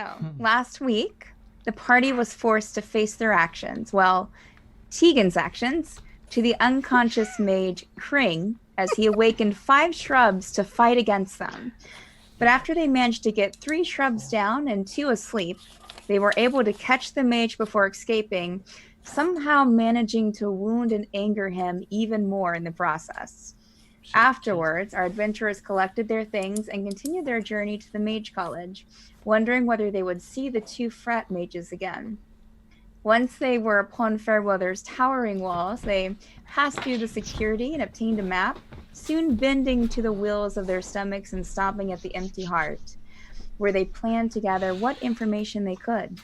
So, last week, the party was forced to face their actions. Well, Tegan's actions to the unconscious mage Kring as he awakened 5 shrubs to fight against them. But after they managed to get 3 shrubs down and 2 asleep, they were able to catch the mage before escaping, somehow managing to wound and anger him even more in the process. Afterwards, our adventurers collected their things and continued their journey to the Mage College, wondering whether they would see the 2 frat mages again. Once they were upon Fairweather's towering walls, they passed through the security and obtained a map, soon bending to the wills of their stomachs and stopping at the Empty Heart, where they planned to gather what information they could.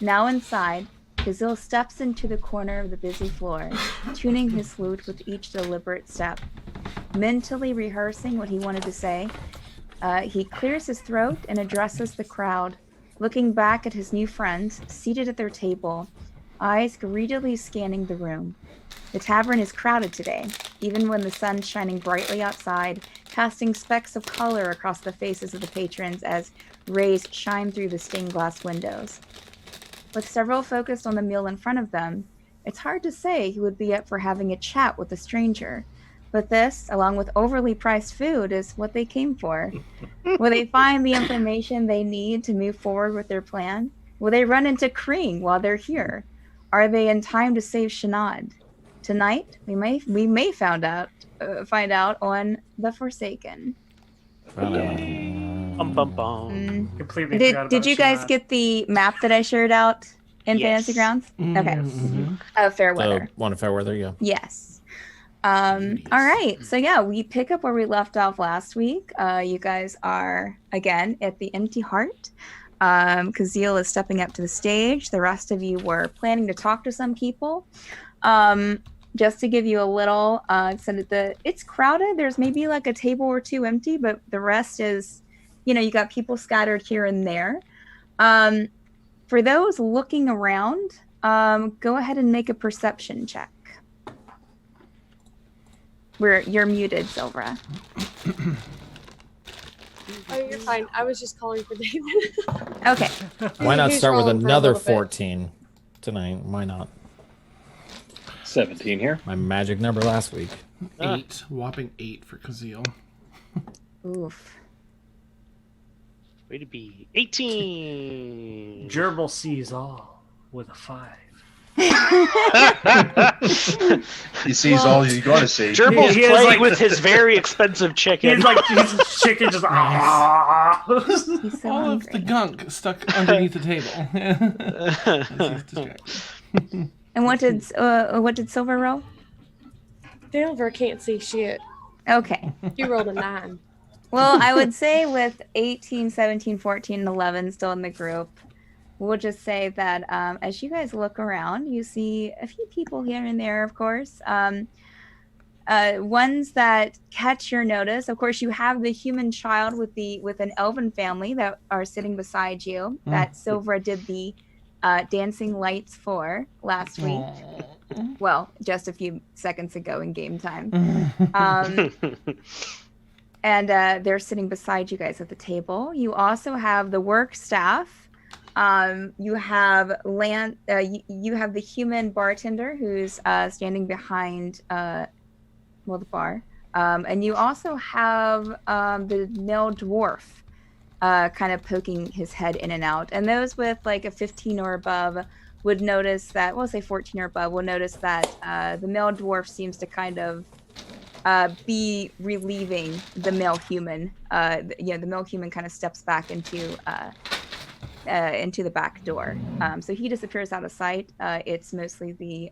Now inside, Kazil steps into the corner of the busy floor, tuning his lute with each deliberate step. Mentally rehearsing what he wanted to say, he clears his throat and addresses the crowd, looking back at his new friends seated at their table, eyes greedily scanning the room. The tavern is crowded today, even when the sun's shining brightly outside, casting specks of color across the faces of the patrons as rays shine through the stained glass windows. With several focused on the meal in front of them, it's hard to say who would be up for having a chat with a stranger. But this, along with overly priced food, is what they came for. Will they find the information they need to move forward with their plan? Will they run into Kring while they're here? Are they in time to save Sinead? Tonight, we may find out on The Forsaken. Completely Did you guys get the map that I shared out in Fantasy Grounds? Okay. Fairweather. One of Fairweather, yeah. Yes. All right. So yeah, we pick up where we left off last week. You guys are again at the Empty Heart. Kazil is stepping up to the stage. The rest of you were planning to talk to some people. Just to give you a little, it's crowded. There's maybe like a table or 2 empty, but the rest is, you got people scattered here and there. For those looking around, go ahead and make a perception check. You're muted, Silvra. Oh, you're fine. I was just calling for David. Okay. Why not start with another 14 tonight? Why not? 17 here. My magic number last week. 8. Whopping 8 for Kazil. Oof. Way to be. 18. Gerbil sees all with a 5. He sees all you gotta see. Gerbil's playing with his very expensive chicken. His chicken just He's so all hungry. of the gunk stuck underneath the table. And what did Silver roll? Silver can't see shit. Okay. You rolled a 9. Well, I would say with 18, 17, 14, and 11 still in the group, we'll just say that as you guys look around, you see a few people here and there, of course. Ones that catch your notice. Of course, you have the human child with an elven family that are sitting beside you. That Silvra did the dancing lights for last week. Well, just a few seconds ago in game time. And they're sitting beside you guys at the table. You also have the work staff. You have you have the human bartender who's standing behind the bar. And you also have the male dwarf kind of poking his head in and out. And those with like a 15 or above would notice that, say 14 or above, will notice that the male dwarf seems to kind of be relieving the male human. The male human kind of steps back into the back door. So he disappears out of sight. It's mostly the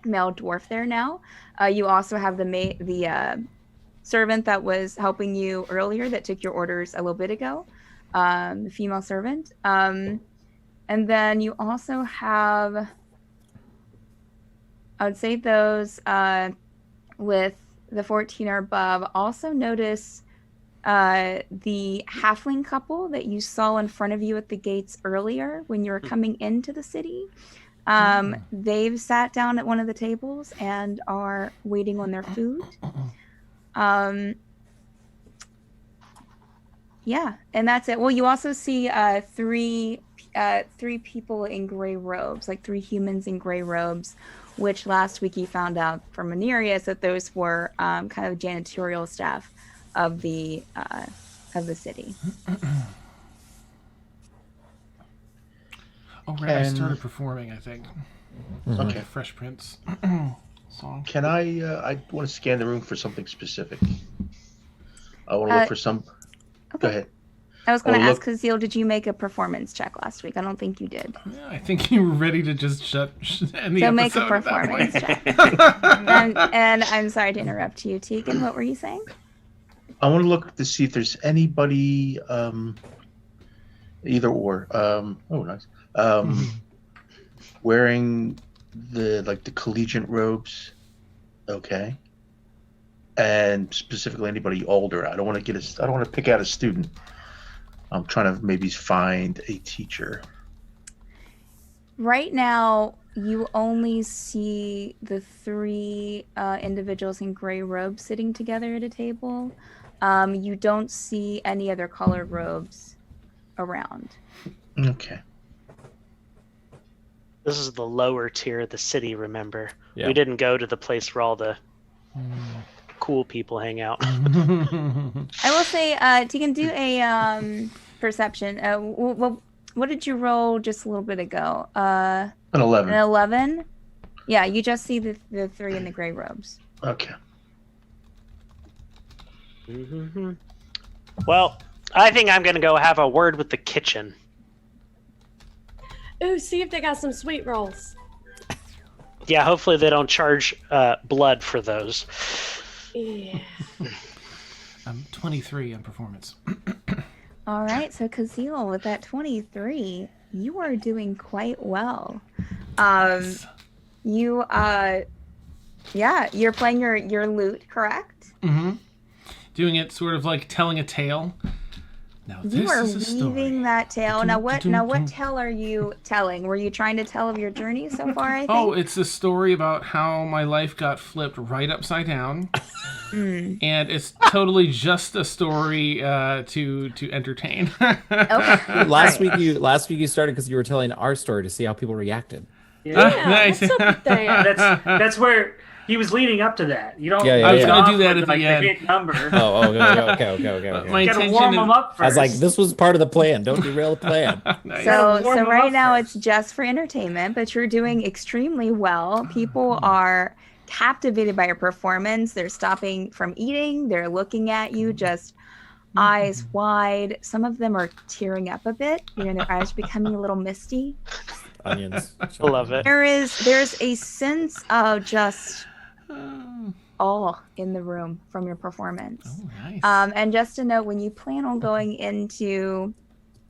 male dwarf there now. You also have the servant that was helping you earlier that took your orders a little bit ago, the female servant. And then you also have, I would say those with the 14 or above also notice the halfling couple that you saw in front of you at the gates earlier when you were coming into the city. They've sat down at one of the tables and are waiting on their food. Yeah, and that's it. Well, you also see three people in gray robes, like 3 humans in gray robes, which last week you found out from Manerius that those were kind of janitorial staff of the city. Oh, right. I started performing, I think. Okay. Fresh Prince song. Can I want to scan the room for something specific. I want to look for some. Okay. Go ahead. I was going to ask look- Kazil, did you make a performance check last week? I don't think you did. Yeah, I think you were ready to just end the So episode make a at that performance point. check. and I'm sorry to interrupt you, Tegan. What were you saying? I want to look to see if there's anybody, either or. Nice. Wearing the collegiate robes. Okay. And specifically anybody older. I don't want to pick out a student. I'm trying to maybe find a teacher. Right now, you only see the 3 individuals in gray robes sitting together at a table. You don't see any other colored robes around. Okay. This is the lower tier of the city, remember? Yeah. We didn't go to the place where all the cool people hang out. I will say, Tegan, do a perception. What did you roll just a little bit ago? An 11. An 11? Yeah, you just see the 3 in the gray robes. Okay. Well, I think I'm going to go have a word with the kitchen. Ooh, see if they got some sweet rolls. Yeah, hopefully they don't charge blood for those. Yeah. I'm 23 on performance. All right, so Kazil, with that 23, you are doing quite well. You you're playing your lute, correct? Mm-hmm. Doing it sort of like telling a tale. Now You this are is a story. weaving that tale. Now what Dun-dun-dun-dun. tale are you telling? Were you trying to tell of your journey so far, I think? Oh, it's a story about how my life got flipped right upside down. And it's totally just a story to entertain. Okay. Last week you started because you were telling our story to see how people reacted. Yeah. Nice. What's up with that? That's where he was leading up to that. You don't. Yeah, yeah, I was yeah. gonna do that at like the end. hit number. Oh, okay. My You gotta intention warm is- them up first. I was like, this was part of the plan. Don't derail the plan. Nice. So warm them right up now first. it's just for entertainment, but you're doing extremely well. People are captivated by your performance. They're stopping from eating. They're looking at you just eyes wide. Some of them are tearing up a bit. Their eyes are becoming a little misty. Onions. I love it. There's a sense of just awe in the room from your performance. Oh, nice. And just a note, when you plan on going into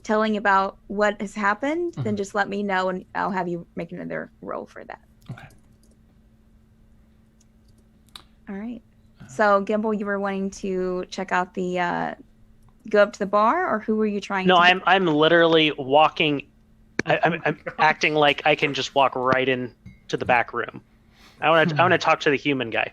telling about what has happened, then just let me know and I'll have you make another roll for that. Okay. All right. So, Gimble, you were wanting to check out the, go up to the bar, or who were you trying No, to? I'm literally walking. I'm acting like I can just walk right in to the back room. I want to talk to the human guy.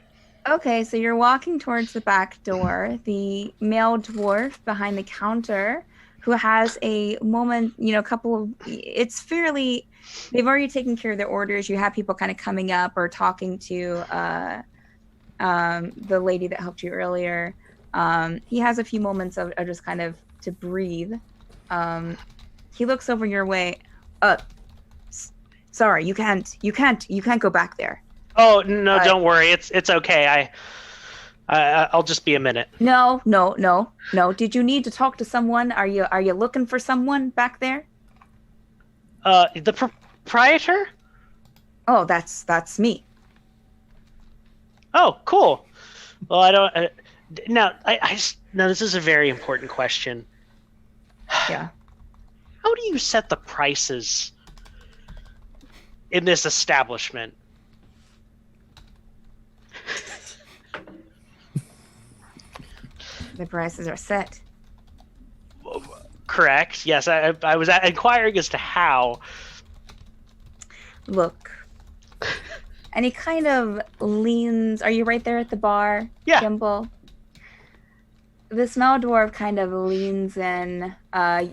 Okay, so you're walking towards the back door. The male dwarf behind the counter, who has a moment, it's fairly, they've already taken care of their orders. You have people kind of coming up or talking to the lady that helped you earlier. He has a few moments of just kind of to breathe. He looks over your way. Sorry, you can't go back there. Oh no, don't worry. It's okay. I'll just be a minute. No. Did you need to talk to someone? Are you looking for someone back there? The proprietor? Oh, that's me. Oh, cool. Well, I don't. Now, now this is a very important question. Yeah. How do you set the prices in this establishment? The prices are set. Correct. Yes, I was inquiring as to how. Look. And he kind of leans. Are you right there at the bar, Yeah. Gimbal? The small dwarf kind of leans in.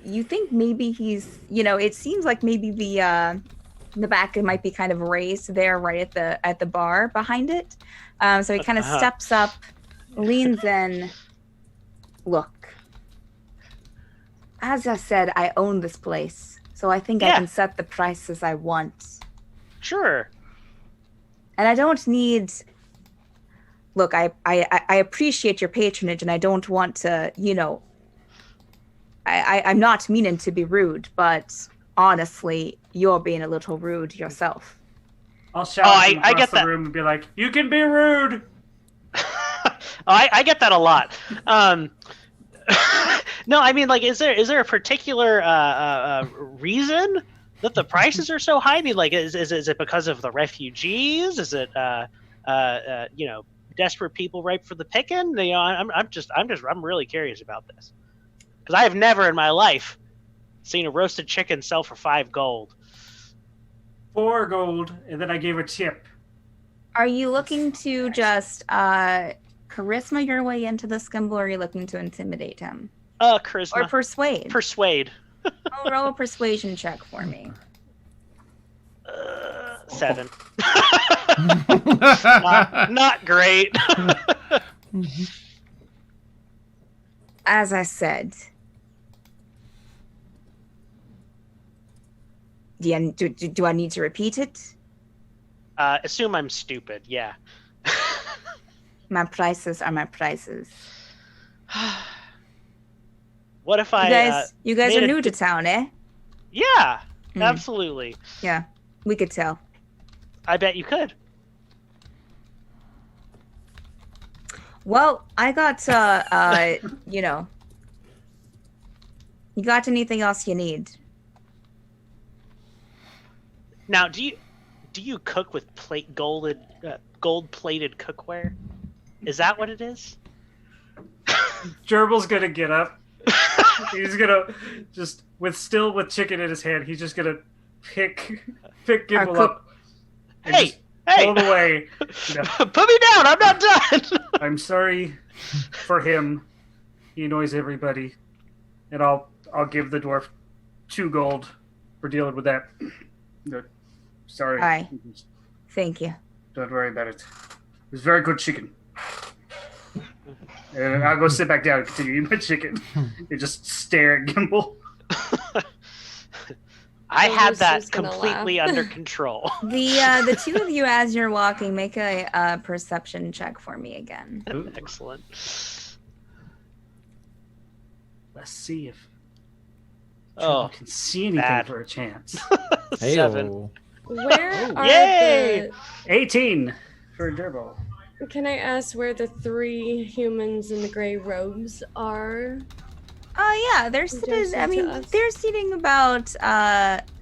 You think maybe he's, it seems like maybe the back might be kind of raised there, right at the bar behind it. So he kind of steps up, leans in. Look, as I said, I own this place, so I think I can set the prices I want. Sure. And I don't need. Look, I appreciate your patronage, and I don't want to, I'm not meaning to be rude, but honestly, you're being a little rude yourself. I'll shout I get across the that. room and be like, "You can be rude." I get that a lot. No, I mean, like, is there a particular reason that the prices are so high? I mean, like, is it because of the refugees? Is it desperate people ripe for the picking? I'm really curious about this, because I have never in my life seen a roasted chicken sell for 5 gold. 4 gold, and then I gave a tip. Are you looking to just charisma your way into the Skimble, or are you looking to intimidate him? Charisma. Or persuade? Persuade. Roll a persuasion check for me. 7. not great. As I said, do I need to repeat it? Assume I'm stupid. Yeah. My prices are my prices. What if you guys are new to town, eh? Yeah, absolutely. Yeah, we could tell. I bet you could. Well, I got you got anything else you need? Now, do you cook with gold-plated cookware? Is that what it is? Gerbil's gonna get up. He's gonna just with chicken in his hand. He's just gonna pick Gimble up. And Hey! pull him away. Put me down! I'm not done! I'm sorry for him. He annoys everybody, and I'll give the dwarf 2 gold for dealing with that. No, sorry. Aye. Thank you. Don't worry about it. It was very good chicken. And I'll go sit back down and continue eating my chicken. And just stare at Gimble. I had that Lucy's gonna completely laugh. under control. The two of you, as you're walking, make a perception check for me again. Excellent. Let's see if Oh, I can see anything bad. for a chance. 7. Heyo. Where are Yay! 18 for Gerbil. Can I ask where the 3 humans in the gray robes are? Yeah, they're seated. I mean, they're seating about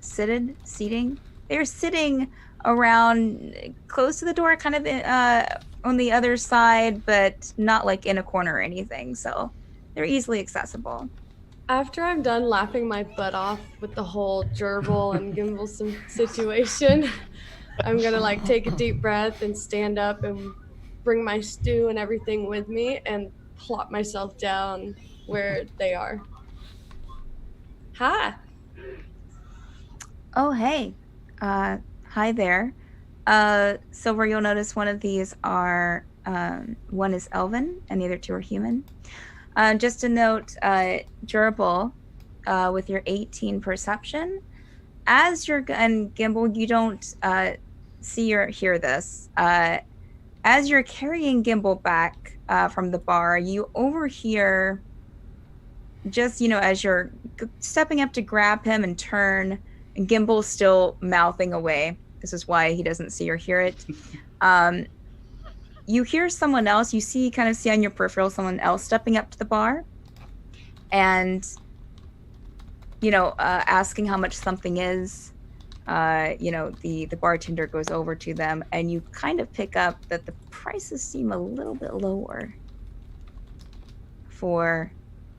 seating. They're sitting around close to the door, kind of on the other side, but not like in a corner or anything. So they're easily accessible. After I'm done laughing my butt off with the whole gerbil and gimbal situation, I'm gonna like take a deep breath and stand up and bring my stew and everything with me and plop myself down where they are. Hi. Oh, hey. Hi there. Silver, you'll notice one of these are, one is elven and the other 2 are human. Just a note, Gerbil, with your 18 perception, as you're, and Gimble, you don't see or hear this, as you're carrying Gimble back from the bar, you overhear, just, as you're stepping up to grab him and turn, and Gimble's still mouthing away. This is why he doesn't see or hear it. You hear someone else, kind of see on your peripheral someone else stepping up to the bar and, asking how much something is. The bartender goes over to them and you kind of pick up that the prices seem a little bit lower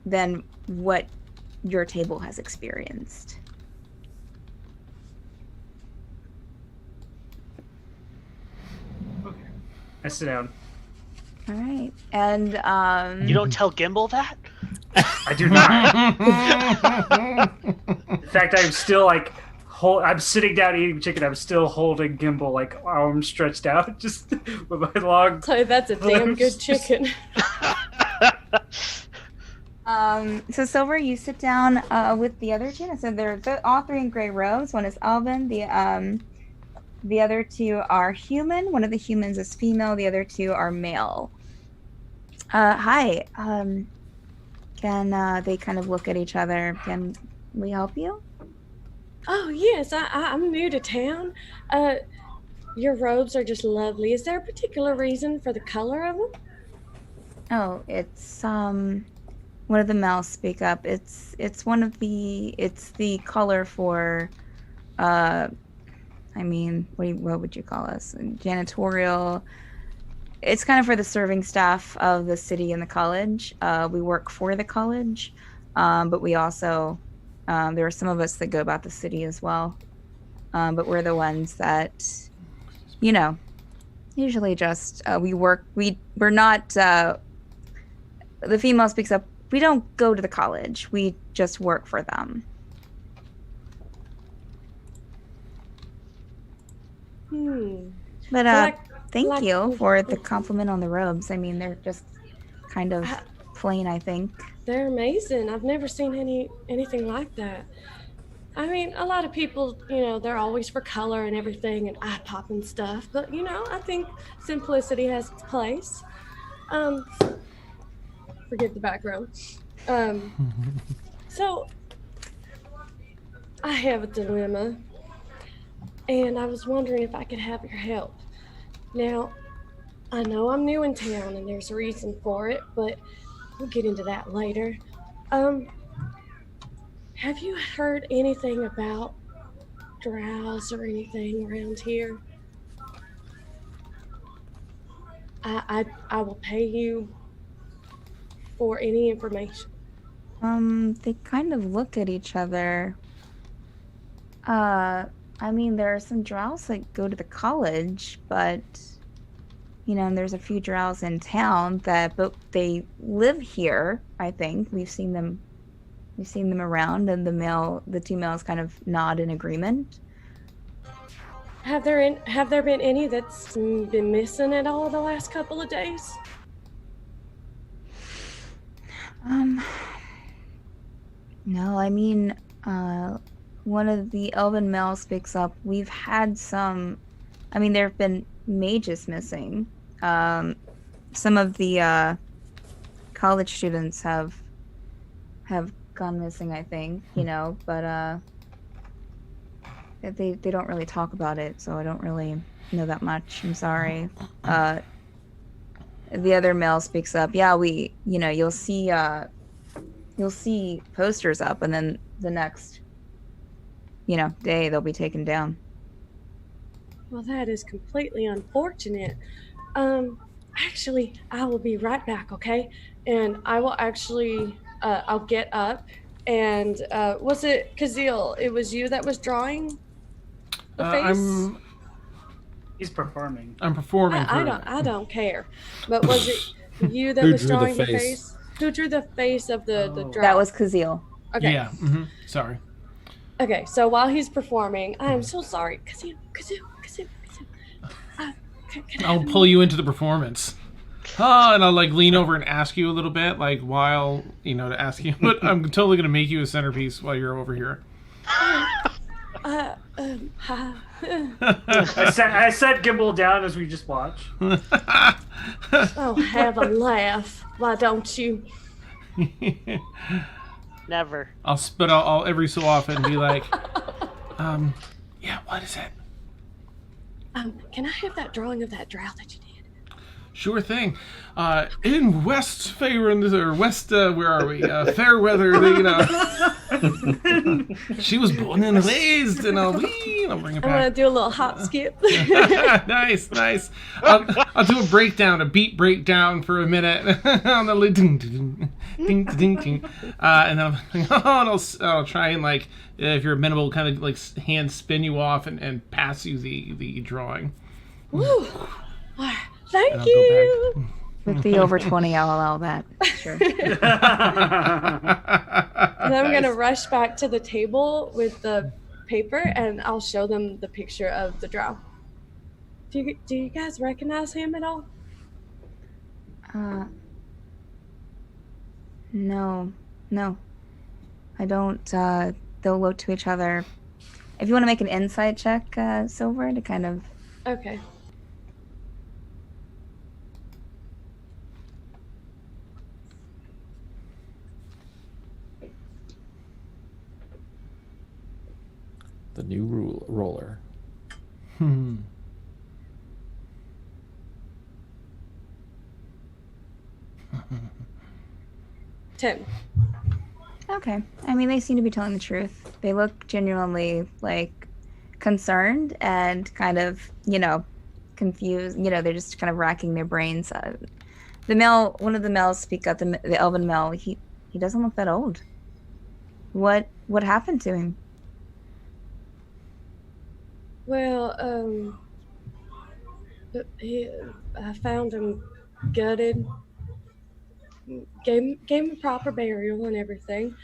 than what your table has experienced. I sit down. All right. And You don't tell Gimbal that? I do not. In fact, I'm still like, I'm sitting down eating chicken. I'm still holding Gimbal, like arms stretched out, just with my long. So that's a damn good chicken. So Silver, you sit down with the other two. So they're all three in gray robes. One is Elven. The other two are human. One of the humans is female. The other two are male. Hi. Can they kind of look at each other? Can we help you? Oh yes, I'm new to town. Your robes are just lovely. Is there a particular reason for the color of them? Oh, it's one of the males speak up. It's the color for I mean, what would you call us? Janitorial. It's kind of for the serving staff of the city and the college. We work for the college, but we also there are some of us that go about the city as well. But we're the ones that, usually just we work. We're not. The female speaks up. We don't go to the college. We just work for them. But thank you for the compliment on the robes. I mean, they're just kind of plain, I think. They're amazing. I've never seen anything like that. I mean, a lot of people, they're always for color and everything and eye pop and stuff. But, I think simplicity has its place. Forget the background. So, I have a dilemma. And I was wondering if I could have your help. Now, I know I'm new in town and there's a reason for it, but we'll get into that later. Have you heard anything about Drows or anything around here? I will pay you for any information. They kind of look at each other. I mean, there are some Drows that go to the college, but, and there's a few Drows in town but they live here, I think. We've seen them around, and the two males kind of nod in agreement. Have there been any that's been missing at all the last couple of days? No, I mean, one of the elven males speaks up. We've had some. I mean, there have been mages missing. Some of the college students have gone missing, I think. But they don't really talk about it, so I don't really know that much. I'm sorry. The other male speaks up. Yeah, you'll see posters up, and then the next day they'll be taken down. Well, that is completely unfortunate. Actually, I will be right back, okay? And I will actually, I'll get up, and was it Kazil? It was you that was drawing the face? He's performing. I'm performing. I don't care. But was it you that was drawing the face? Who drew the face of the Drow? That was Kazil. Okay. Yeah. Sorry. Okay, so while he's performing, I am so sorry. Kazoo. I'll pull you into the performance. And I'll lean over and ask you a little bit, while, to ask you. But I'm totally going to make you a centerpiece while you're over here. I set Gimbal down as we just watch. Oh, have a laugh. Why don't you? Never. I'll every so often be like, yeah, what is it? Can I have that drawing of that drow that you did? Sure thing. In West Fairwind, or West, where are we? Fairweather, she was born and raised, and I'll bring it back. I'm going to do a little hop skip. Nice. I'll do a beat breakdown for a minute. On the ding, ding, ding, ding. And then I'll try and, if you're amenable, kind of hand spin you off and pass you the drawing. Woo. Thank you. With the over 20, I'll allow that. Sure. And I'm gonna rush back to the table with the paper, and I'll show them the picture of the Drow. Do you guys recognize him at all? No. I don't. They'll look to each other. If you want to make an insight check, Silver, to kind of. Okay. The new roller. 10. Okay. I mean, they seem to be telling the truth. They look genuinely, like, concerned and kind of, confused. They're just kind of racking their brains. One of the males speak up, the elven male, he doesn't look that old. What happened to him? Well, I found him gutted. Gave him proper burial and everything.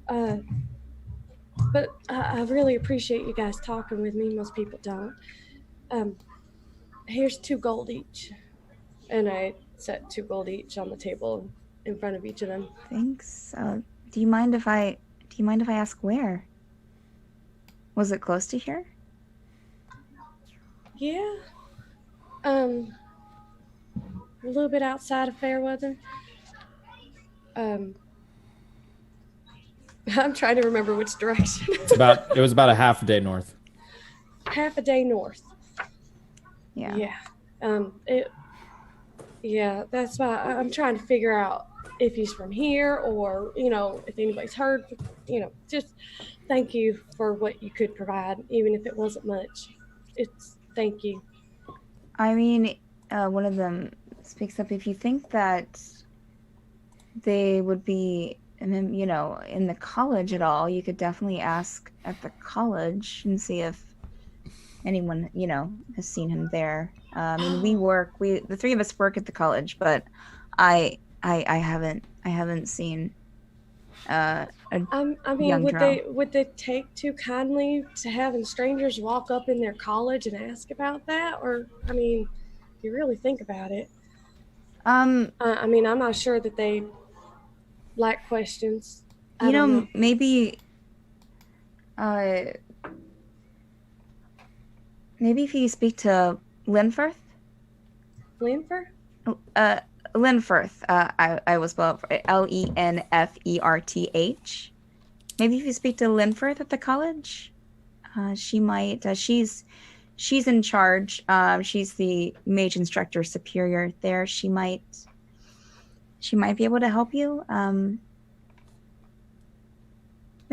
But I really appreciate you guys talking with me. Most people don't. Here's 2 gold each. And I set 2 gold each on the table in front of each of them. Thanks. Do you mind if I ask where? Was it close to here? Yeah. A little bit outside of Fairweather. I'm trying to remember which direction. It was about a half a day north. Half a day north. Yeah. Yeah. That's why I'm trying to figure out if he's from here or, if anybody's heard, just thank you for what you could provide, even if it wasn't much. Thank you. I mean, one of them speaks up. If you think that they would be, in the college at all, you could definitely ask at the college and see if anyone, has seen him there. I mean, the 3 of us work at the college, but I haven't seen young Drow. Would they take too kindly to having strangers walk up in their college and ask about that? Or, if you really think about it. I'm not sure that they like questions. Maybe if you speak to Lenferth. Lenferth? Lenferth. I was spelled Lenferth. Maybe if you speak to Lenferth at the college, she might. She's in charge. She's the Mage Instructor Superior there. She might be able to help you. But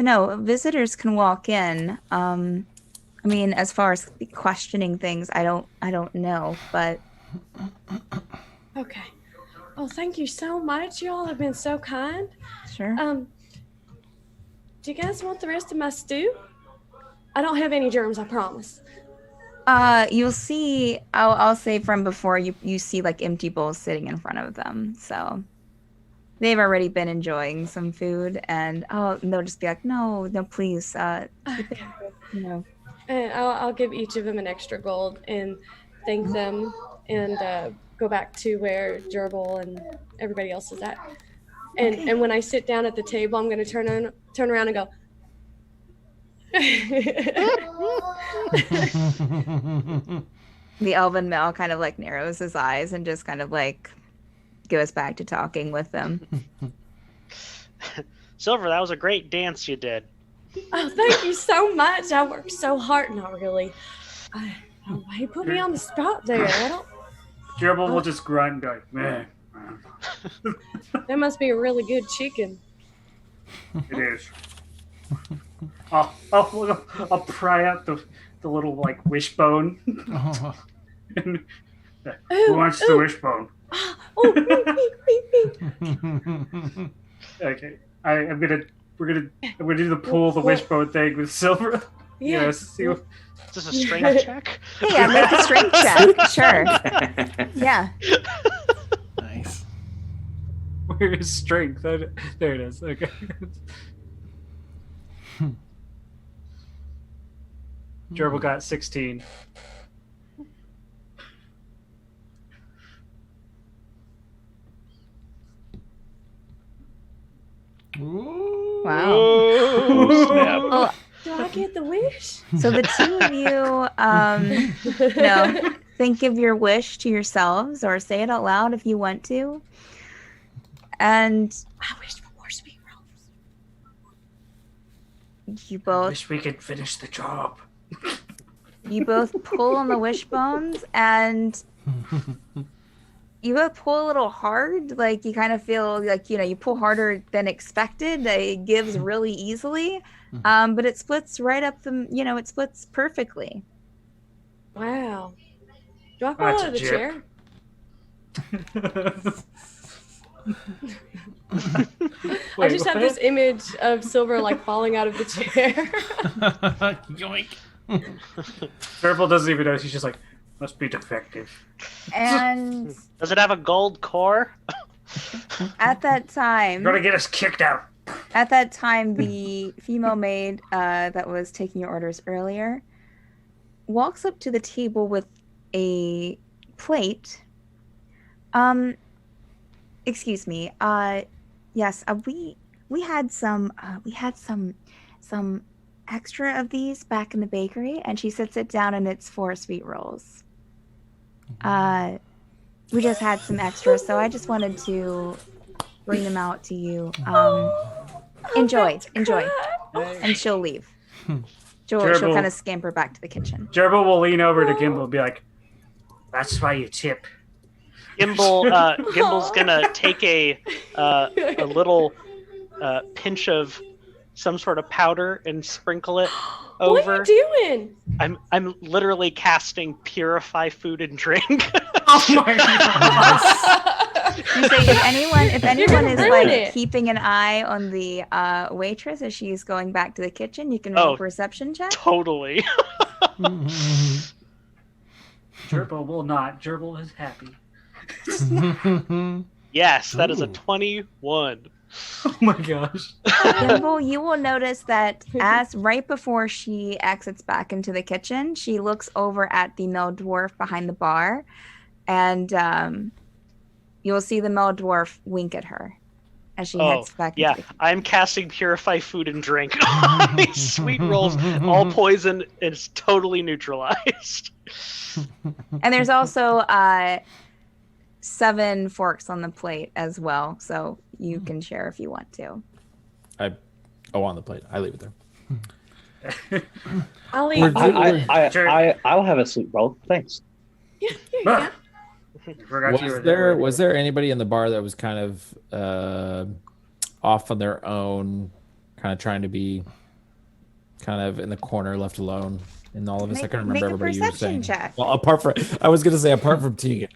no, visitors can walk in. As far as questioning things, I don't know, but. Okay. Oh, thank you so much. You all have been so kind. Sure. Do you guys want the rest of my stew? I don't have any germs, I promise. You'll see. I'll say from before. You see like empty bowls sitting in front of them. So they've already been enjoying some food, and they'll just be like, no, please. Okay. And I'll give each of them an extra gold and thank them, and go back to where Gerbil and everybody else is at. And when I sit down at the table, I'm going to turn around and go. The elven male kind of like narrows his eyes and just kind of like goes back to talking with them. Silver, that was a great dance you did. Oh, thank you so much. I worked so hard. Not really. He put me on the spot there. Gerbil will just grunt and go, man. That must be a really good chicken. It is. I'll pry out the little like wishbone. Who wants the wishbone? Me. Okay, I'm gonna do the pull the wishbone thing with Silver. Yeah. Yes. See what... Is this a strength check? Yeah, make a strength check. Sure. Yeah. Nice. Where is strength? There it is. Okay. Gerbil got 16. Ooh. Wow. Oh, snap. Well, Do I get the wish? so the two of you, think of your wish to yourselves or say it out loud if you want to. And I wish for more sweet rolls. you I both wish we could finish the job. pull on the wishbones, and you both pull a little hard. Like you kind of feel like you pull harder than expected. It gives really easily, but it splits right up the. It splits perfectly. Wow. Do I fall That's out of a the jip. chair? I just have this image of Silver like falling out of the chair. Yoink. Gerbil doesn't even know. She's just like, must be defective. And Does it have a gold core? at that time, You're gonna get us kicked out. the female maid that was taking your orders earlier walks up to the table with a plate. Excuse me. Yes. We had some extra of these back in the bakery, and she sits it down, and it's 4 sweet rolls. We just had some extra, so I just wanted to bring them out to you. Enjoy. And she'll leave. She'll Gerbil. kind of scamper back to the kitchen. Gerbil will lean over to Gimbal and be like, that's why you tip. Gimbal's gonna take a little pinch of some sort of powder and sprinkle it over. What are you doing? I'm literally casting Purify Food and Drink. Oh my god. You say if anyone gonna is ruin like it. keeping an eye on the waitress as she's going back to the kitchen, you can roll Oh. a perception check. Totally. Gerbil will not. Gerbil is happy. Yes, that is a Ooh. 21. Oh my gosh. Gimbal, you will notice that as right before she exits back into the kitchen, she looks over at the male dwarf behind the bar, and you'll see the male dwarf wink at her as she heads back Yeah, into the kitchen. I'm casting Purify Food and Drink. These sweet rolls, all poison, is totally neutralized. And there's also 7 forks on the plate as well, so you can share if you want to. On the plate. I leave it there. I'll eat. I'll have a sweet roll. Thanks. Yeah, here you go. Forgot you were Was there anybody in the bar that was kind of off on their own, kind of trying to be kind of in the corner, left alone in all of this? I can't remember everybody you were perception saying. check. Well, apart from Tegan.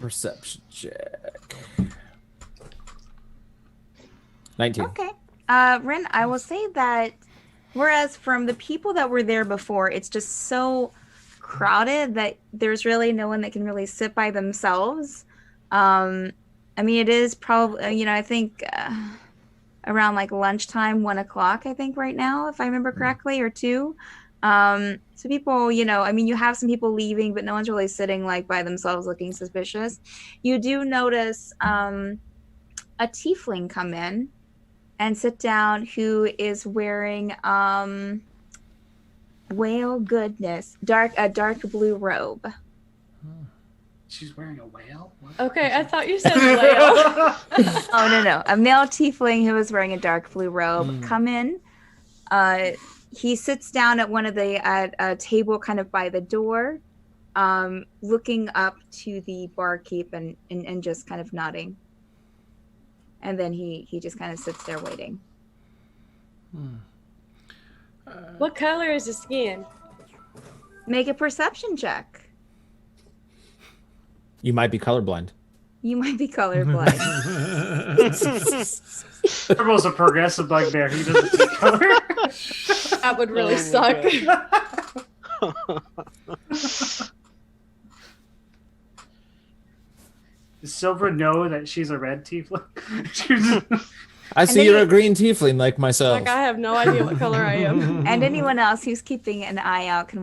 Perception check. 19. Okay. Ren, I will say that whereas from the people that were there before, it's just so crowded that there's really no one that can really sit by themselves. I mean, it is probably, I think around like lunchtime, 1 o'clock, I think right now, if I remember correctly, or 2. So people, I mean, you have some people leaving, but no one's really sitting like by themselves looking suspicious. You do notice a tiefling come in and sit down who is wearing whale goodness, a dark blue robe. She's wearing a whale? What? Okay, I thought you said whale. Oh no, a male tiefling who is wearing a dark blue robe come in. He sits down at one of the at a table kind of by the door, looking up to the barkeep and just kind of nodding. And then he just kind of sits there waiting. What color is his skin? Make a perception check. You might be colorblind. You might be colorblind. Gerbil's a progressive bugbear. He doesn't see color. That would really suck. Does Silver know that she's a red tiefling? I see you're a green tiefling like myself. Like I have no idea what color I am. And anyone else who's keeping an eye out can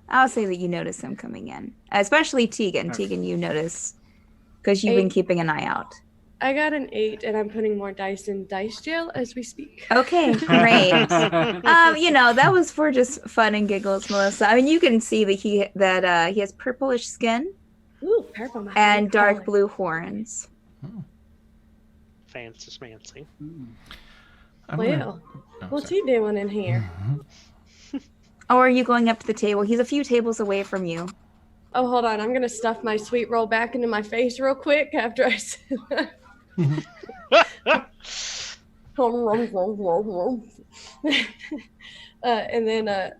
I'll say that you notice him coming in, especially Tegan. Okay. Tegan, you notice because you've been keeping an eye out. I got an 8, and I'm putting more dice in dice jail as we speak. Okay, great. That was for just fun and giggles, Melissa. I mean, you can see that he has purplish skin. Ooh, purple. My And favorite dark color. blue horns. Fancy smancy. Well, what's he doing in here? Or are you going up to the table? He's a few tables away from you. Oh, hold on. I'm going to stuff my sweet roll back into my face real quick after I say that. And then, I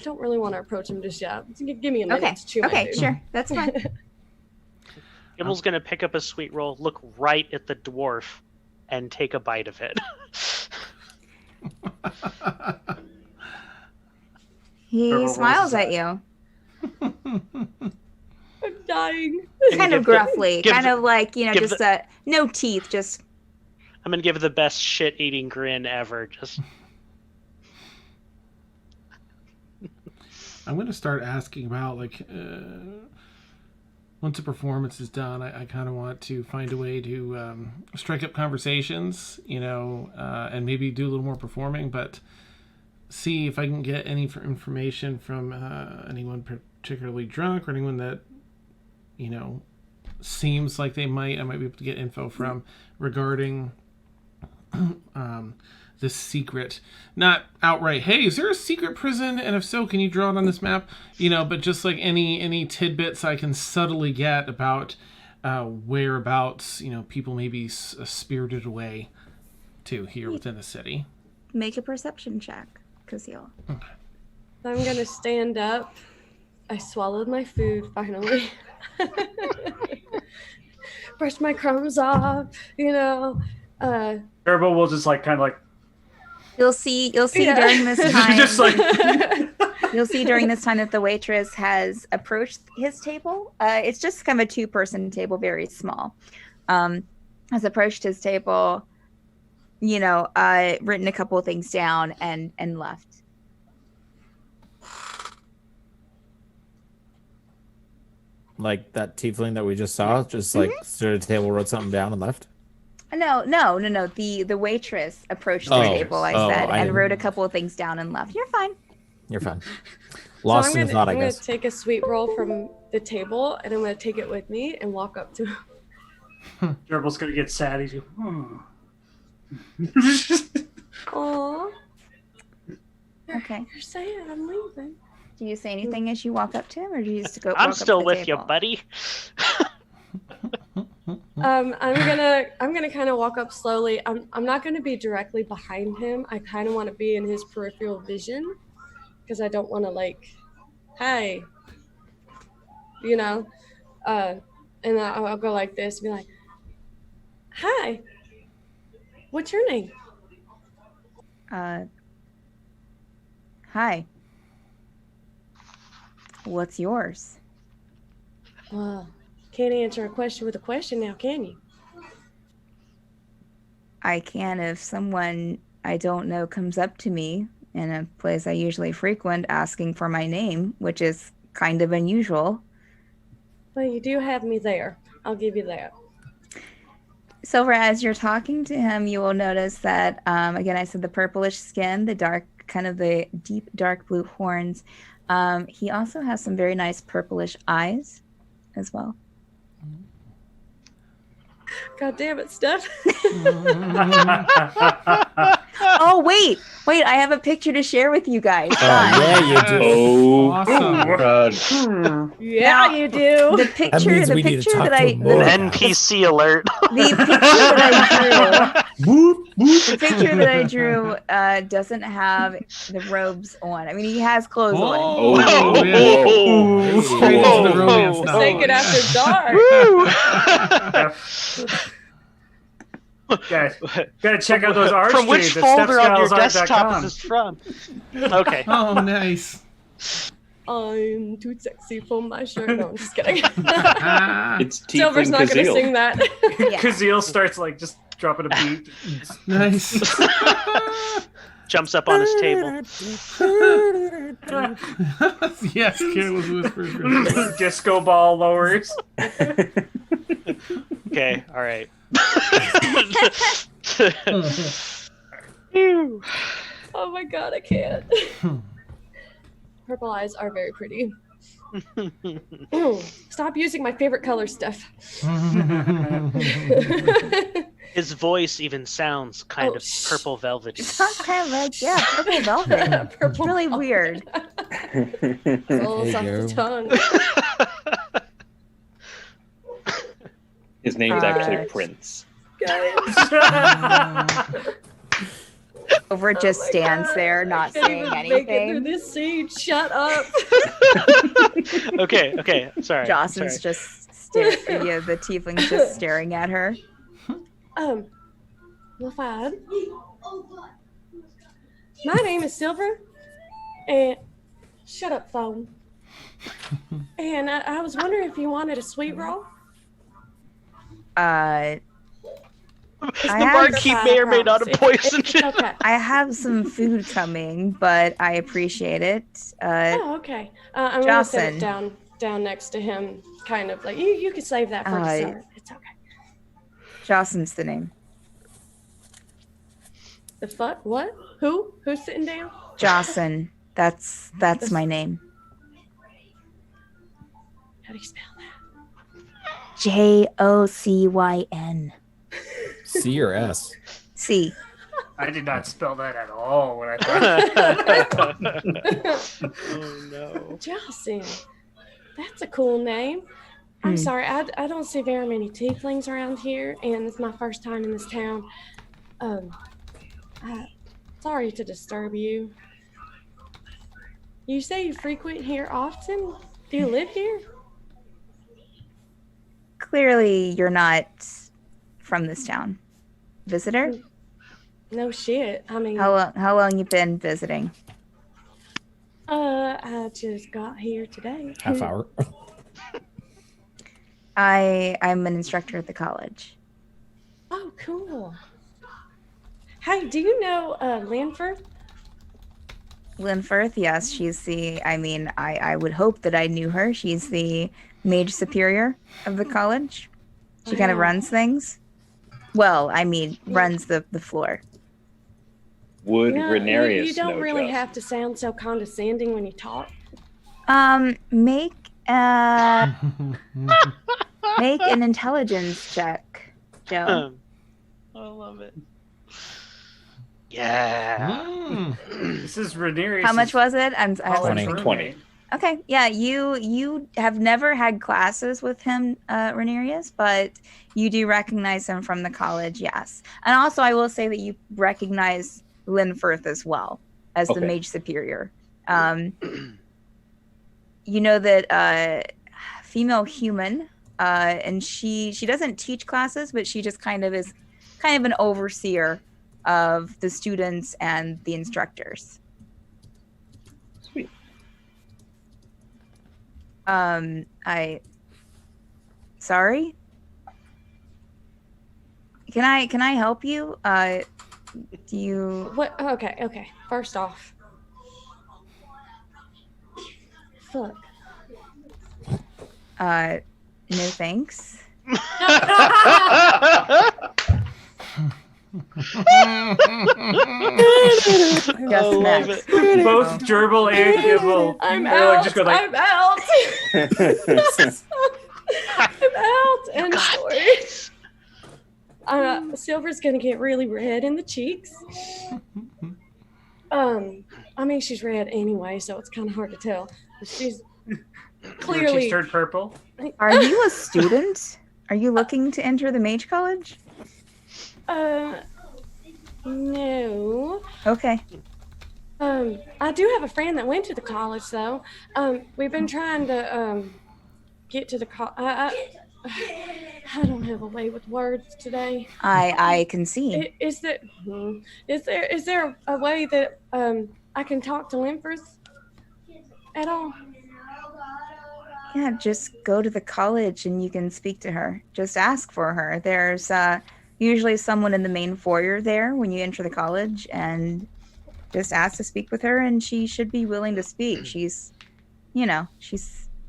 don't really want to approach him just yet. Give me a minute to chew my Okay, food. sure. That's fine. Gimble's gonna pick up a sweet roll, look right at the dwarf, and take a bite of it. He smiles at you. I'm dying. Kind of gruffly. Kind of like, just no teeth, just... I'm gonna give the best shit-eating grin ever. Just. I'm gonna start asking about once a performance is done, I kind of want to find a way to strike up conversations, and maybe do a little more performing, but see if I can get any information from anyone particularly drunk or anyone that, seems like I might be able to get info from regarding this secret, not outright, hey, is there a secret prison? And if so, can you draw it on this map? But just like any tidbits I can subtly get about whereabouts, people may be spirited away to here within the city. Make a perception check, Kazeel. Okay. I'm going to stand up. I swallowed my food, finally. Brush my crumbs off, Turbo will just You'll see Yeah. during this time. just like You'll see during this time that the waitress has approached his table. It's just kind of a 2-person table, very small. Has approached his table, written a couple of things down and left. Like that tiefling that we just saw, just like stood at a table, wrote something down and left? No. The waitress approached the table, I said, and wrote a couple of things down and left. You're fine. You're fine. Lost in thought, I I'm guess. going to take a sweet roll from the table, and I'm going to take it with me and walk up to him. Turbo's gonna get sad. He's Aww. Okay. You're sad. I'm leaving. Do you say anything as you walk up to him, or do you just go? I'm walk still up to the with you, table? buddy. I'm gonna kind of walk up slowly. I'm not gonna be directly behind him. I kind of want to be in his peripheral vision because I don't want to hey, and I'll go like this, and be like, hi, what's your name? Hi. What's yours? Well, can't answer a question with a question now, can you? I can if someone I don't know comes up to me in a place I usually frequent asking for my name, which is kind of unusual. Well, you do have me there. I'll give you that. Silver, as you're talking to him, you will notice that, again, I said the purplish skin, the dark, kind of the deep dark blue horns. He also has some very nice purplish eyes as well. God damn it, Steph. Oh, wait, I have a picture to share with you guys. Yeah, you do. Oh, Awesome. God. Yeah, you do. The picture means we need to picture talk that to I him more. the, NPC alert. the picture that I drew. Whoop, whoop. The picture that I drew doesn't have the robes on. I mean, he has clothes on. Oh, Oh, yeah. oh, Straight into the romance oh, novel. Take it after dark. Guys, gotta check out those art From which streams at folder on your desktop stepscalesart.com. is this from? Okay. Oh, nice. I'm too sexy for my shirt. No, I'm just kidding. It's Silver's Tiefling not going to Kazeel. sing that. Kazeel starts like just dropping a beat. Nice. Jumps up on his table. Yes, careless whispers. Disco ball lowers. Okay, all right. Oh my god, I can't. Purple eyes are very pretty. Stop using my favorite color stuff. His voice even sounds kind of purple velvety. It sounds kind of like, purple velvet. It's really weird. Rolls off the tongue. His name's actually Prince. Over just stands there, not saying Make it through anything. this scene. Shut up. Okay, sorry. Jocelyn's just staring. The tiefling's just staring at her. Lafayette. My name is Silver, and shut up, phone. And I was wondering if you wanted a sweet roll. The have barkeep may or may not have poisoned you. Okay. I have some food coming, but I appreciate it. Oh, okay. I'm gonna set it Jocelyn. down next to him, kind of like you can save that for dessert. It's okay. Jocelyn's the name. The fuck? What? Who? Who's sitting down? Jocelyn. That's my name. How do you spell that? Jocyn. C or S? C. I did not spell that at all when I thought. Oh no. Jocelyn. That's a cool name. I'm sorry, I don't see very many tieflings around here, and it's my first time in this town. Sorry to disturb you. You say you frequent here often? Do you live here? Clearly, you're not from this town. Visitor? No shit. I mean, How long you been visiting? I just got here today. Half hour. I'm an instructor at the college. Oh, cool. Hey, do you know Lenferth? Lenferth, yes, she's the. I would hope that I knew her. She's the Mage Superior of the college. She kind of runs things. Well, runs the floor. Would No, Renarius you don't know really Jocelyn? have to sound so condescending when you talk. Make an intelligence check, Joe. I love it. Yeah. This is Renarius. How much was it? I'm 20. Okay, yeah, you have never had classes with him, Renarius, but you do recognize him from the college, yes. And also, I will say that you recognize Lenferth as well as the Mage Superior. You know that female human, and she doesn't teach classes, but she just kind of is an overseer of the students and the instructors. Sweet. Sorry. Can I help you? Do you? What? Okay. First off, fuck. No thanks. Just next. Both Gerbil and Gibble. I'm they're out. like, just go like, I'm out. I'm out. End of story. Silver's gonna get really red in the cheeks. She's red anyway, so it's kind of hard to tell. She's your clearly. cheeks turned purple. Are you a student? Are you looking to enter the mage college? No. Okay. I do have a friend that went to the college, though. We've been trying to get to the I don't have a way with words today. I can see. Is there a way that I can talk to Lenferth at all? Yeah, just go to the college and you can speak to her. Just ask for her. There's usually someone in the main foyer there when you enter the college, and just ask to speak with her, and she should be willing to speak. She's,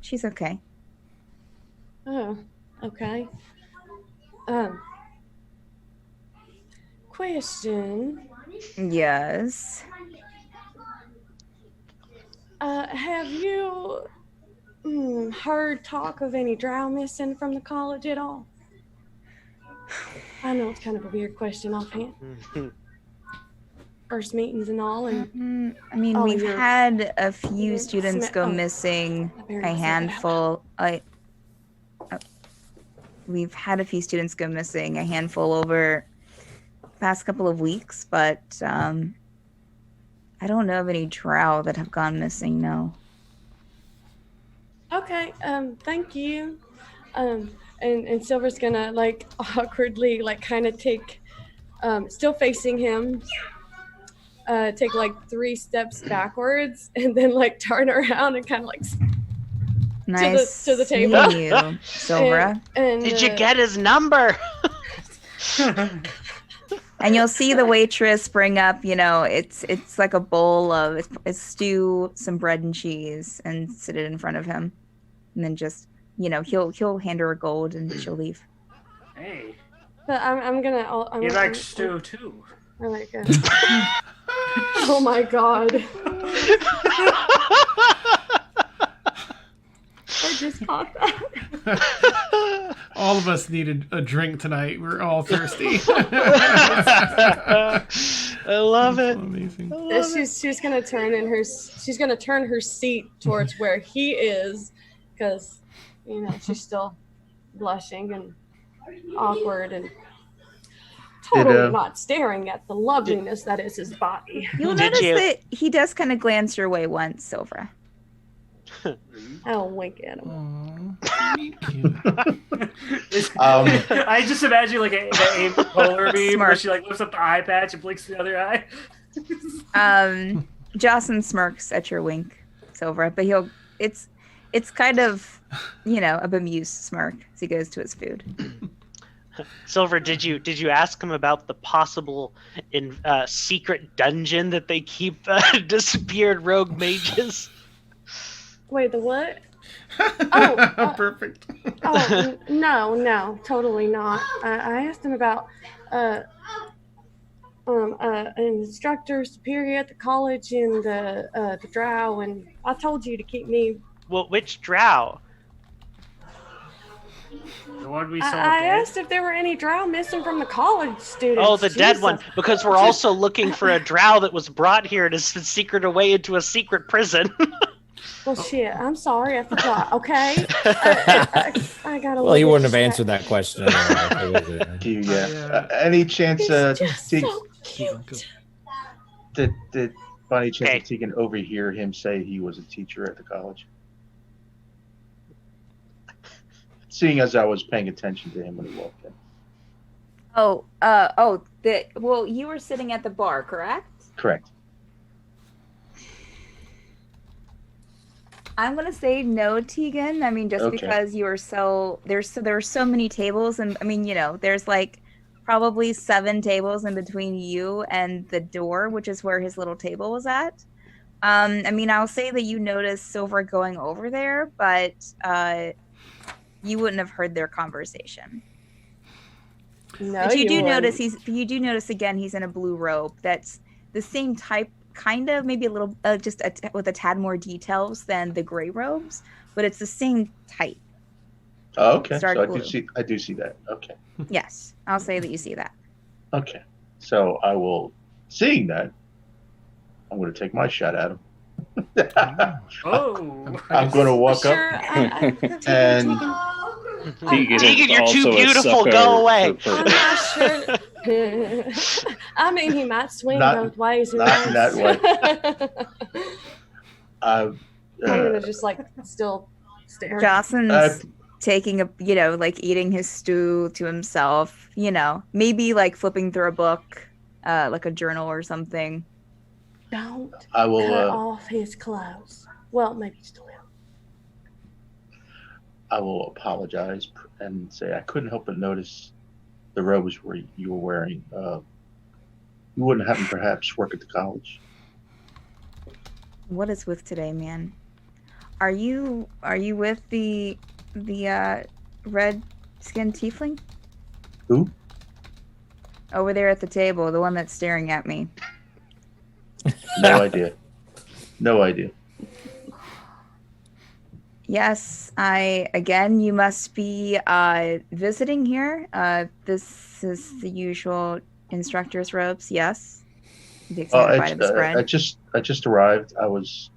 she's okay. Oh, okay. Question. Yes. Have you heard talk of any Drow missing from the college at all? I know it's kind of a weird question offhand. First meetings and all, and I mean, Oh, we've you're- had a few students go oh. missing. Apparently A so. handful. We've had a few students go missing. A handful over the past couple of weeks, but I don't know of any Drow that have gone missing. No. Okay, thank you. And Silver's gonna like awkwardly like kind of take, still facing him, take like 3 steps backwards and then like turn around and kind of like Nice to the table. seeing you, Silvera. and Did you get his number? And you'll see the waitress bring up, it's like a bowl of it's stew, some bread and cheese, and sit it in front of him, and then just, he'll hand her a gold and she'll leave. Hey, But I'm gonna. he likes stew too. I like it. Oh my god. I just caught that. All of us needed a drink tonight. We're all thirsty. I love it. Amazing. She's gonna turn her seat towards where he is, because she's still blushing and awkward and totally not staring at the loveliness that is his body. You'll Did notice you- that he does kind of glance your way once, Silvera. I'll wink at him. Aw, cute. I just imagine like a polar beam where Smart. she like lifts up the eye patch and blinks the other eye. Jocelyn smirks at your wink, Silvera, but it's kind of, a bemused smirk as he goes to his food. Silver, did you ask him about the possible secret dungeon that they keep disappeared rogue mages? Wait, the what? Perfect. Oh no, totally not. I asked him about an instructor superior at the college in the Drow, and I told you to keep me. Well, which Drow? The one we saw. I dead? asked if there were any Drow missing from the college students. Oh, the dead one. Jesus. Because we're also looking for a Drow that was brought here to secret away into a secret prison. Well, shit. I'm sorry. I forgot. Okay. I gotta. Well, you look wouldn't have at answered that question anyway. Do you, any chance He's just Tegan, so cute. did by any chance Okay. Tegan overhear him say he was a teacher at the college? Seeing as I was paying attention to him when he walked in. You were sitting at the bar, correct? Correct. I'm gonna say no, Tegan. I mean, just Okay. because you are there are so many tables, and I mean, there's like probably 7 tables in between you and the door, which is where his little table was at. I mean, I'll say that you noticed Silver going over there, but you wouldn't have heard their conversation. No, But you do wouldn't. notice again he's in a blue robe. That's the same type, kind of, maybe a little with a tad more details than the gray robes, but it's the same type. Oh, okay. Dark So blue. I do see that. Okay. Yes, I'll say that you see that. Okay. So I will, seeing that, I'm going to take my shot at him. Oh. I'm going to walk Sure, up and and Tegan, you're too also a beautiful. sucker Go away. for I'm purple. not sure. I mean, he might swing Not- both ways. Who not in that knows? I'm uh, gonna just like still stare. Jocelyn's taking eating his stew to himself, maybe like flipping through a book, like a journal or something. Don't I will. cut off his clothes. Well, maybe still will. I will apologize and say I couldn't help but notice the robes you were wearing. You wouldn't happen perhaps work at the college? What is with today, man? Are you with the red skinned tiefling? Who? Over there at the table, the one that's staring at me. No idea. No idea. Yes, you must be visiting here. This is the usual instructor's robes, yes. The excited by the spread. I just arrived. I was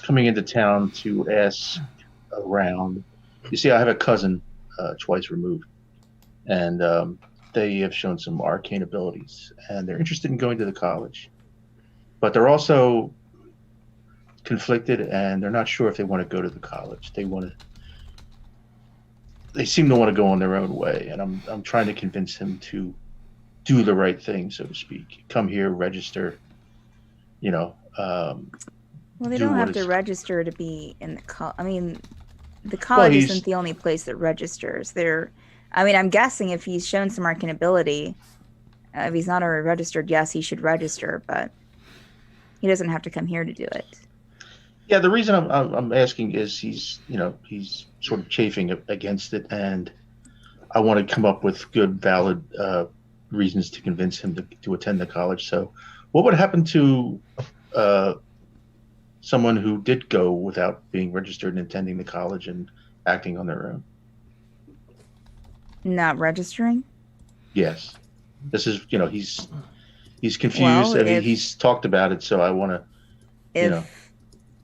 coming into town to ask around. You see, I have a cousin twice removed, and they have shown some arcane abilities, and they're interested in going to the college, but they're also conflicted, and they're not sure if they want to go to the college. They seem to want to go on their own way, and I'm trying to convince him to do the right thing, so to speak. Come here, register. Well, they don't have to register to be in the college. I mean, the college isn't the only place that registers. I'm guessing if he's shown some arcane ability, if he's not already registered, yes, he should register, but he doesn't have to come here to do it. Yeah, the reason I'm asking is he's sort of chafing against it, and I want to come up with good, valid reasons to convince him to attend the college. So, what would happen to someone who did go without being registered and attending the college and acting on their own? Not registering? Yes. This is, he's confused. Well, he's talked about it, so I want to,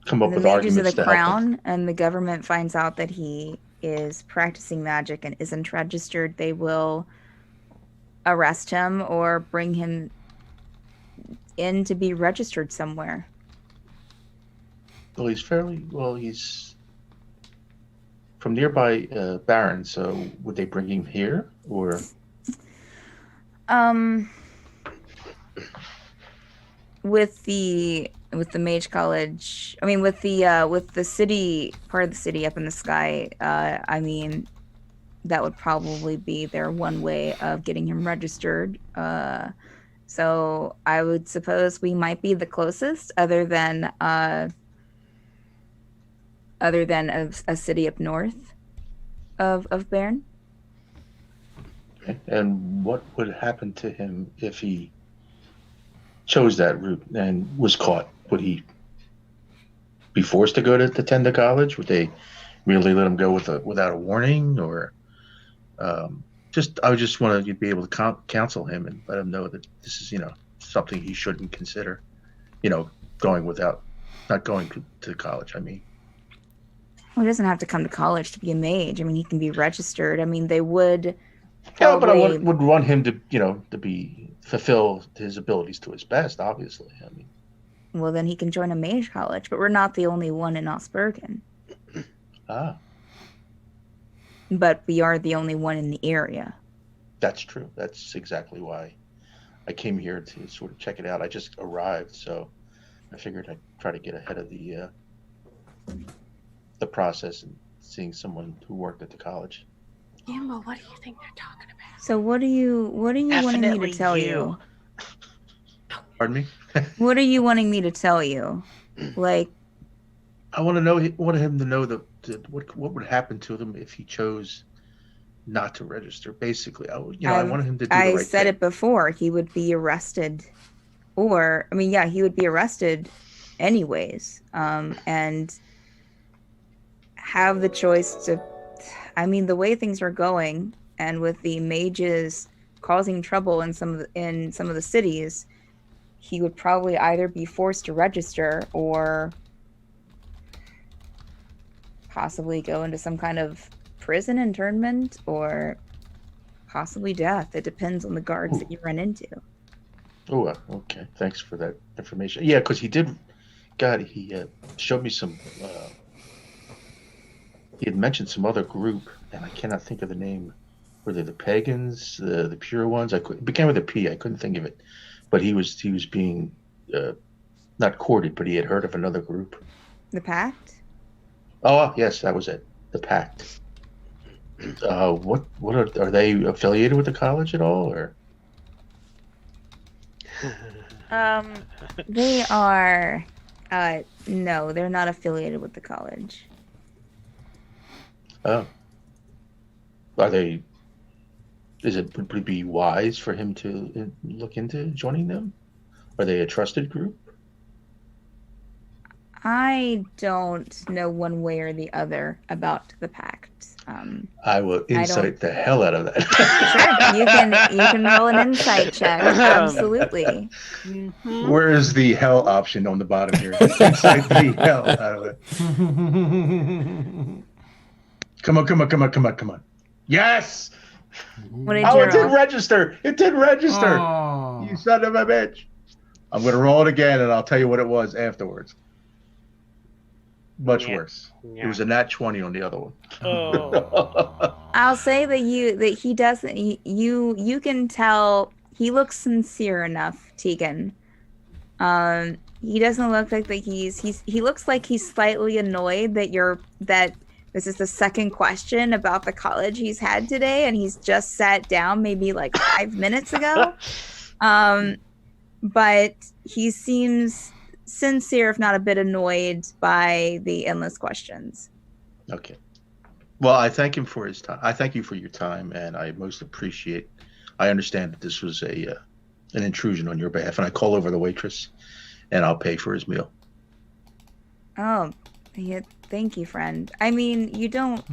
come up with arguments the Mages of the to help him. Crown and the government finds out that he is practicing magic and isn't registered, they will arrest him or bring him in to be registered somewhere. Well, he's from nearby Baron, so would they bring him here or? With the Mage College, with the city, part of the city up in the sky, that would probably be their one way of getting him registered. So I would suppose we might be the closest, other than a city up north of Bern. Okay. And what would happen to him if he chose that route and was caught? Would he be forced to go to attend the college? Would they merely let him go without a warning, or I would just want to be able to counsel him and let him know that this is something he shouldn't consider, not going to college. Well, he doesn't have to come to college to be a mage. He can be registered. They would. Yeah, but I would want him to fulfill his abilities to his best. Obviously, Well, then he can join a mage college, but we're not the only one in Osbergen. Ah. But we are the only one in the area. That's true. That's exactly why I came here to sort of check it out. I just arrived, so I figured I'd try to get ahead of the process and seeing someone who worked at the college. Gambo, what do you think they're talking about? So what are you wanting me to tell you? Pardon me? What are you wanting me to tell you? Like, I want him to know what would happen to them if he chose not to register. Basically, I wanted him to do the right thing. I said it before. He would be arrested, he would be arrested anyways, and have the choice to. The way things are going, and with the mages causing trouble in some of the cities, he would probably either be forced to register or possibly go into some kind of prison internment or possibly death. It depends on the guards that you run into. Oh, okay. Thanks for that information. Yeah, because he showed me some. He had mentioned some other group, and I cannot think of the name. Were they the pagans, the pure ones? It began with a P. I couldn't think of it, but he was being not courted, but he had heard of another group. The Pact? Oh yes, that was it. The Pact. What are they affiliated with the college at all, or? They are. No, they're not affiliated with the college. Oh. Are they? Would it be wise for him to look into joining them? Are they a trusted group? I don't know one way or the other about the pact. I will insight the hell out of that. Sure, you can roll an insight check. Absolutely. Where is the hell option on the bottom here? Insight the hell out of it. Come on. Yes! What did Oh, you it did roll? register. It did register. Oh. You son of a bitch. I'm going to roll it again, and I'll tell you what it was afterwards. Much worse. Yeah. It was a nat 20 on the other one. Oh. I'll say that he doesn't. You can tell he looks sincere enough, Tegan. He doesn't look like that. He looks like he's slightly annoyed that this is the second question about the college he's had today, and he's just sat down maybe like 5 minutes ago. But he seems sincere, if not a bit annoyed by the endless questions. Okay. Well, I thank him for his time. I thank you for your time, and I most appreciate. I understand that this was an intrusion on your behalf, and I call over the waitress, and I'll pay for his meal. Oh, yeah, thank you, friend. I mean, you don't.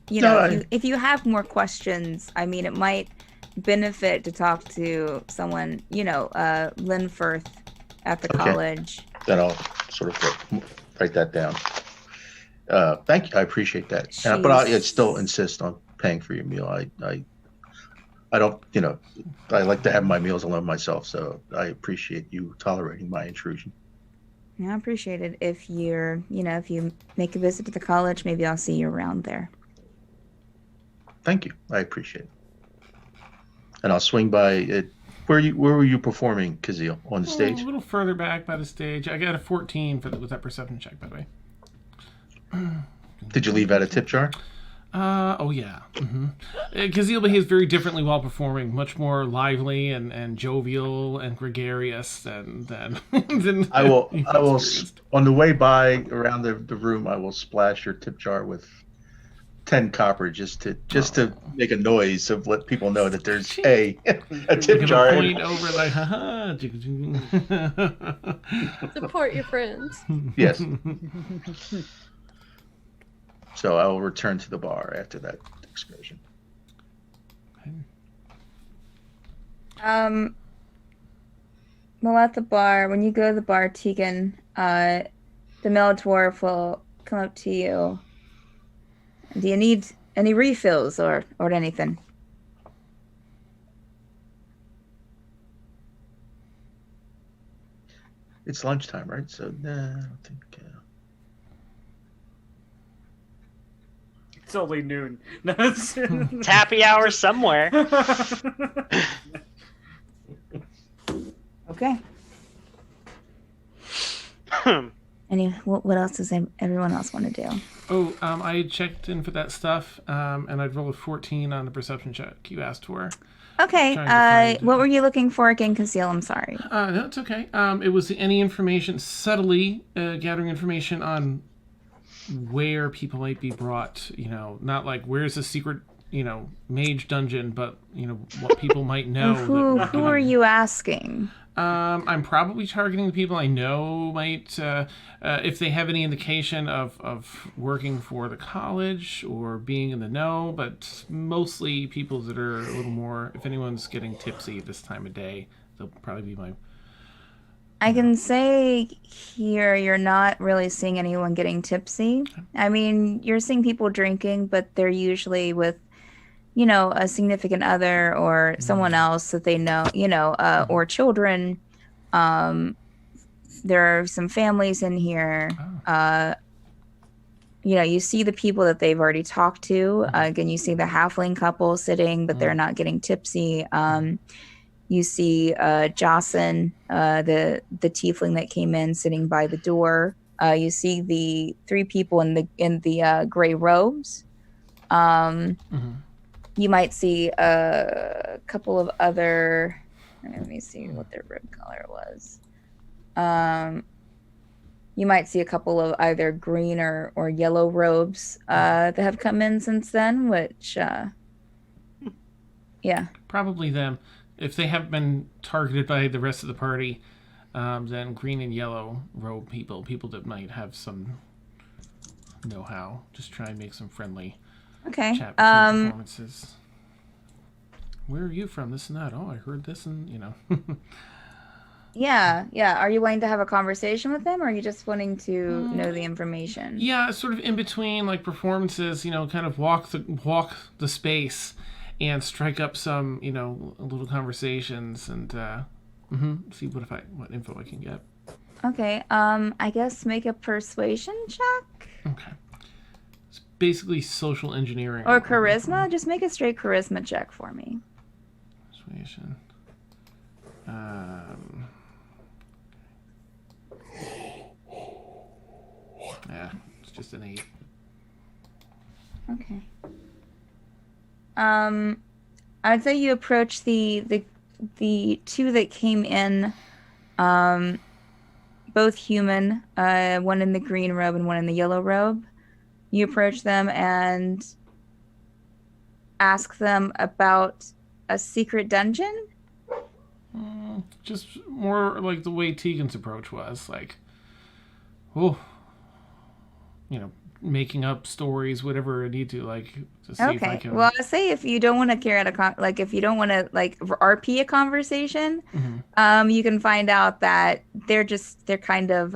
If you have more questions, I mean, it might benefit to talk to someone. Lenferth at the college. Then I'll sort of write that down. Thank you. I appreciate that. But I still insist on paying for your meal. I don't, I like to have my meals alone myself, so I appreciate you tolerating my intrusion. Yeah, I appreciate it. If if you make a visit to the college, maybe I'll see you around there. Thank you. I appreciate it. And I'll swing by it. Where were you performing, Kazeel? On the stage? A little further back by the stage. I got a 14 with that perception check, by the way. Did you leave out a tip jar? Oh yeah. Kazeel behaves very differently while performing, much more lively and jovial and gregarious than I will on the way by around the room, I will splash your tip jar with 10 copper just to make a noise of let people know that there's a tip jar. Point over like, haha. Support your friends. Yes. So I will return to the bar after that excursion. Well, at the bar, when you go to the bar, Tegan, the male dwarf will come up to you. Do you need any refills or anything? It's lunchtime, right? So, nah, I don't think. It's only noon. It's happy hour somewhere. Okay. What else does everyone else want to do? Oh, I checked in for that stuff, and I'd roll a 14 on the perception check you asked for. Okay. What were you looking for again, Conceal? I'm sorry. No, it's okay. It was any information, subtly gathering information on where people might be brought, not like where's the secret, mage dungeon, but, what people might know. Who are you asking? I'm probably targeting the people I know might, if they have any indication of working for the college or being in the know, but mostly people that are a little more, if anyone's getting tipsy this time of day, they'll probably be my... I can say here you're not really seeing anyone getting tipsy. I mean, you're seeing people drinking, but they're usually with, a significant other or someone else that they know, or children. There are some families in here. You see the people that they've already talked to. Again, you see the halfling couple sitting, but they're not getting tipsy. You see Jocelyn, the tiefling that came in, sitting by the door. You see the three people in the gray robes. You might see a couple of other. Let me see what their rib color was. You might see a couple of either green or yellow robes that have come in since then, which, yeah. Probably them. If they have been targeted by the rest of the party, then green and yellow robe people that might have some know-how. Just try and make some friendly Okay. chat between performances. Where are you from? This and that. Oh, I heard this, and Yeah. Are you wanting to have a conversation with them, or are you just wanting to know the information? Yeah, sort of in between like performances, kind of walk the space and strike up some, little conversations and see what info I can get. Okay. I guess make a persuasion check Okay. It's basically social engineering. or charisma. Just make a straight charisma check for me. Persuasion. Yeah, it's just an 8. Okay. I'd say you approach the two that came in, both human, one in the green robe and one in the yellow robe. You approach them and ask them about a secret dungeon. Just more like the way Tegan's approach was, like, making up stories, whatever I need to, like, to see if I Okay. can. Well, I say if you don't want to carry out if you don't want to RP a conversation, you can find out that they're kind of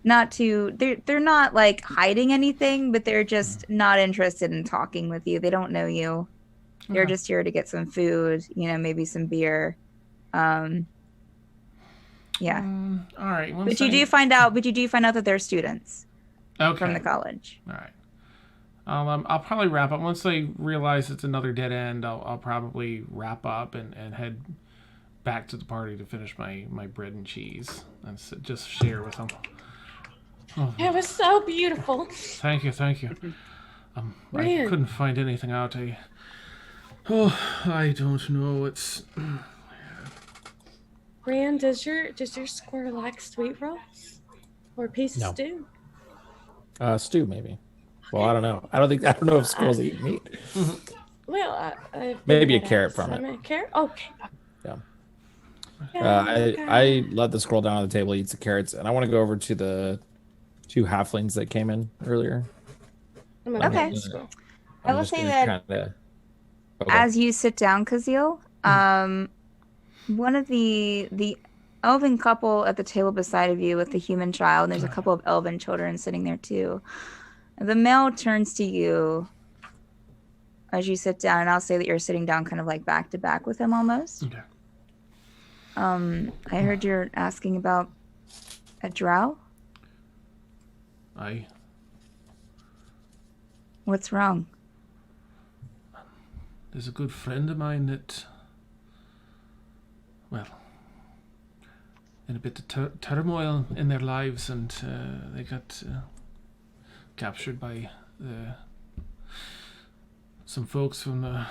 they're not like hiding anything, but they're just not interested in talking with you. They don't know you. They're just here to get some food, maybe some beer. Yeah. All right. But you do find out that they're students Okay. from the college. All right. I'll probably wrap up once I realize it's another dead end. I'll probably wrap up and head back to the party to finish my bread and cheese and just share with them. Oh, It was so beautiful. thank you. I Man. couldn't find anything out. I don't know. It's Rand, does your squirrel like sweet rolls or a piece No. of stew? Stew maybe. Well, I don't know. I don't know if squirrels eat meat. Well, Maybe a carrot from it. A carrot? Okay. Yeah. Okay. I let the squirrel down on the table, eats the carrots, and I want to go over to the 2 halflings that came in earlier. I'm gonna Okay. go to school. I will say that as you sit down, Kazil, one of the elven couple at the table beside of you with the human child, and there's a couple of elven children sitting there too. The male turns to you as you sit down, and I'll say that you're sitting down kind of like back to back with him almost. Okay. I heard you're asking about a drow. What's wrong? There's a good friend of mine that, well, in a bit of turmoil in their lives, and they got captured by some folks from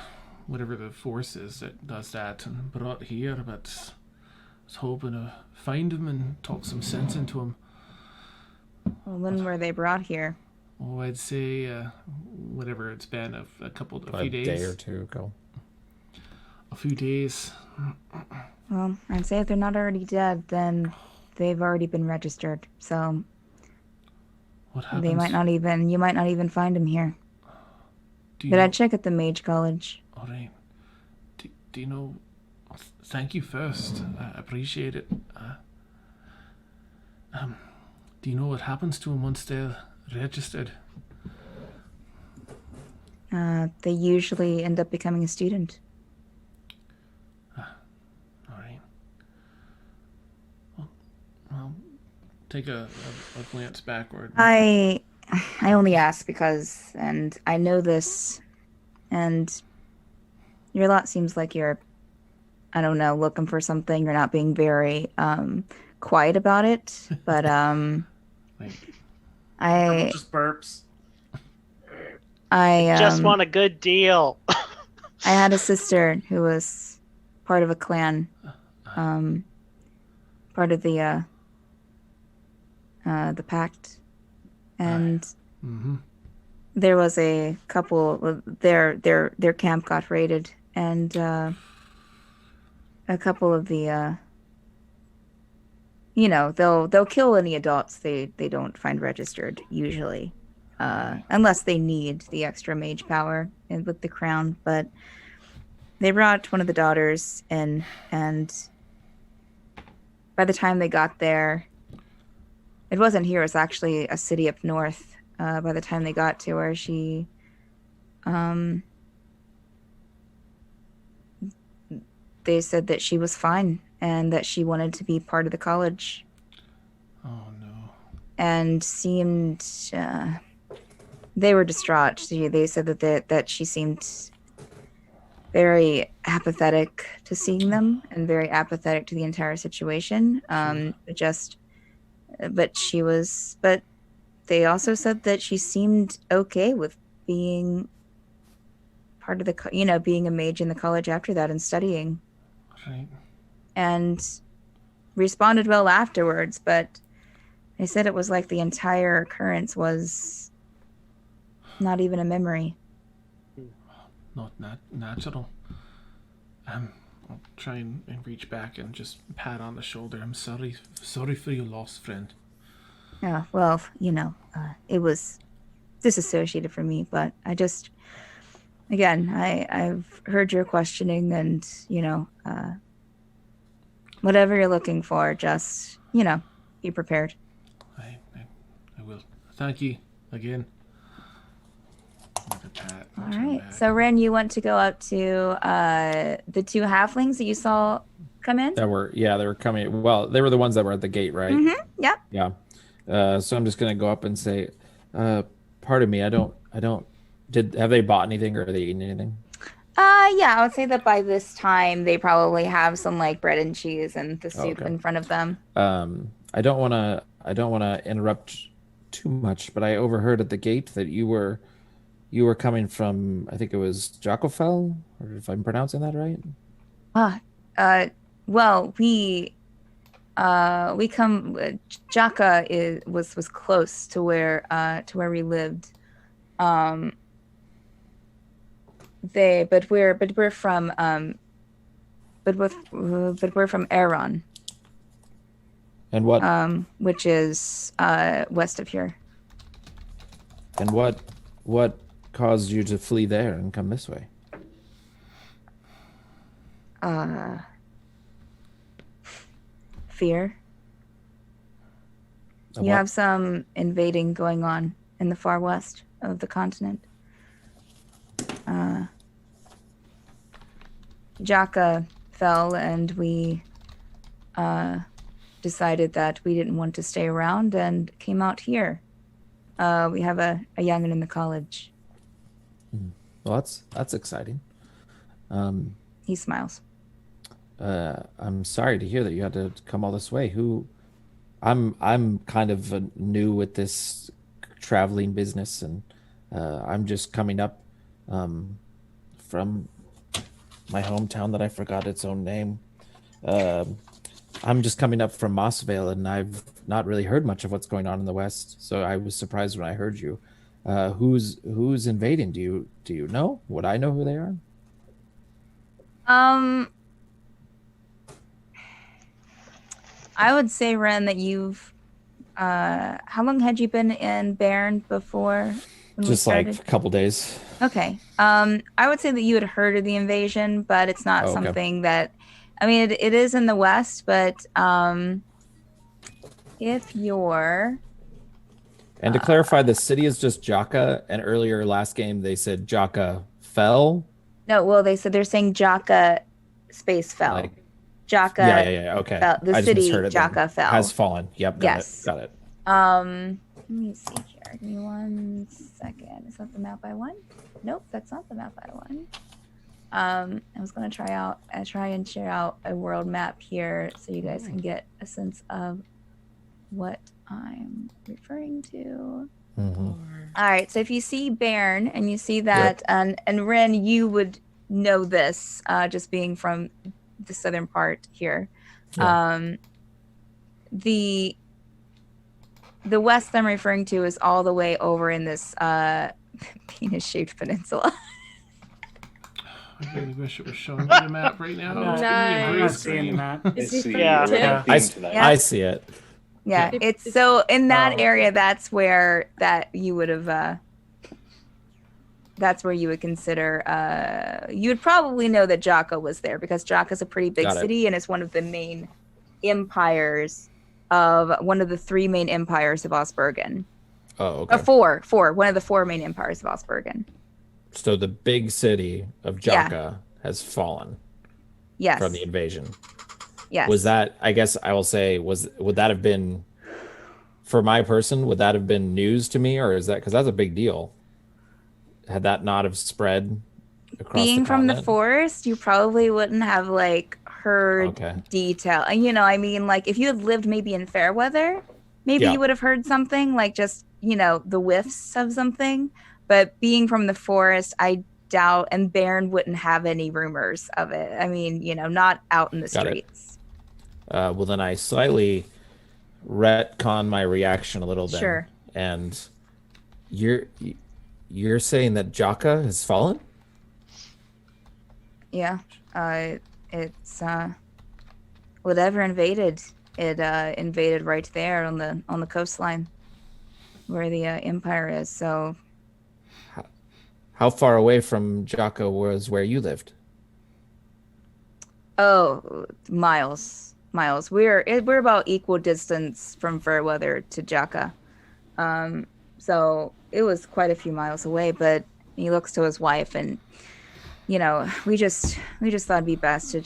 whatever the force is that does that, and brought here. But I was hoping to find him and talk some sense into him. Well, when were they brought here? Oh, I'd say whatever it's been, a few days. A day or two ago. A few days. Well, I'd say if they're not already dead, then they've already been registered. So What happens? you might not even find them here. Do you But know- I'd check at the Mage College. All right. Do you know? Thank you first. I appreciate it. Do you know what happens to them once they're registered? They usually end up becoming a student. All right. Well, I'll take a glance backward. I only ask because, and I know this, and your lot seems like you're, I don't know, looking for something. You're not being very quiet about it, but Thank you. I Just burps. I Just want a good deal. I had a sister who was part of a clan, part of the pact, and there was a couple. Their camp got raided, and a couple of the they'll kill any adults they don't find registered usually, unless they need the extra mage power and with the crown. But they brought one of the daughters in, and by the time they got there, it wasn't here. It was actually a city up north. By the time they got to her, she, they said that she was fine and that she wanted to be part of the college. Oh no! And seemed, they were distraught. They said that she seemed very apathetic to seeing them and very apathetic to the entire situation. But they also said that she seemed okay with being part of the, being a mage in the college after that and studying. Right. And responded well afterwards, but they said it was like the entire occurrence was not even a memory. Not natural. I'll try and reach back and just pat on the shoulder. I'm sorry for your loss, friend. Yeah, well, it was disassociated from me, but I just, again, I've heard your questioning, and whatever you're looking for, just be prepared. I will. Thank you again. All right. So, Ren, you want to go up to the two halflings that you saw come in? They were coming. Well, they were the ones that were at the gate, right? Mm-hmm. Yep. Yeah. So I'm just gonna go up and say, pardon me, have they bought anything or are they eating anything? Yeah, I would say that by this time they probably have some like bread and cheese and the soup in front of them. I don't wanna interrupt too much, but I overheard at the gate that you were coming from, I think it was Jockelfell, or if I'm pronouncing that right. Well, we come. Jaka was close to where we lived. But we're from Aeron. And what? Which is west of here. And what caused you to flee there and come this way? Fear. You have some invading going on in the far west of the continent. Jaka fell, and we decided that we didn't want to stay around and came out here. We have a young'un in the college. Well, that's exciting. He smiles. I'm sorry to hear that you had to come all this way. I'm kind of new with this traveling business, and I'm just coming up from my hometown that I forgot its own name. I'm just coming up from Mossvale, and I've not really heard much of what's going on in the West. So I was surprised when I heard you. Who's invading? Do you know? Would I know who they are? I would say, Ren, that you've how long had you been in Bairn before? Just like a couple days. Okay. I would say that you had heard of the invasion, but it's not something that, I mean, it is in the West, but if you're... And to clarify, the city is just Jaka, and earlier last game they said Jaka fell. No, well, they're saying Jaka space fell. Like, Jaka. Yeah. Okay. Fell. The city Jaka fell. Has fallen. Yep. Got it. Let me see here. Give me 1 second. Is that the map I won? Nope, that's not the map I won. I was gonna try and share out a world map here so you guys can get a sense of what I'm referring to. Mm-hmm. All right. So if you see Bairn and you see that, and Ren, you would know this, just being from the southern part here. Yeah. The west I'm referring to is all the way over in this penis-shaped peninsula. I really wish it was showing me the map right now. I'm It's not, giving me a I'm green not screen. seeing that. Is he See, from Yeah. Tip? Yeah. being I, tonight. Yeah. I see it. Yeah, It- it's so in that Oh. area. That's where that you would have. That's where you would consider. You would probably know that Jaka was there because Jaka's a pretty big Got it. city and it's one of the main empires of one of the three main empires of Osbergen. Oh, okay. Four. One of the four main empires of Osbergen. So the big city of Yeah. Jaka has fallen Yes. from the invasion. Yes. Was that? I guess I will say. Would that have been for my person? Would that have been news to me, or is that because that's a big deal? Had that not have spread across being the from the continent? forest, you probably wouldn't have like heard Okay. detail. And I mean, like if you had lived maybe in Fairweather, maybe Yeah. you would have heard something like just the whiffs of something. But being from the forest, I doubt, and Bairn wouldn't have any rumors of it. I mean, not out in the Got it. streets. Well, then I slightly retcon my reaction a little bit. Sure. And you're saying that Jaka has fallen? Yeah. It's whatever invaded it. Invaded right there on the coastline, where the empire is. So. How far away from Jaka was where you lived? Oh, miles. We're about equal distance from Fairweather to Jaka. So it was quite a few miles away, but he looks to his wife and we just thought it'd be best to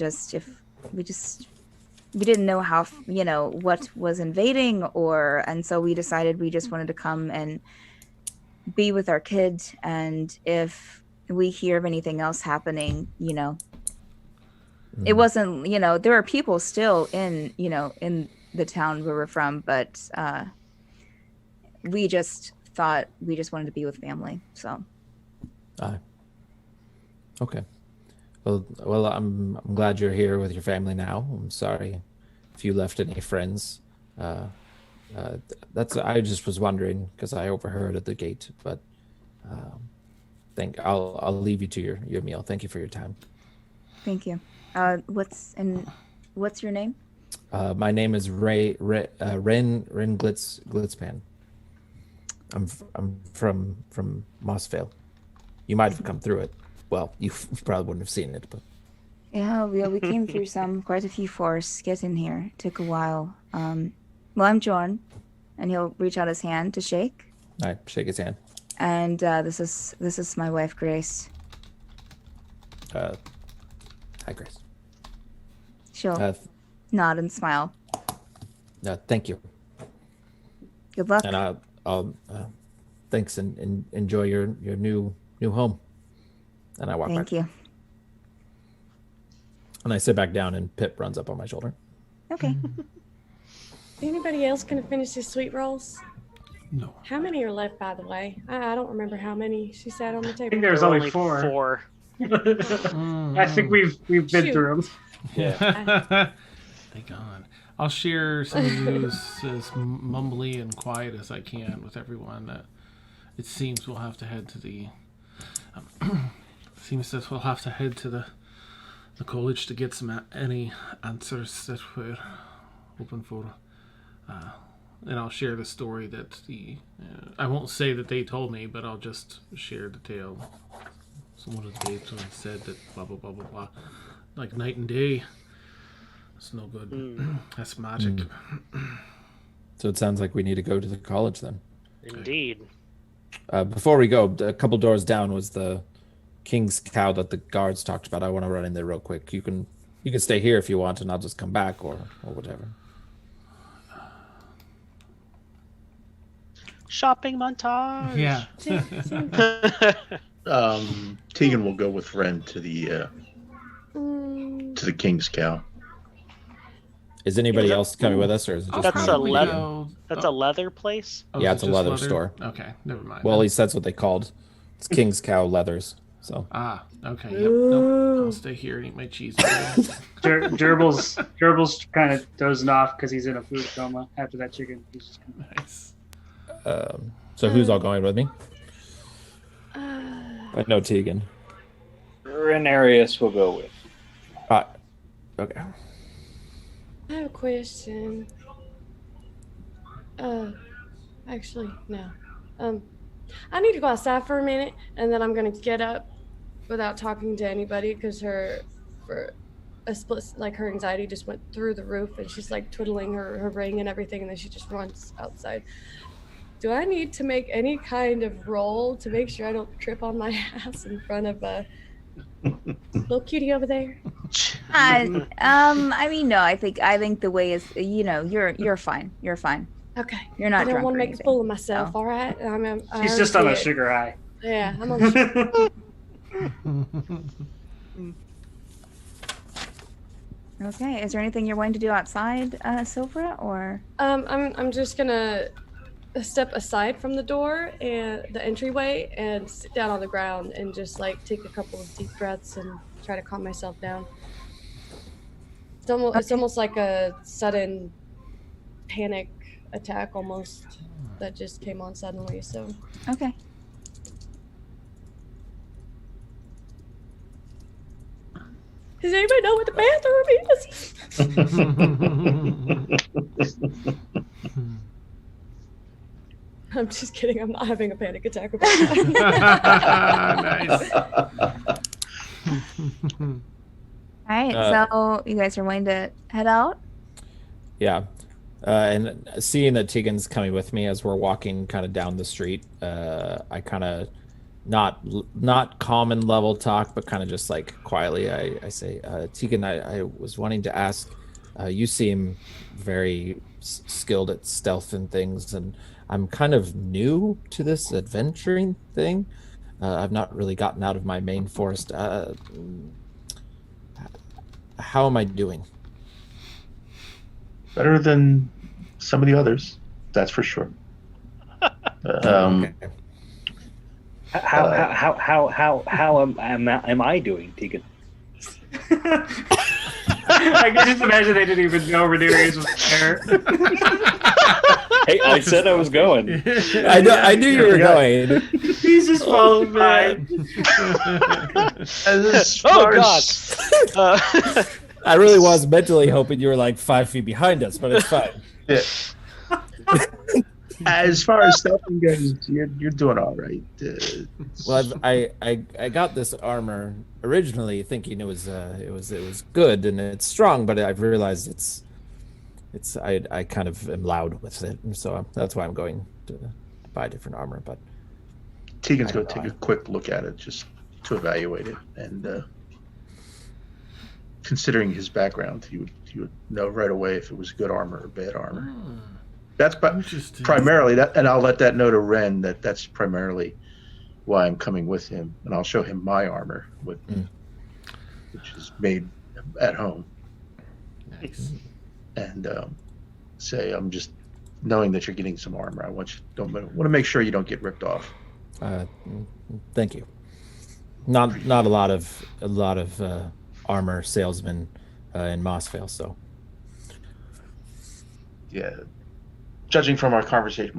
we didn't know how what was invading and so we decided we just wanted to come and be with our kids, and if we hear of anything else happening, it wasn't, there are people still in the town where we're from, but we just thought we just wanted to be with family. So. Okay. Well, I'm glad you're here with your family now. I'm sorry if you left any friends. I just was wondering because I overheard at the gate, but I'll leave you to your meal. Thank you for your time. Thank you. What's your name? My name is Ren Glitzpan. I'm from Mossvale. You might have come through it. Well, you probably wouldn't have seen it, but yeah, we came through quite a few forests getting here. It took a while. Well, I'm John, and he'll reach out his hand to shake. All right, shake his hand. And this is my wife, Grace. Hi, Grace. She'll nod and smile. Thank you. Good luck. And I'll thanks and enjoy your new home. And I walk back. Thank you. And I sit back down, and Pip runs up on my shoulder. Okay. Anybody else gonna finish his sweet rolls? No. How many are left, by the way? I don't remember how many she said on the I think table. there's There are only four. I think we've been Shoot. through them. Yeah. Thank God. I'll share some news as mumbly and quiet as I can with everyone. That it seems we'll have to head to the. Seems that we'll have to head to the college to get any answers that we're hoping for. And I'll share the story that I won't say that they told me, but I'll just share the tale. Someone of the days said that blah blah blah blah blah, like night and day. It's no good. That's magic. So it sounds like we need to go to the college then. Indeed. Before we go, a couple doors down was the king's cow that the guards talked about. I want to run in there real quick. You can stay here if you want, and I'll just come back or whatever. Shopping montage. Yeah. Tegan will go with Ren to the King's Cow. Is anybody Yeah. else coming with us, or is it I'll just That's me? a probably leather- go- That's a leather place. Oh, Yeah, is it's it a just leather store. Okay, never mind. Well, at least that's what they called. It's King's Cow Leathers. So Ah, okay. Yep. Nope. I'll stay here and eat my cheese. Gerbil's kind of dozing off because he's in a food coma after that chicken. He's just Nice. so who's all going with me? I know Tegan. Renarius will go with. Okay. I have a question. Actually, no. I need to go outside for a minute, and then I'm gonna get up without talking to anybody because for a split, like her anxiety just went through the roof, and she's like twiddling her ring and everything, and then she just runs outside. Do I need to make any kind of roll to make sure I don't trip on my ass in front of a little cutie over there? I mean, no. I think the way is, you're fine. You're fine. Okay. You're not I don't drunk want or to make a anything. fool of myself. No. All right. She's just on a sugar. sugar high. Yeah, I'm on. Okay. Is there anything you're wanting to do outside, Silvera, or? I'm just gonna step aside from the door and the entryway and sit down on the ground and just like take a couple of deep breaths and try to calm myself down. It's almost like a sudden panic attack almost that just came on suddenly. So Okay. does anybody know what the bathroom is? I'm just kidding. I'm not having a panic attack about that. Nice. All right. So you guys are wanting to head out? Yeah. And seeing that Tegan's coming with me as we're walking kind of down the street, I kind of not common level talk, but kind of just like quietly, I say, Tegan, I was wanting to ask, you seem very skilled at stealth and things, and I'm kind of new to this adventuring thing. I've not really gotten out of my main forest. How am I doing? Better than some of the others, that's for sure. Okay. How am I doing, Tegan? I can just imagine they didn't even know Renarius was there. Hey, I said I was going. I knew you were going. He's just following behind. Oh God! I really was mentally hoping you were like 5 feet behind us, but it's fine. Yeah. As far as stealthing goes, you're doing all right. Well, I got this armor originally thinking it was good and it's strong, but I've realized I kind of am loud with it, and so that's why I'm going to buy different armor. But Tegan's going to take a quick look at it just to evaluate it, and considering his background, you would know right away if it was good armor or bad armor. That's primarily that, and I'll let that know to Ren that's primarily why I'm coming with him, and I'll show him my armor which is made at home. Nice. And say, I'm just knowing that you're getting some armor. I want to make sure you don't get ripped off. Thank you. Not a lot of armor salesmen in Mossvale, so Yeah. Judging from my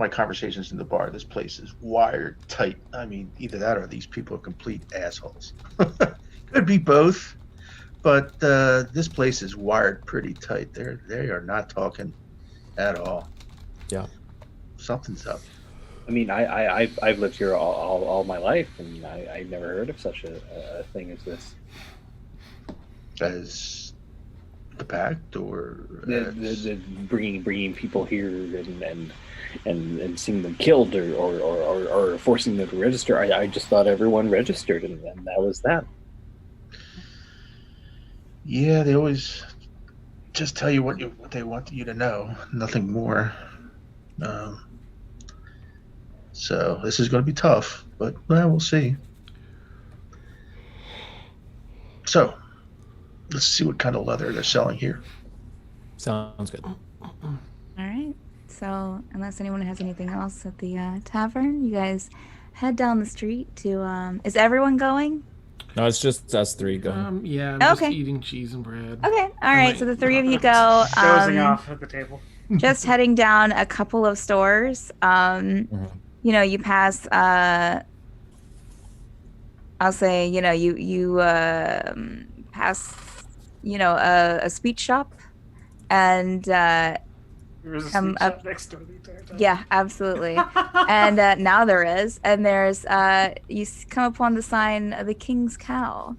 conversations in the bar, this place is wired tight. I mean, either that or these people are complete assholes. Could be both, but this place is wired pretty tight. They are not talking at all. Yeah. Something's up. I mean, I've lived here all my life, and I never heard of such a thing as this. As the pact, or The bringing people here and seeing them killed or forcing them to register. I just thought everyone registered, and that was that. Yeah, they always just tell you what they want you to know, nothing more. So this is going to be tough, but we'll see. So let's see what kind of leather they're selling here. Sounds good. All right. So, unless anyone has anything else at the tavern, you guys head down the street to. Is everyone going? No, it's just us three going. Yeah, I'm just Okay. eating cheese and bread. Okay. All right. So the three of you go. Dozing off at the table. Just heading down a couple of stores. You know, you pass. I'll say, you know, you pass, you know, a sweet shop, and There's a come sweet up. shop next door the entire time. Yeah, absolutely. And now there is, and there's come upon the sign of the King's Cow,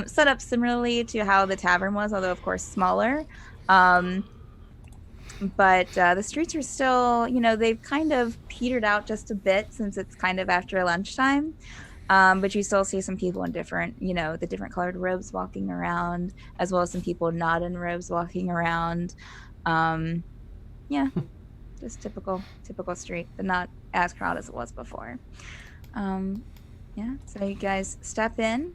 set up similarly to how the tavern was, although of course smaller. But the streets are still, you know, they've kind of petered out just a bit since it's kind of after lunchtime. But you still see some people in different, you know, the different colored robes walking around, as well as some people not in robes walking around. Yeah, just typical street, but not as crowded as it was before. Yeah, so you guys step in.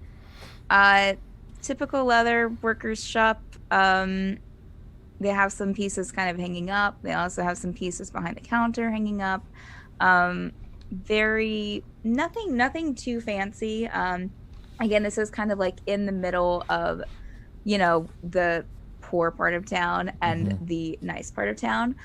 Typical leather workers shop. They have some pieces kind of hanging up. They also have some pieces behind the counter hanging up. Nothing too fancy. Again, this is kind of like in the middle of, you know, the poor part of town and the nice part of town.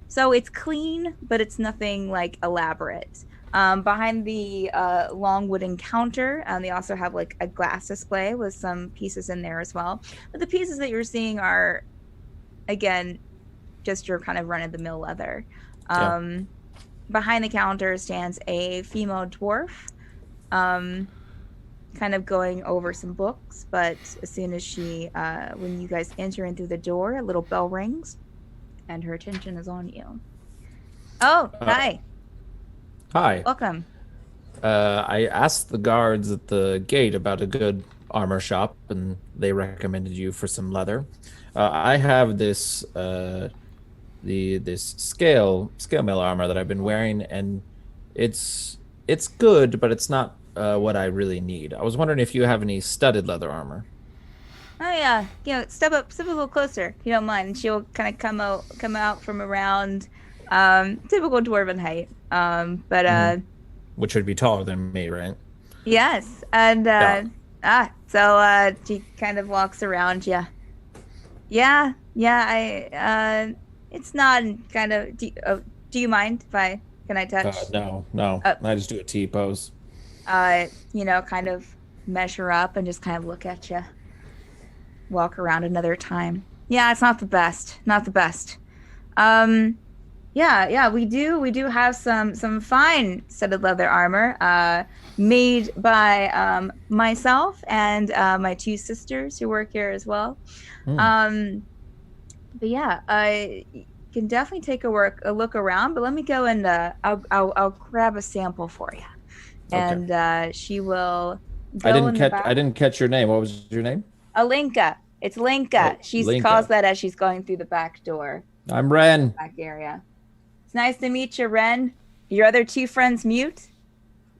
So it's clean, but it's nothing like elaborate. Behind the long wooden counter, they also have like a glass display with some pieces in there as well. But the pieces that you're seeing are, again, just your kind of run-of-the-mill leather. Behind the counter stands a female dwarf, kind of going over some books. But as soon as she, when you guys enter in through the door, a little bell rings, and her attention is on you. Oh, hi. Hi. Welcome. I asked the guards at the gate about a good armor shop, and they recommended you for some leather. I have this this scale mail armor that I've been wearing, and it's good, but it's not what I really need. I was wondering if you have any studded leather armor. Oh yeah, you know, step a little closer if you don't mind. And she'll kind of come out from around typical dwarven height. Which would be taller than me, right? Yes, and so she kind of walks around you. Yeah, I it's not kind of. Do you mind if can I touch? No. I just do a T pose. You know, kind of measure up and just kind of look at you. Walk around another time. Yeah, it's not the best. Yeah, we do have some fine studded leather armor, made by myself and my two sisters who work here as well. But yeah, I can definitely take a look around. But let me go and I'll grab a sample for you, and she will. I didn't catch your name. What was your name? Lenka. It's Lenka. Oh, She Lenka. calls that as she's going through the back door. I'm Ren. Back area. It's nice to meet you, Ren. Your other two friends mute?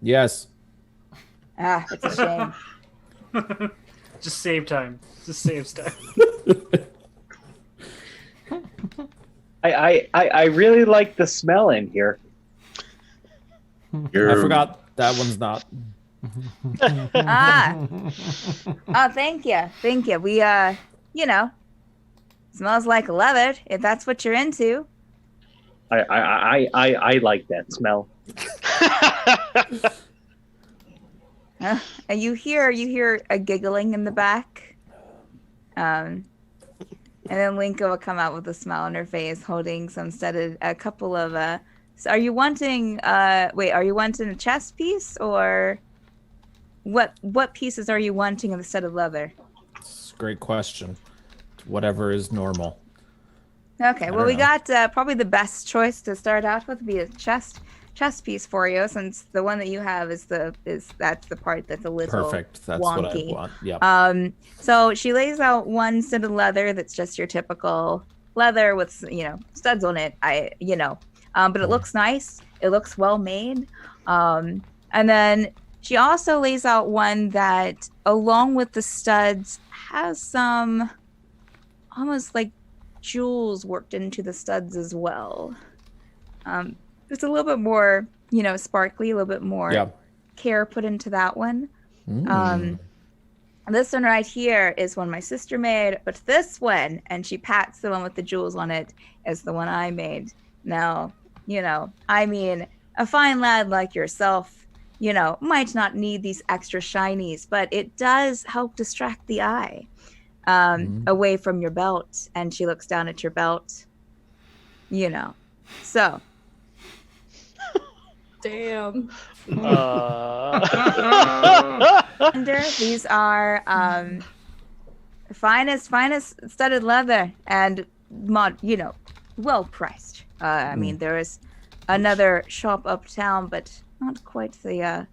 Yes. Ah, it's a shame. Just save time. Just saves time. I really like the smell in here. I forgot that one's not. Oh, thank you. We you know, smells like leather if that's what you're into. I like that smell. You hear a giggling in the back, and then Linka will come out with a smile on her face, holding a couple of So are you wanting a chest piece, or what pieces are you wanting of the set of leather? It's a great question. Whatever is normal. Okay, well, we got probably the best choice to start out with would be a chest piece for you, since the one that you have that's the part that's a little perfect. That's wonky. what I want. Yep. So she lays out one set of leather that's just your typical leather with, you know, studs on it. But it looks nice. It looks well made. And then she also lays out one that, along with the studs, has some almost like jewels worked into the studs as well. It's a little bit more, sparkly, a little bit more care put into that one. This one right here is one my sister made, but this one, and she pats the one with the jewels on it, is the one I made. Now, a fine lad like yourself, might not need these extra shinies, but it does help distract the eye away from your belt. And she looks down at your belt, So. Damn. These are finest studded leather and well priced. There is another shop uptown, but not quite the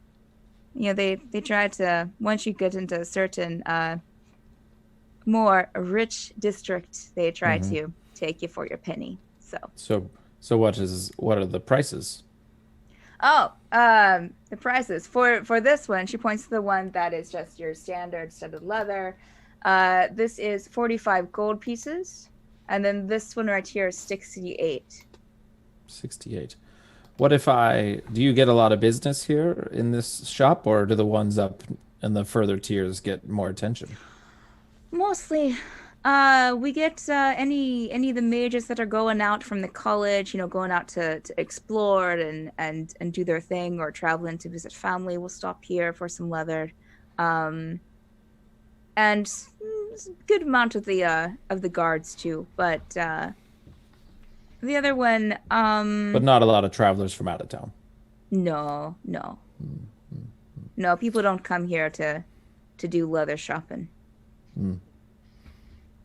they try to, once you get into a certain more rich district, they try to take you for your penny. So what are the prices? Oh, the prices for this one, she points to the one that is just your standard studded leather. This is 45 gold pieces, and then this one right here is 68. 68. What if do you get a lot of business here in this shop, or do the ones up in the further tiers get more attention? Mostly. We get any of the mages that are going out from the college, going out to explore and do their thing, or traveling to visit family, will stop here for some leather. And a good amount of the guards too, but the other one but not a lot of travelers from out of town. No. No, people don't come here to do leather shopping.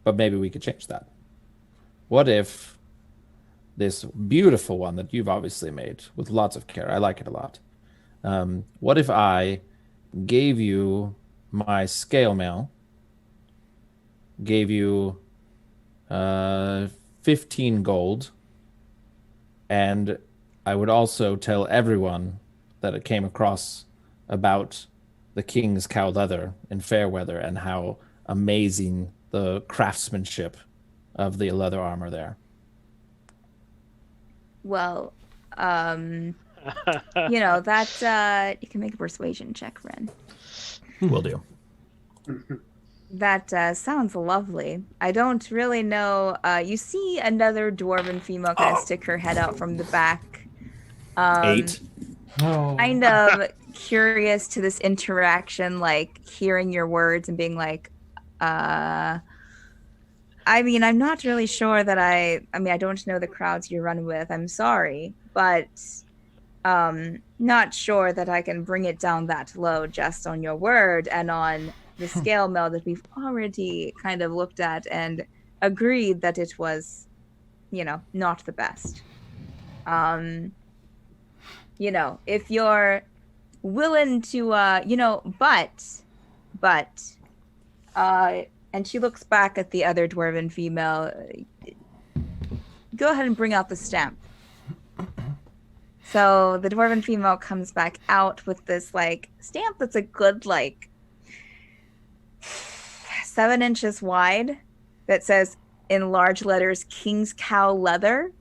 But maybe we could change that. What if this beautiful one that you've obviously made with lots of care, I like it a lot. What if I gave you my scale mail, gave you 15 gold, and I would also tell everyone that it came across about the King's Cow leather in Fairweather and how amazing the craftsmanship of the leather armor there? Well, that you can make a persuasion check, Ren. Will do. That sounds lovely. I don't really know. You see another dwarven female kind of stick her head out from the back. 8. Kind of curious to this interaction, like hearing your words and being like, I'm not really sure that I don't know the crowds you run with. I'm sorry, but not sure that I can bring it down that low just on your word and on the scale mail that we've already kind of looked at and agreed that it was, not the best. If you're willing to, and she looks back at the other dwarven female. Go ahead and bring out the stamp. So the dwarven female comes back out with this stamp that's a good 7 inches wide, that says in large letters, King's Cow leather.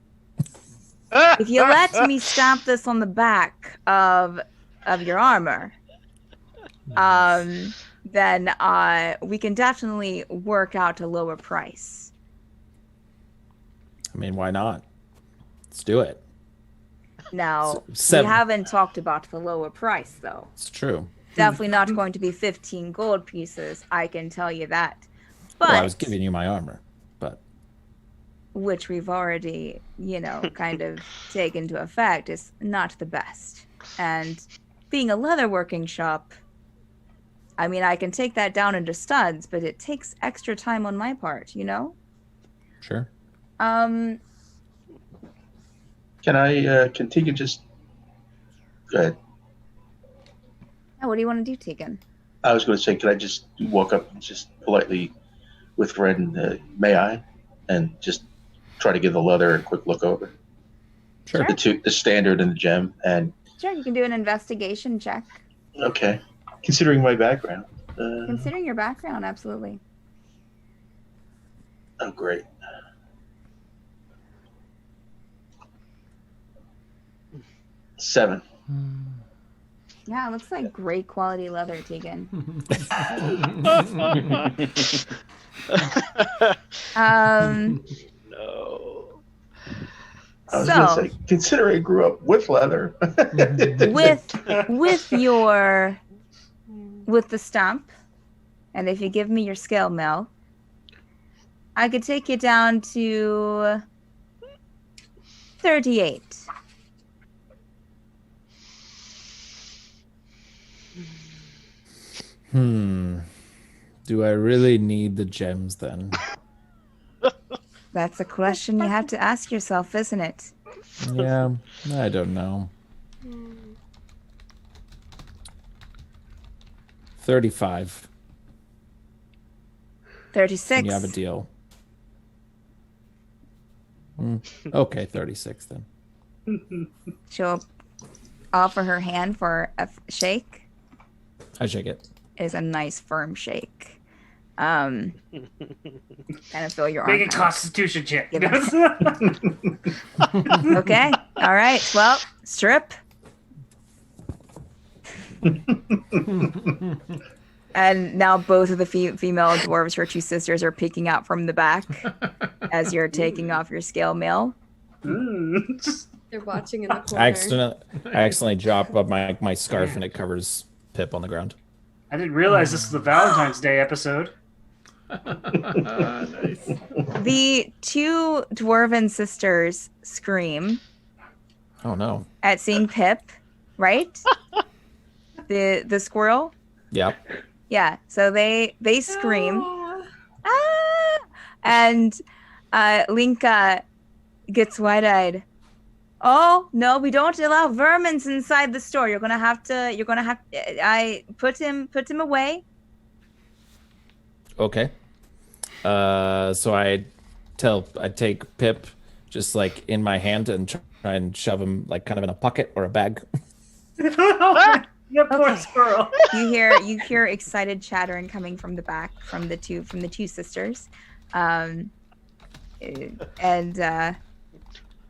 If you let me stamp this on the back of your armor, then we can definitely work out a lower price. Why not? Let's do it. Now, we haven't talked about the lower price, though. It's true. Definitely not going to be 15 gold pieces, I can tell you that. But I was giving you my armor, but... which we've already, kind of taken to effect, is not the best. And being a leatherworking shop, I can take that down into studs, but it takes extra time on my part, Sure. Can I continue just... Go ahead. What do you want to do, Tegan? I was going to say, could I just walk up and just politely with Ren, may I? And just try to give the leather a quick look over. Sure. The standard and the gem. And sure, you can do an investigation check. Okay. Considering my background. Considering your background, absolutely. Oh, great. 7. Yeah, it looks like great quality leather, Tegan. No. I was gonna say, considering I grew up with leather. with the stump, and if you give me your scale mill, I could take you down to 38. Do I really need the gems then? That's a question you have to ask yourself, isn't it? Yeah, I don't know. 35. 36. Can you have a deal? Okay, 36 then. She'll offer her hand for a shake. I shake it. It is a nice firm shake. Kind of feel your arm. Make a constitution check. Okay. All right. Well, strip. And now both of the female dwarves, her two sisters, are peeking out from the back as you're taking off your scale mail. They're watching in the corner. I accidentally drop up my scarf and it covers Pip on the ground. I didn't realize this was the Valentine's Day episode. Nice. The two dwarven sisters scream Oh no. at seeing Pip, right? The squirrel. Yep. Yeah. So they scream, ah! And Lenka gets wide-eyed. Oh no, we don't allow vermins inside the store. You're gonna have. I put him away. Okay. So I take Pip just like in my hand and try and shove him like kind of in a pocket or a bag. You poor Okay. squirrel. You hear excited chattering coming from the back from the two sisters,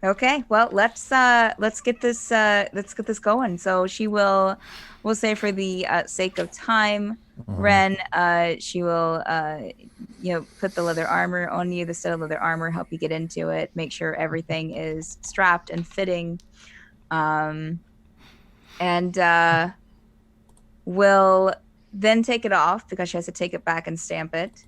okay. Well, let's get this going. So we'll say for the sake of time, Ren, she will put the leather armor on you, the set of leather armor, help you get into it, make sure everything is strapped and fitting, and will then take it off because she has to take it back and stamp it.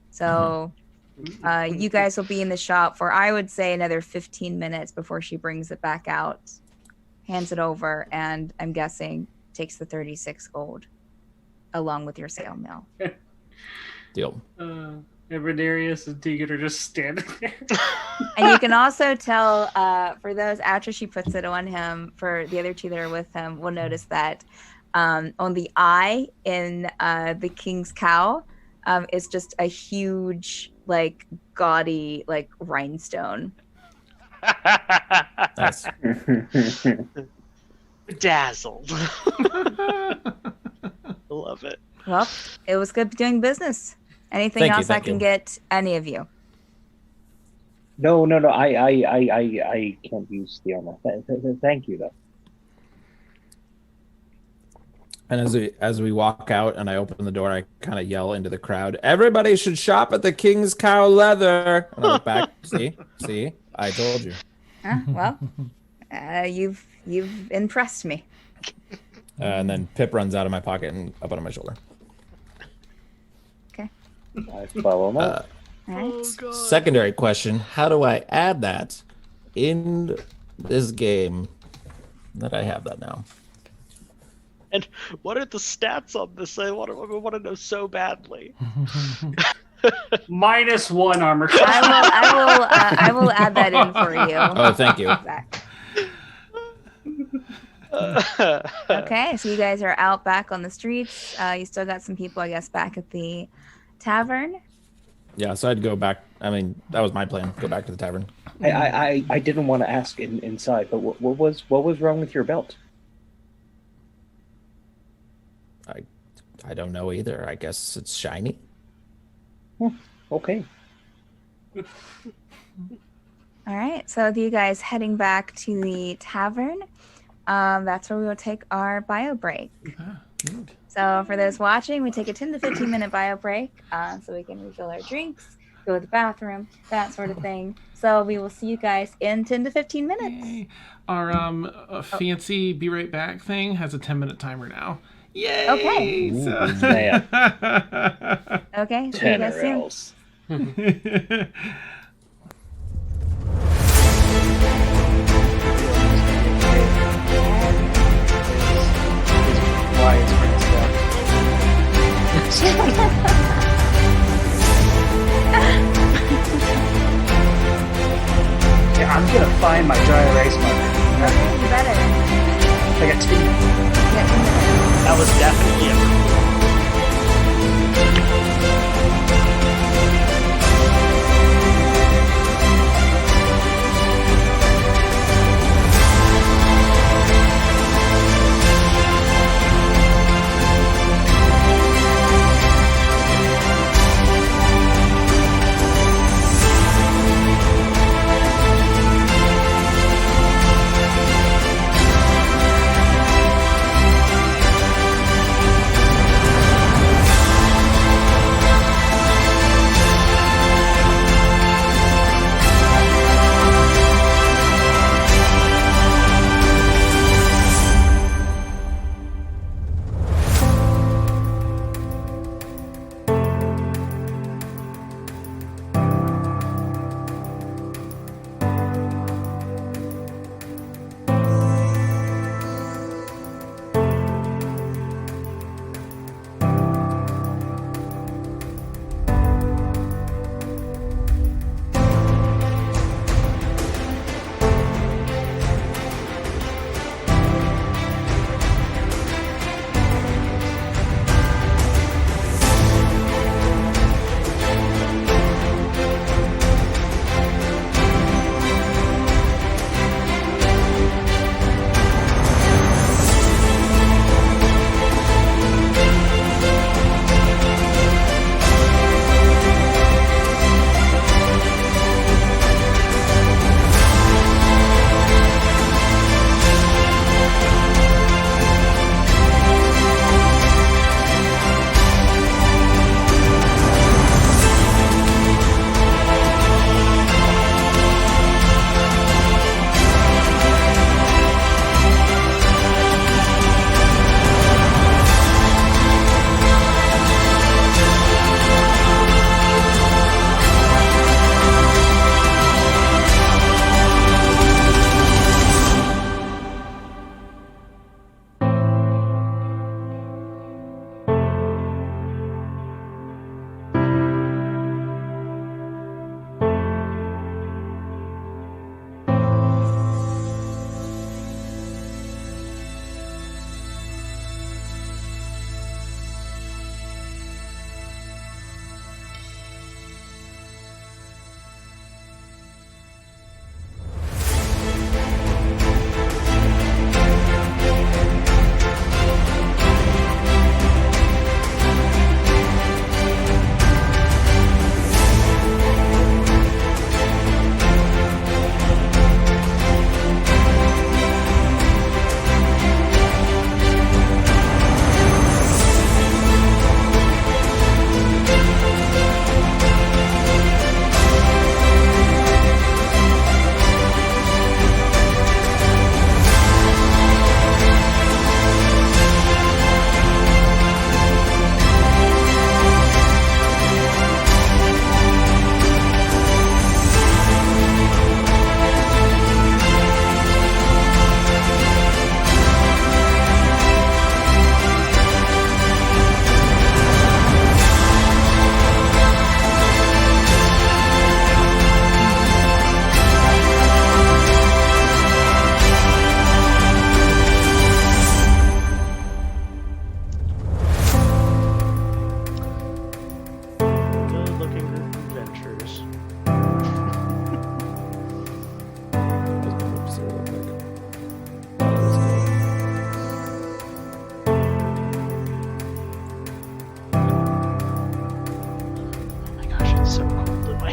So you guys will be in the shop for, I would say, another 15 minutes before she brings it back out, hands it over, and I'm guessing takes the 36 gold along with your sale mill. Deal. And Renarius and Tegan are just standing there. And you can also tell, for those, after she puts it on him, for the other two that are with him, will notice that on the eye in the king's cow is just a huge, like, gaudy, like, rhinestone. Nice. Dazzled. I love it. Well, it was good doing business. Anything else I can get any of you? No. I can't use the armor. Thank you, though. And as we walk out and I open the door, I kind of yell into the crowd, "Everybody should shop at the King's Cow Leather." And I look back, see, I told you. Well, you've impressed me. And then Pip runs out of my pocket and up on my shoulder. Okay. I follow him up. All right. Oh, God. Secondary question: how do I add that in this game that I have that now? And what are the stats on this? I want to know so badly. -1 armor class. I will add that in for you. Oh, thank you. Zach. Okay, so you guys are out back on the streets. You still got some people, I guess, back at the tavern. Yeah, so I'd go back. I mean, that was my plan. Go back to the tavern. I didn't want to ask inside, but what was wrong with your belt? I don't know either. I guess it's shiny. Okay. All right, so with you guys heading back to the tavern, that's where we will take our bio break. Good. So for those watching, we take a 10 to 15 minute bio break so we can refill our drinks, go to the bathroom, that sort of thing. So we will see you guys in 10 to 15 minutes. Yay. Our fancy be right back thing has a 10-minute timer now. Yay! Okay. Ooh, man. Okay, see you guys soon. else. Why is Prince Yeah, I'm gonna find my dry erase marker. Okay, you better. I got 2. Yeah, 10 minutes. That was definitely it.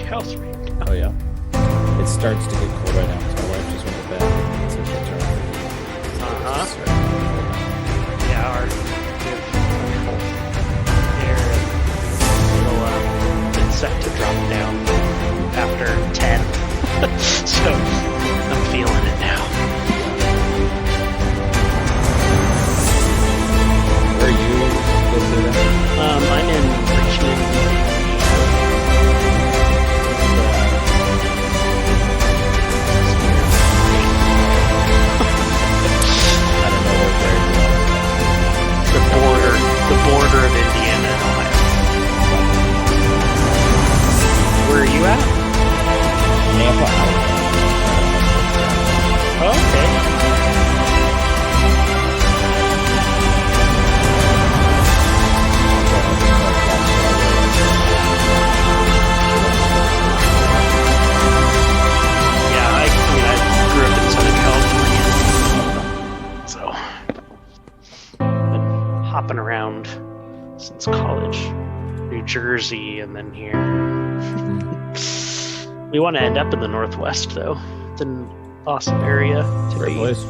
house right now. Oh yeah. It starts to get cold right now because my wife just went to bed. So she'll turn off the heat. Providence College, New Jersey, and then here. We want to end up in the Northwest, though. It's an awesome area to Great be. place.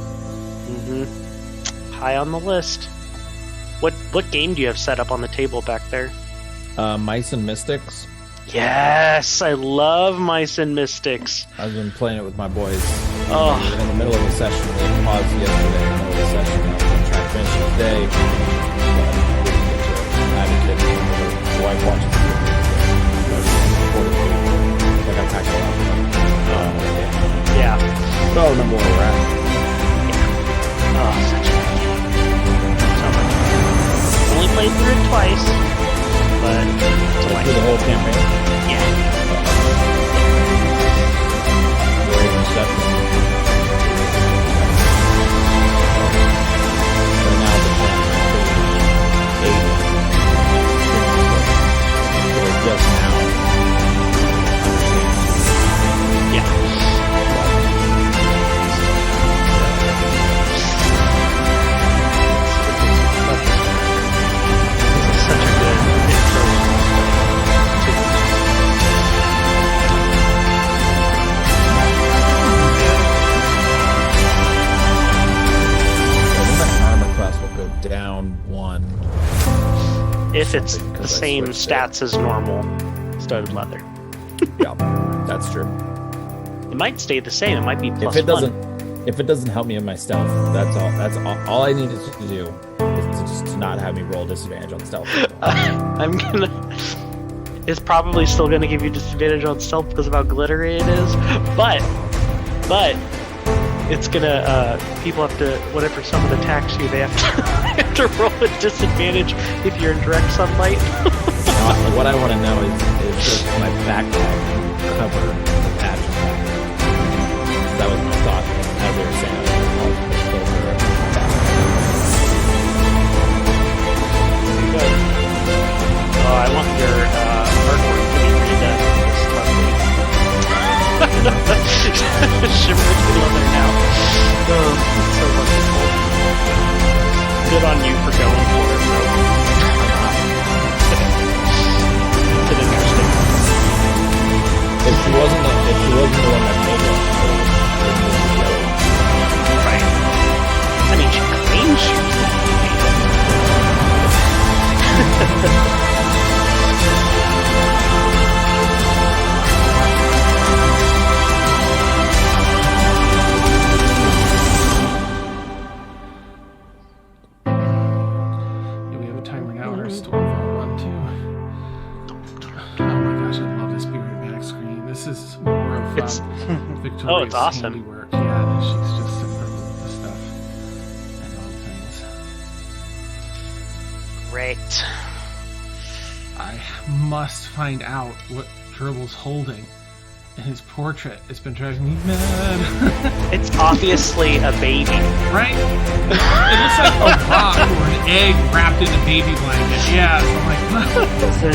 High on the list. What game do you have set up on the table back there? Mice and Mystics. Yes, I love Mice and Mystics. I've been playing it with my boys. Oh. In the middle of the session. They paused yesterday in the middle of the session. I was going to try to finish it today. But I have a kid. My wife watches it. So I got to pack it up. Yeah. So I remember where we're at. Oh, such a good game. So much fun. Only played through it twice, but Through the whole campaign. yeah. Great and stuff. So now the plan is 8. So it's just now. This is such a good intro. Armor class will go down 1. If it's Something, the 'cause I same switched stats as normal studded leather. Yeah, that's true. It might stay the same. It might be plus If it one. doesn't help me in my stealth, that's all. That's all I needed to do is to just not have me roll disadvantage on stealth. I'm gonna. It's probably still gonna give you disadvantage on stealth because of how glittery it is, but it's gonna. People have to, whenever someone attacks you, they have to, have to roll a disadvantage if you're in direct sunlight. Now, what I want to know is does my backpack cover the patch? That was my thought as they were saying. Oh, I want your artwork to be redone. Shivering leather now. Oh, it's so wonderful. Good on you for going for it, bro. It's an interesting. If she wasn't the one that made it, Right. I mean, she claims she was the one who made it. Yeah, we have a timer now. We're still on 1, 2. Oh my gosh, I love this bearded back screen. This is more of It's- Victoria's Oh, it's awesome. handiwork. Yeah, she's just incredible with this stuff and all things. Great. I must find out what Gerbil's holding in his portrait. It's been driving me mad. It's obviously a baby. Right? It looks like a rock or an egg wrapped in a baby blanket. Yeah, so I'm like, what? It's a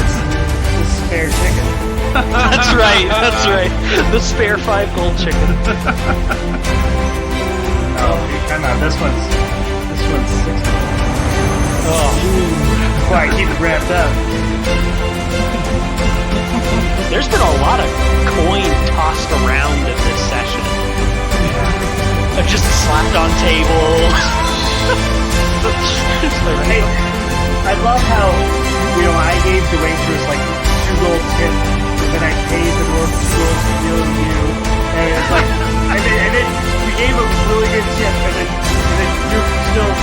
spare chicken. That's right. That's right. The spare 5 gold chicken. Oh, come on. This one's 6 gold. Oh, That's why I keep it wrapped up. there's been a lot of coin tossed around in this session. Just slapped on tables. I love how, I gave the waitress like 2 gold tip, and then I paid the dwarf 2 gold to deal with you, and it's like, and then we gave a really good tip, and then you're still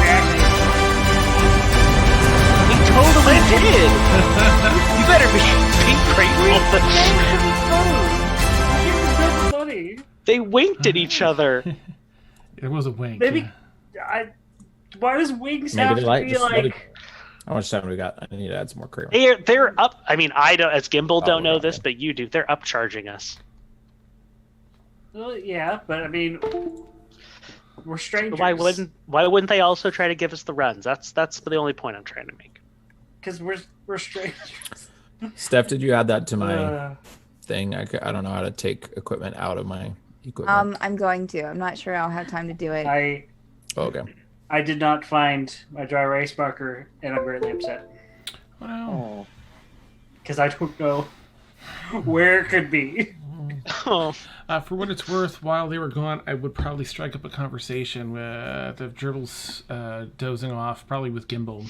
reacting. We totally did. You better be grateful. Funny. They winked at each other. It was a wink. Maybe yeah. why does wings maybe have they to like be just like? how much time do we got? I need to add some more cream. They're up. I mean, I don't. As Gimbal don't know okay. this, but you do. They're upcharging us. Well, yeah, but I mean, we're strangers. Why wouldn't they also try to give us the runs? That's the only point I'm trying to make. Because we're strangers. Steph, did you add that to my Uh, thing? I don't know how to take equipment out of my equipment. I'm going to. I'm not sure I'll have time to do it. I Oh, okay. did not find my dry erase marker, and I'm greatly upset. Wow. Because I don't know where it could be. Oh, For what it's worth, while they were gone, I would probably strike up a conversation with the gerbils dozing off, probably with Gimbal.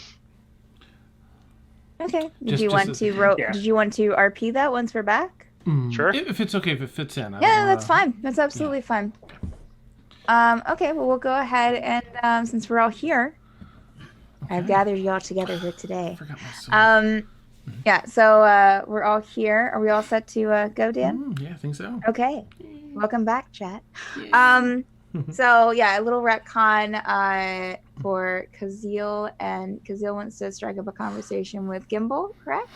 Okay. Did Just- you just want as- to Yeah. Did you want to RP that once we're back? Sure. If it's okay, if it fits in. I don't Yeah, wanna- that's fine. That's absolutely fine. Okay, well, we'll go ahead and since we're all here, I've gathered you all together here today. I forgot my sword. Yeah, so we're all here. Are we all set to go, Dan? Yeah, I think so. Okay. Welcome back, chat. So yeah, a little retcon for Kazeel, and Kazeel wants to strike up a conversation with Gimbal, correct?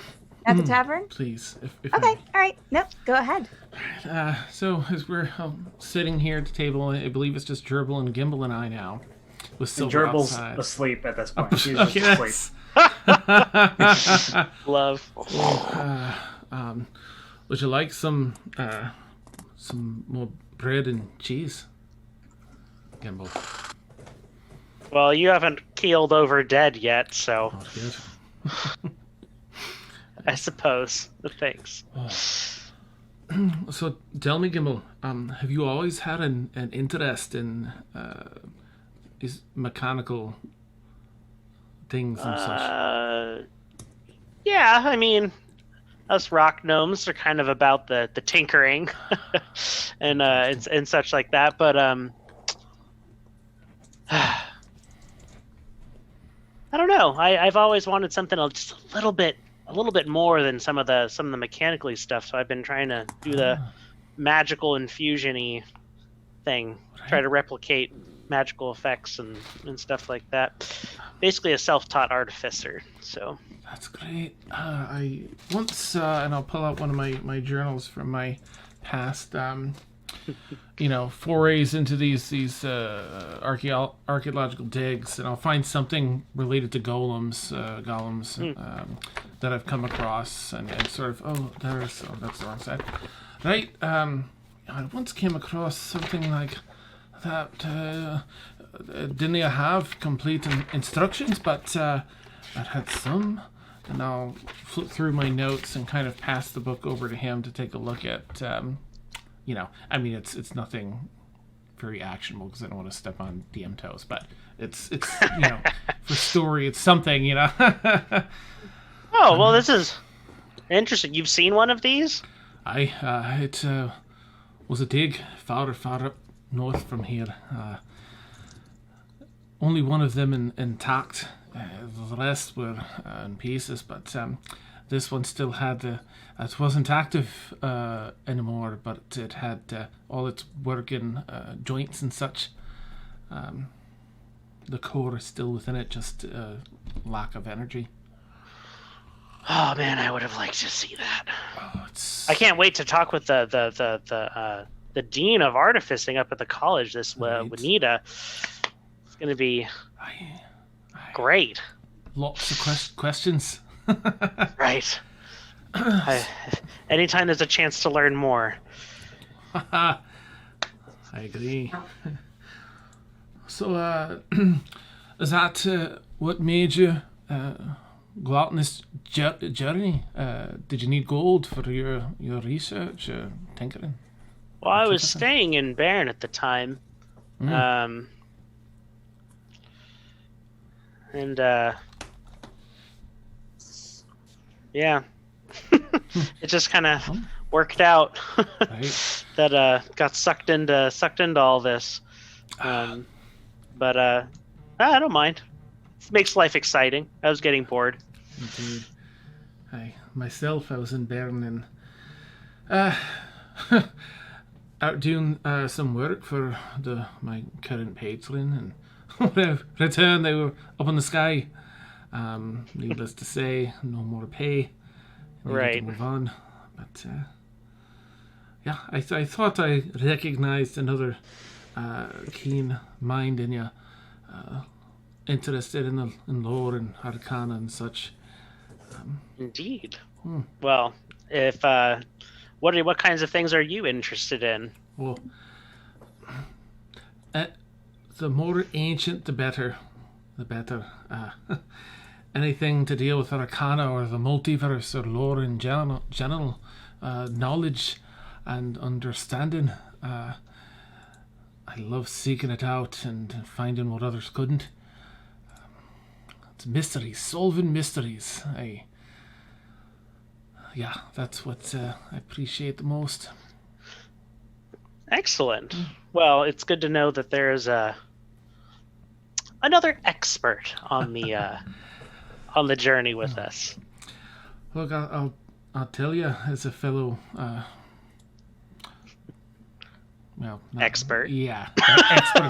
At the tavern? Please. If Okay, all right. Nope, go ahead. So as we're sitting here at the table, I believe it's just Gerbil and Gimbal and I now, with Silver Gerbil's outside. asleep at this point. He's Okay, just asleep. Love. Would you like some more bread and cheese, Gimbal? Well, you haven't keeled over dead yet, so Oh, good. I suppose. Thanks. So tell me, Gimbal, have you always had an interest in these mechanical things and such? Yeah, I mean, us rock gnomes are kind of about the tinkering and such like that. But I don't know. I've always wanted something just a little bit more than some of the mechanically stuff. So I've been trying to do the magical infusion-y thing, try to replicate magical effects and stuff like that. Basically, a self-taught artificer. So. That's great. I once, and I'll pull out one of my journals from my past, forays into these archaeological digs, and I'll find something related to golems that I've come across, and sort of, that's the wrong side. Right. I once came across something like that. Didn't have complete instructions, but it had some. And I'll flip through my notes and kind of pass the book over to him to take a look at. I mean, it's nothing very actionable because I don't want to step on DM toes, but it's for story, it's something, Oh, well, this is interesting. You've seen one of these? It was a dig far up north from here. Only one of them intact. The rest were in pieces, but this one still had it wasn't active anymore, but it had all its working joints and such. The core is still within it, just lack of energy. Oh man, I would have liked to see that. Oh, I can't wait to talk with the dean of artificing up at the college. This Juanita. It's gonna be great. Lots of questions. Right. Anytime there's a chance to learn more. I agree. So, is that what made you go out on this journey? Did you need gold for your research, tinkering? Well, I was staying in Bern at the time. Yeah. It just kind of worked out that got sucked into all this. But I don't mind. It makes life exciting. I was getting bored. Indeed. I was in Bern and out doing some work for my current patron, and when I returned, they were up in the sky. Needless to say, no more pay. Needed Right. to move on. But yeah, I thought I recognized another keen mind in you, interested in lore and arcana and such. Indeed. Well, if what kinds of things are you interested in? Well, the more ancient, the better. The better. anything to deal with Arcana or the multiverse or lore in general knowledge and understanding. I love seeking it out and finding what others couldn't. It's mysteries, solving mysteries. Yeah, that's what I appreciate the most. Excellent. Well, it's good to know that there's another expert on the journey with us. Look, I'll tell you, as a fellow, Expert. Yeah, expert.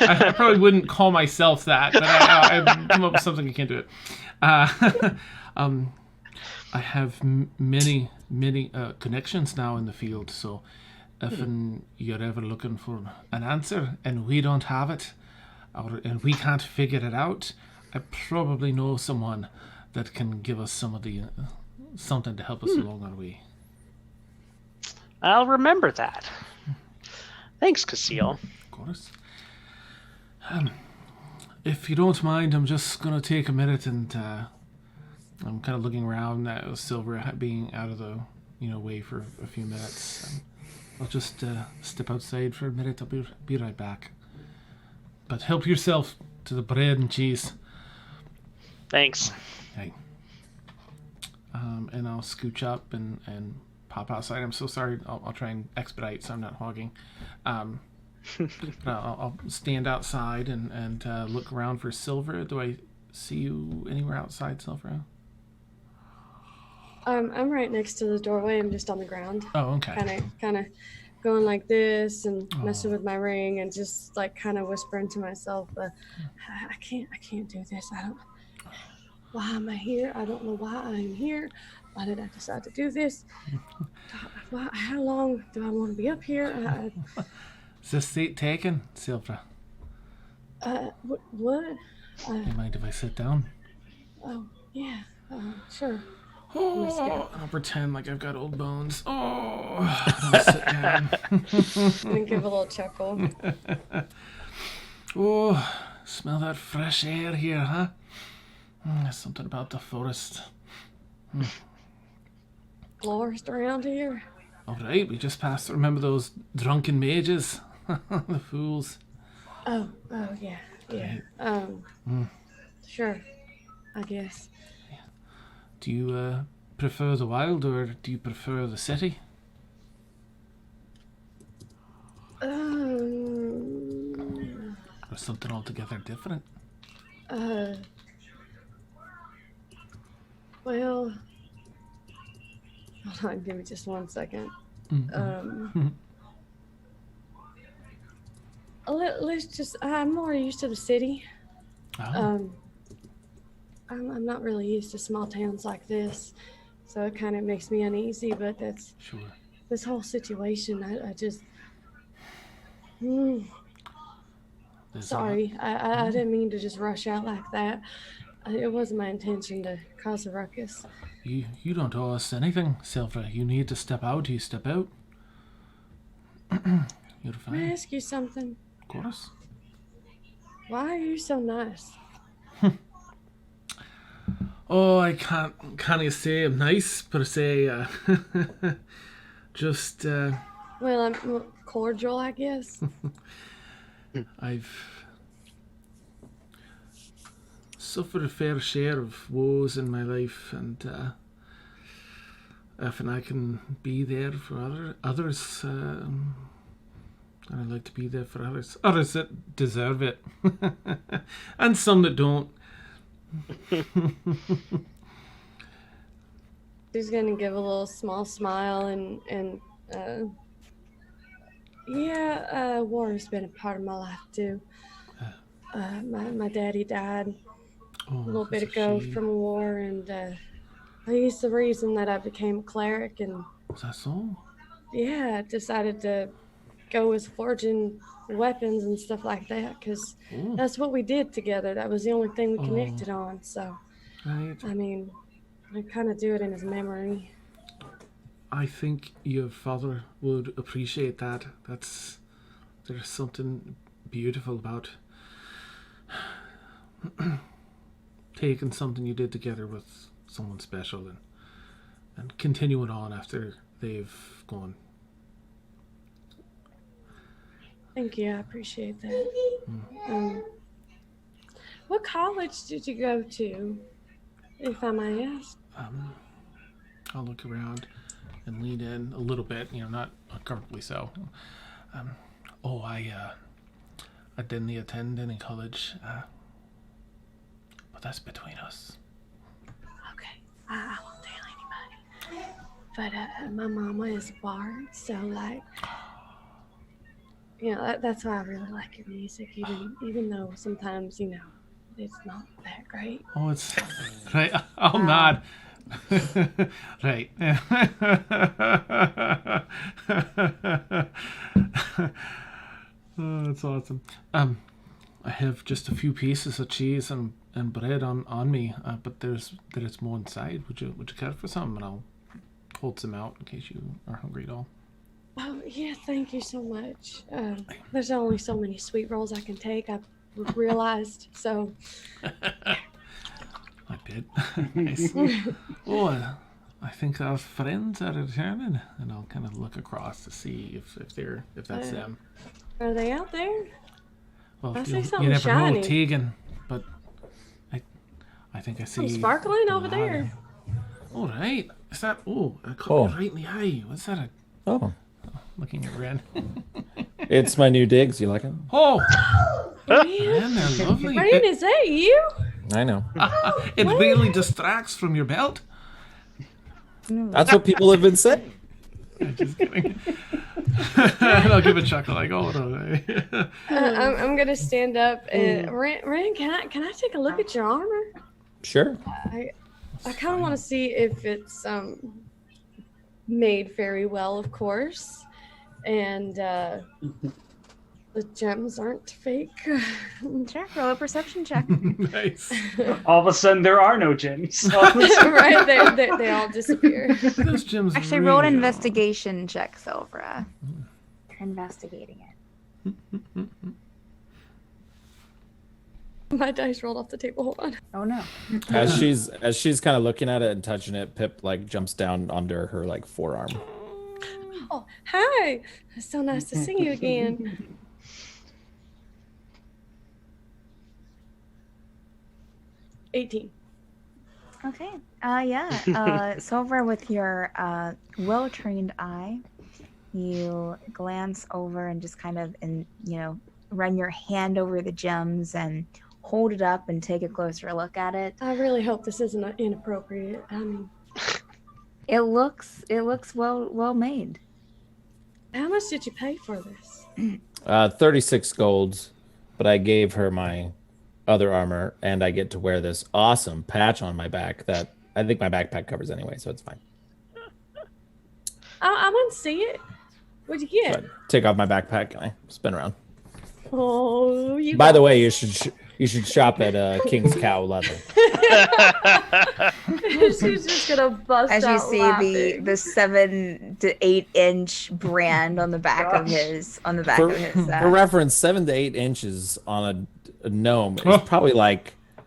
I probably wouldn't call myself that, but I've come up with something I can't do it. I have many connections now in the field, so if you're ever looking for an answer and we don't have it, and we can't figure it out, I probably know someone that can give us some of the something to help us along our way. I'll remember that. Thanks, Casil. Of course. If you don't mind, I'm just going to take a minute and I'm kind of looking around at Silver being out of the way for a few minutes. I'll just step outside for a minute. I'll be right back. But help yourself to the bread and cheese. Thanks. Hey. And I'll scooch up and pop outside. I'm so sorry. I'll try and expedite so I'm not hogging. I'll stand outside and look around for Silver. Do I see you anywhere outside, Silver? I'm right next to the doorway. I'm just on the ground. Oh, okay. Kind of going like this and messing with my ring and just like kind of whispering to myself, I can't do this. Why am I here? I don't know why I'm here. Why did I decide to do this? How long do I want to be up here? Is this seat taken, Silver? What? Do you mind if I sit down? Oh, yeah. Sure. Oh, I'll pretend like I've got old bones. Oh, I'll sit down. And give a little chuckle. Oh, smell that fresh air here, huh? There's something about the forest. Florist around here? All right, we just passed. Remember those drunken mages? The fools. Oh, yeah. Sure, I guess. Do you prefer the wild or do you prefer the city? Or something altogether different? Well, hold on, give me just 1 second. Let's just, I'm more used to the city. Oh. I'm not really used to small towns like this, so it kind of makes me uneasy, but that's Sure. This whole situation, I just sorry, I didn't mean to just rush out like that. It wasn't my intention to cause a ruckus. You don't owe us anything, Silver. You need to step out, you step out. You're fine. May I ask you something? Of course. Why are you so nice? Oh, I can't say I'm nice, per se. Just, Well, I'm cordial, I guess. I've suffered a fair share of woes in my life, and if I can be there for others, I'd like to be there for others that deserve it, and some that don't. She's gonna give a little small smile and war has been a part of my life too. My daddy died a little bit ago from a war, and he's the reason that I became a cleric. And was that so? Yeah, I decided to go with forging weapons and stuff like that because that's what we did together. That was the only thing we connected on. So, right. I mean, I kind of do it in his memory. I think your father would appreciate that. There's something beautiful about taking something you did together with someone special and continue it on after they've gone. Thank you. I appreciate that. What college did you go to, if I may ask? I'll look around and lean in a little bit, not uncomfortably so. I didn't attend any college, but that's between us. Okay, I won't tell anybody. But my mama is a bard, so that's why I really like your music, even though sometimes it's not that great. Oh, it's right. I'll nod. Right. Oh, that's awesome. I have just a few pieces of cheese and bread on me, but there's more inside. Would you care for some? And I'll hold some out in case you are hungry at all. Oh yeah, thank you so much. There's only so many sweet rolls I can take. I've realized so. I bet. Nice. Oh, I think our friends are returning, and I'll kind of look across to see if that's them. Are they out there? Well, I see you something never know, shiny. Tegan, but I think I see Something sparkling over Lana. there. All right. Is that? Oh, I caught you right in the eye. What's that? Oh, Looking at Ren. it's my new digs. You like them? Oh, Man, man, they're lovely. Rain, is that you? I know. It really distracts from your belt. That's what people have been saying. Just kidding. And I'll give a chuckle like, oh no. I'm gonna stand up and Ren, can I take a look at your armor? Sure. I kind of want to see if it's made very well, of course, and the gems aren't fake. Sure, roll a perception check. Nice. All of a sudden, there are no gems. Right, they all disappear. Those gems Actually, roll an really are. investigation check, Silvera. You're investigating it. My dice rolled off the table. Hold on. Oh no. As she's kind of looking at it and touching it, Pip jumps down under her forearm. Oh, hi! It's so nice to see you again. 18. Okay. Yeah. Silver, with your well-trained eye, you glance over and just kind of run your hand over the gems and hold it up and take a closer look at it. I really hope this isn't inappropriate. It looks well made. How much did you pay for this? 36 golds, but I gave her my other armor, and I get to wear this awesome patch on my back that I think my backpack covers anyway, so it's fine. I want to see it. What'd you get? So I take off my backpack and I spin around. Oh, you. By the way, you should shop at King's Cow Leather. She's just gonna bust As you out see laughing. the 7 to 8 inch brand on the back of his For reference, 7 to 8 inches on a gnome is probably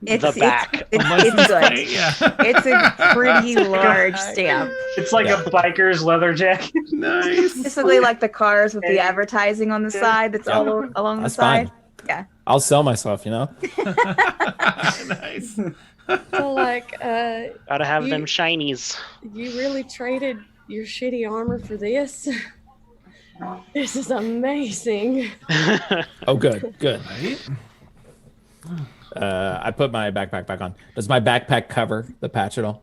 it's the back. It's good. Yeah. It's a pretty large stamp. It's like a biker's leather jacket. Nice. Basically like the cars with the advertising on the side that's all along That's the side. fine. Yeah. I'll sell myself, Nice. So Gotta have them shinies. you really traded your shitty armor for this? This is amazing. Oh, good. Right? I put my backpack back on. Does my backpack cover the patch at all?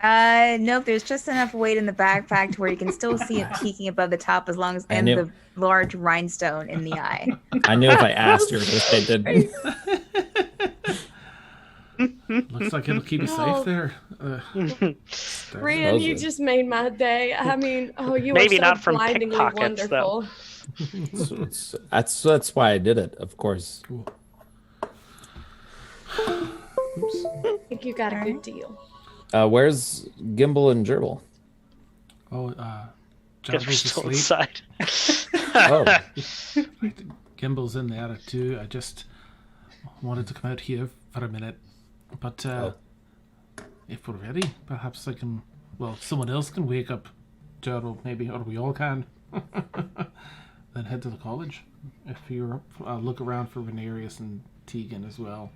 Nope, there's just enough weight in the backpack to where you can still see it peeking above the top and the large rhinestone in the eye. I knew if I asked her, if they did. Looks like it'll keep you safe there. Ran, you just made my day. I mean, you Maybe are so not from blindingly pickpockets, though. wonderful. That's why I did it, of course. Oops. I think you got a good deal. Where's Gimbal and Gerbil? Oh, Because we're Jumbo's still asleep. inside. Oh, Gimbel's in there too. I just wanted to come out here for a minute But if we're ready, perhaps I can. Well, someone else can wake up Gerald, maybe, or we all can. Then head to the college. If you're up, look around for Venarius and Tegan as well.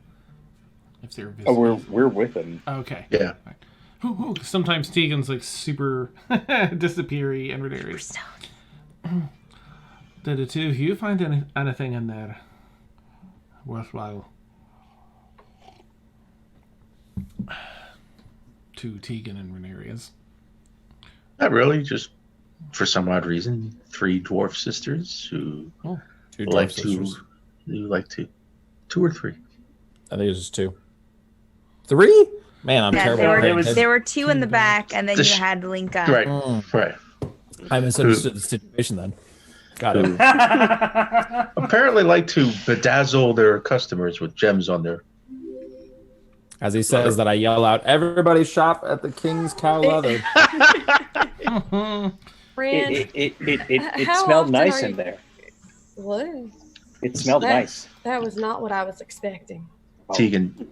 If they're visiting. Oh, we're with him. Okay. Yeah. Right. Sometimes Tegan's like super disappearing and Renarius. Did the two of you find anything in there worthwhile? To Tegan and Renarius. Not really, just for some odd reason, 3 dwarf sisters who 2 like dwarf sisters. who like to 2 or 3. I think it was just 2. 3? Man, I'm Yeah, terrible. there were 2 in the back, and then you This- had Lenka. Right, Mm. right. I misunderstood the situation then. Got it. Apparently like to bedazzle their customers with gems on their. As he says that, I yell out, "Everybody shop at the King's Cow Leather." Rand, It How smelled often nice are in you- there. what? It smelled nice. That was not what I was expecting. Tegan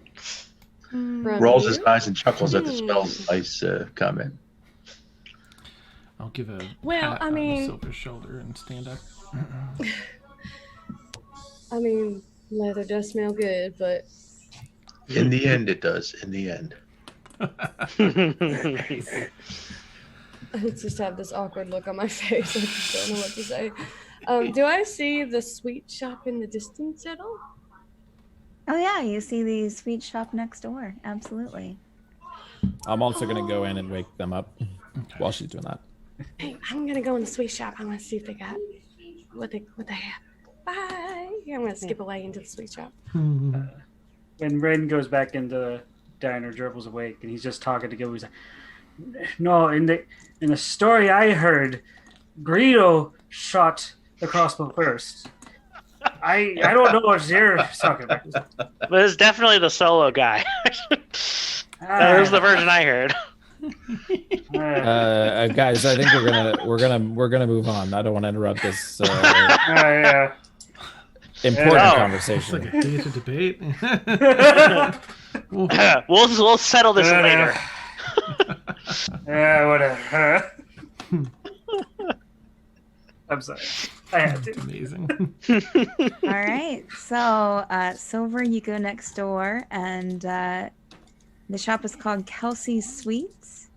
From rolls his you? eyes and chuckles at the smells nice comment. I'll give a Well, pat I on mean- Silver's shoulder and stand up. I mean, leather does smell good, but In the end, it does. In the end. I just have this awkward look on my face. I just don't know what to say. Do I see the sweet shop in the distance at all? Oh yeah, you see the sweet shop next door. Absolutely. I'm also gonna go in and wake them up while she's doing that. Hey, I'm gonna go in the sweet shop. I want to see if they got what they have. Bye. Yeah, I'm gonna skip away into the sweet shop. When Ren goes back into the diner, Gerbil's awake, and he's just talking to Gil. He's like, "No, in the story I heard, Greedo shot the crossbow first. I don't know what you're talking about." But it's definitely the solo guy. That was the version I heard. Guys, I think we're gonna move on. I don't want to interrupt this yeah. important No. It's conversation. like a heated debate. We'll settle this later. Yeah, whatever. I'm sorry. I had to. Amazing. All right. So, Silver, you go next door, and the shop is called Kelsey's Sweets,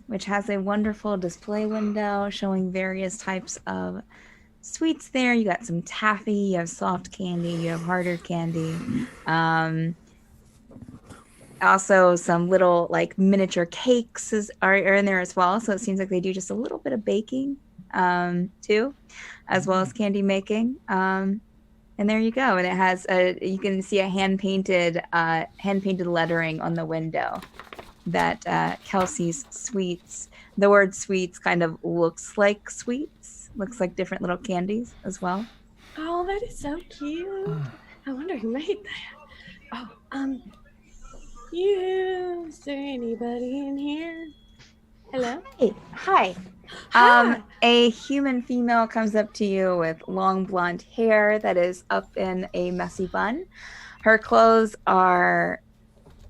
which has a wonderful display window showing various types of sweets there. You got some taffy, you have soft candy, you have harder candy. Also, some little like miniature cakes are in there as well. So it seems like they do just a little bit of baking too, as well as candy making. And there you go. And it has you can see a hand painted lettering on the window that Kelsey's Sweets. The word sweets kind of looks like sweets, looks like different little candies as well. Oh, that is so cute. I wonder who made that. Oh, is there anybody in here? Hello? Hey, hi. Hi. A human female comes up to you with long blonde hair that is up in a messy bun. Her clothes are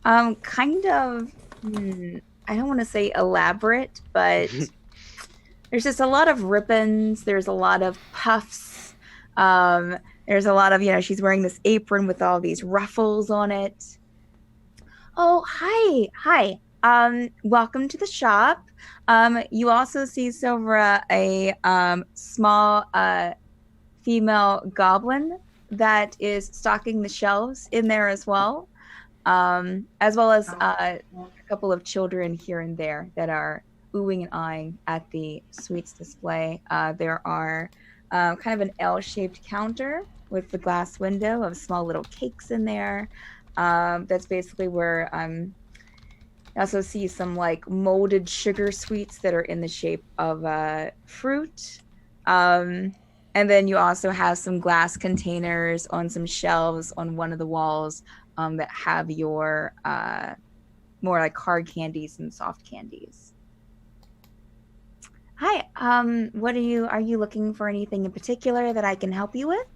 kind of, I don't want to say elaborate, but there's just a lot of ribbons. There's a lot of puffs. There's a lot of, she's wearing this apron with all these ruffles on it. Oh, hi. Welcome to the shop. You also see Silvera, a small female goblin that is stocking the shelves in there as well as a couple of children here and there that are oohing and eyeing at the sweets display. There are kind of an L-shaped counter with the glass window of small little cakes in there. That's basically where I also see some like molded sugar sweets that are in the shape of fruit. And then you also have some glass containers on some shelves on one of the walls that have your more like hard candies and soft candies. Hi, are you looking for anything in particular that I can help you with?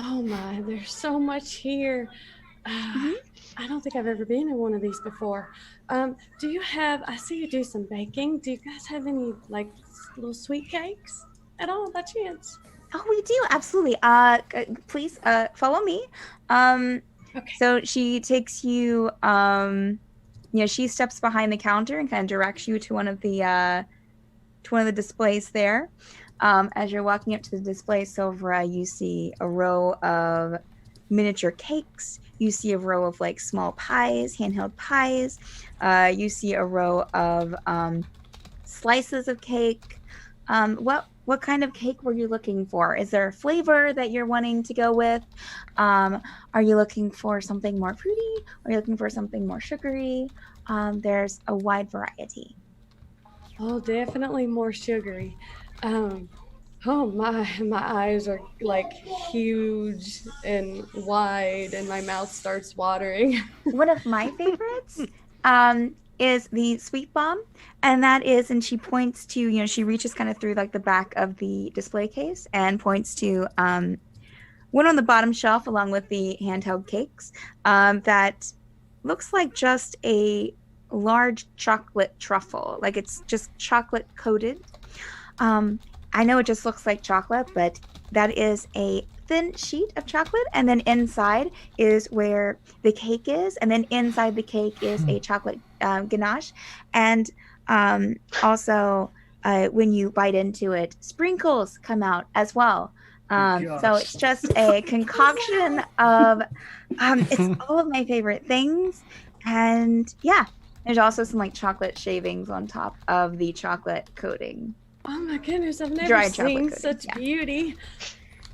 Oh my, there's so much here. I don't think I've ever been in one of these before. Do you have, I see you do some baking. Do you guys have any like little sweet cakes at all by chance? Oh, we do, absolutely. Please, follow me. Okay. So she takes you, she steps behind the counter and kind of directs you to one of the displays there. As you're walking up to the display, Silvera, you see a row of miniature cakes. You see a row of like small pies, handheld pies. You see a row of slices of cake. What kind of cake were you looking for? Is there a flavor that you're wanting to go with? Are you looking for something more fruity? Are you looking for something more sugary? There's a wide variety. Oh, definitely more sugary. Oh my eyes are like huge and wide, and my mouth starts watering. One of my favorites is the sweet bomb, and that is, and she points to, she reaches kind of through like the back of the display case and points to one on the bottom shelf along with the handheld cakes that looks like just a large chocolate truffle, like it's just chocolate coated. I know it just looks like chocolate, but that is a thin sheet of chocolate, and then inside is where the cake is, and then inside the cake is a chocolate ganache, and also when you bite into it, sprinkles come out as well. So it's just a concoction of it's all of my favorite things, and yeah, there's also some like chocolate shavings on top of the chocolate coating. Oh my goodness, I've never Dried seen chocolate such coating, beauty.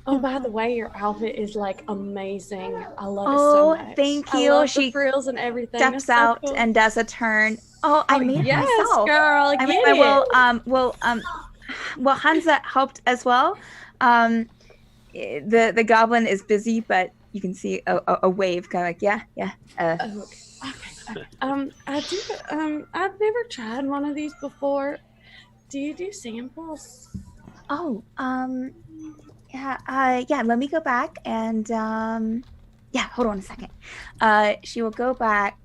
Oh, by the way, your outfit is like amazing. I love it so much. Thank I you. love She the frills and everything. steps That's so out cool. and does a turn. Oh, I made it yes, myself. girl, I get mean, it. well, Hansa helped as well. The goblin is busy, but you can see a wave kind of like, yeah. Okay. I do. I've never tried one of these before. Do you do samples? Oh, yeah. Let me go back and yeah. Hold on a second. She will go back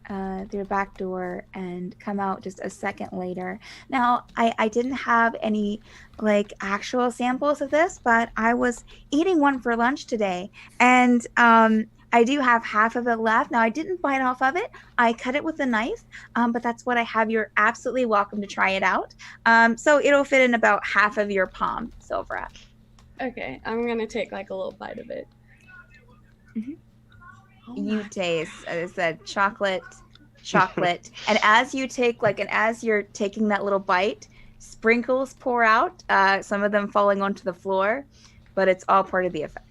through the back door and come out just a second later. Now, I didn't have any like actual samples of this, but I was eating one for lunch today, and I do have half of it left. Now, I didn't bite off of it. I cut it with a knife, but that's what I have. You're absolutely welcome to try it out. So it'll fit in about half of your palm, Silvera. Okay, I'm gonna take like a little bite of it. Mm-hmm. You taste, as I said, chocolate, and as you're taking that little bite, sprinkles pour out, some of them falling onto the floor, but it's all part of the effect.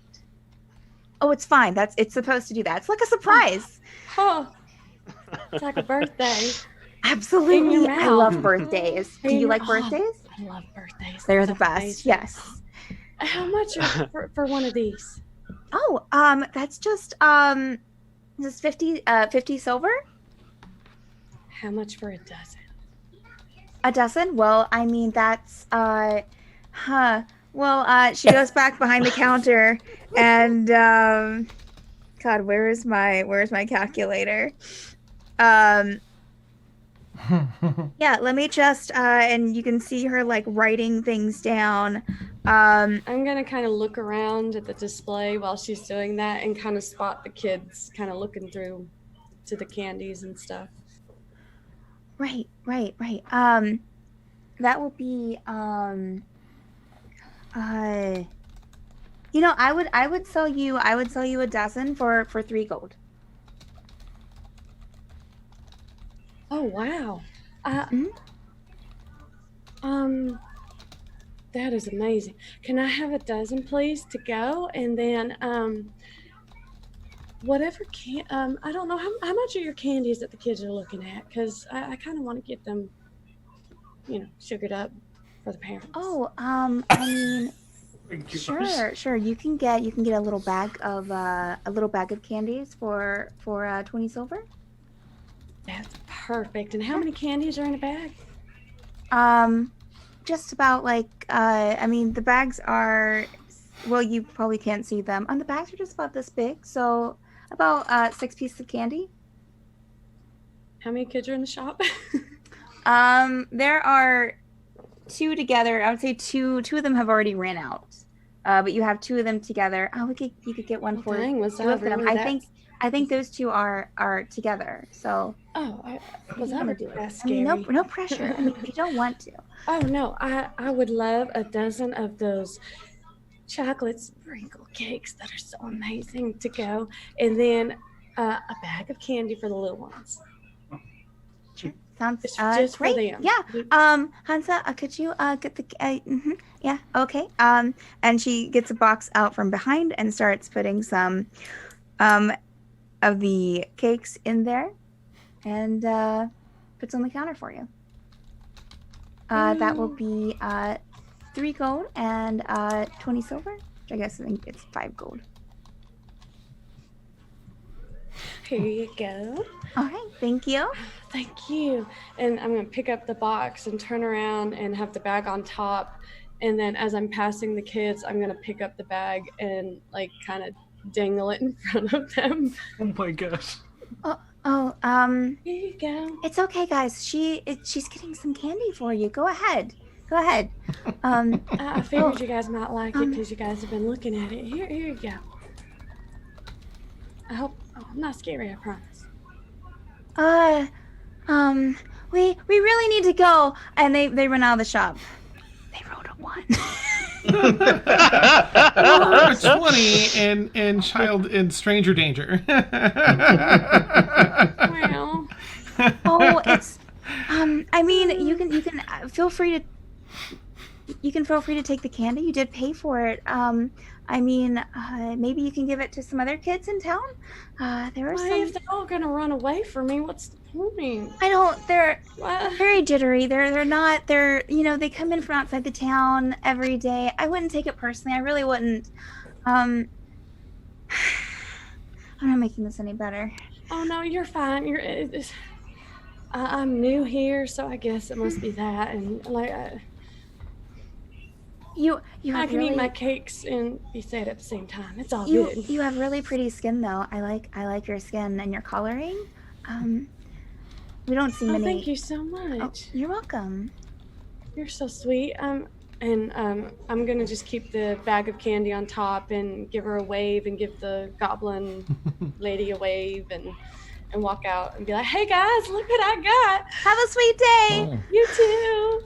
Oh, it's fine. It's supposed to do that. It's like a surprise. Oh, it's like a birthday. Absolutely. I love birthdays. Do you like birthdays? I love birthdays. They're the best. Amazing. Yes. How much for one of these? Oh, that's just this is 50 silver. How much for a dozen? A dozen? Well, I mean that's she goes back behind the counter and God, where's my calculator? Yeah, let me just and you can see her like writing things down. I'm gonna kind of look around at the display while she's doing that and kind of spot the kids kind of looking through to the candies and stuff. Right. That will be I would sell you a dozen for 3 gold. Oh wow. That is amazing. Can I have a dozen please to go? And then whatever I don't know how much are your candies that the kids are looking at, because I kind of want to get them, sugared up for the parents. Oh, I mean, sure. You can get a little bag of candies for 20 silver. That's perfect. And how many candies are in a bag? Just about like the bags are well, you probably can't see them. The bags are just about this big, so about 6 pieces of candy. How many kids are in the shop? There are 2 together. I would say two of them have already ran out. But you have 2 of them together. Oh, you could get one for dang, was 2 that of them. really I think those 2 are together. So Was that do it. that I scary? mean, no pressure. I mean, if you don't want to. Oh no, I would love a dozen of those chocolate sprinkle cakes that are so amazing to go, and then a bag of candy for the little ones. Sounds Just great. for them. Yeah. Hansa, could you get the? Yeah. Okay. And she gets a box out from behind and starts putting some, of the cakes in there, and puts on the counter for you. That will be 3 gold and 20 silver. Which I guess I think it's 5 gold. Here you go. All right. Thank you. Thank you. And I'm going to pick up the box and turn around and have the bag on top. And then as I'm passing the kids, I'm going to pick up the bag and like kind of dangle it in front of them. Oh my gosh. Here you go. It's okay, guys. She's getting some candy for you. Go ahead. I figured you guys might like it because you guys have been looking at it. Here you go. I hope I'm not scary, I promise. We really need to go. And they run out of the shop. They rolled a 1. Or 20 and child in stranger danger. Well, Oh, it's I mean, you can feel free to take the candy. You did pay for it. I mean, maybe you can give it to some other kids in town. There are why some. if they're all gonna run away from me? What's the point? I don't. They're What? very jittery. They're not. They're they come in from outside the town every day. I wouldn't take it personally. I really wouldn't. I'm not making this any better. Oh no, you're fine. I'm new here, so I guess it must be that. And like, You I have can really, eat my cakes and be sad at the same time. It's all you good. you have really pretty skin though. I like your skin and your coloring. We don't see Oh, many. thank you so Oh, much. you're welcome. You're so sweet. I'm gonna just keep the bag of candy on top and give her a wave and give the goblin lady a wave and walk out and be like, "Hey guys, look what I got! Have a sweet day. Oh. You too."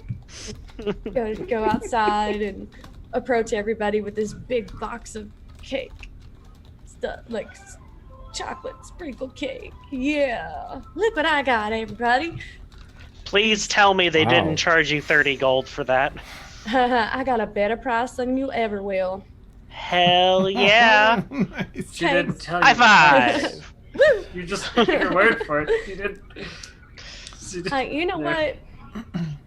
Go outside and approach everybody with this big box of cake stuff, like chocolate sprinkle cake. Yeah, look what I got, everybody. Please tell me they Wow. didn't charge you 30 gold for that. I got a better price than you ever will. Hell yeah. Nice. She didn't tell you. High five. You just took your word for it. You didn't. You know what?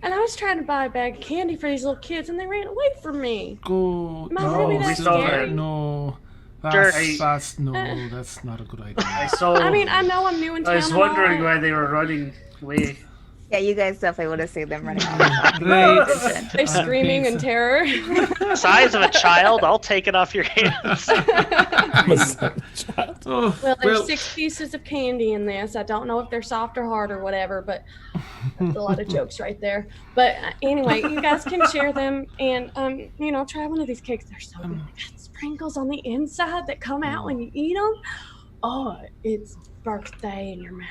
And I was trying to buy a bag of candy for these little kids, and they ran away from me. Go. Am I really that scary? No. Jerk. That's not a good idea. I saw. I mean, I know I'm new in town. I was and wondering all. why they were running away. Yeah, you guys definitely would have seen them running off. Right. They're screaming in terror. Size of a child, I'll take it off your hands. Oh, Well, there's 6 pieces of candy in this. I don't know if they're soft or hard or whatever, but that's a lot of jokes right there. But anyway, you guys can share them and try one of these cakes. They're so good. They got sprinkles on the inside that come out when you eat them. Oh, it's birthday in your mouth.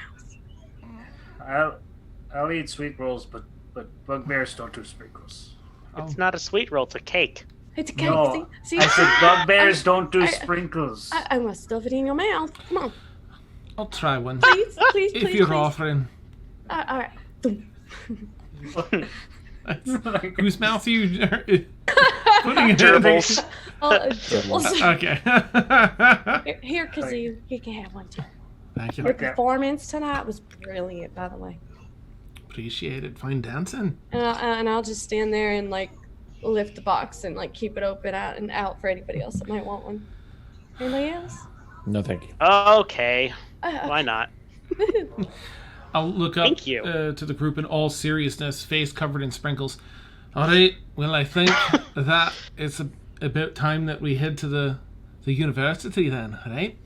I'll eat sweet rolls, but bugbears don't do sprinkles. It's not a sweet roll, it's a cake. It's a cake. No, See, I said bugbears don't do sprinkles. I must stuff it in your mouth. Come on, I'll try one. please, please, If please. you're please. offering. All right. Whose mouth are you putting it in? Gerbils. Okay. Here, Kazoo, you can have one too. Thank you. Your performance tonight was brilliant, by the way. Appreciate it. Fine dancing. And I'll just stand there and like lift the box and like keep it open out for anybody else that might want one. Anybody else? No, thank you. Okay, why not? I'll look up Thank you. To the group in all seriousness, face covered in sprinkles. All right. Well, I think that it's about time that we head to the university then, right?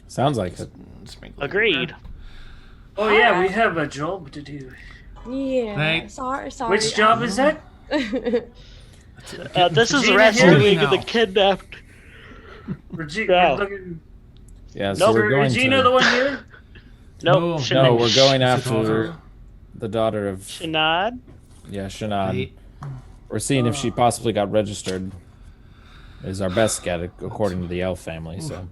Sounds like it. Agreed. Oh yeah, we have a job to do. Yeah. Right. Sorry. Which job is that? This is Regina rescuing here? the kidnapped. Regina, No. we're looking. Yeah, so Nope. we're going Regina, to. the one here. Nope. No, we're going It's a after daughter. the daughter of Sinead. Sinead. Right. We're seeing if she possibly got registered. Is our best get according to the elf family. So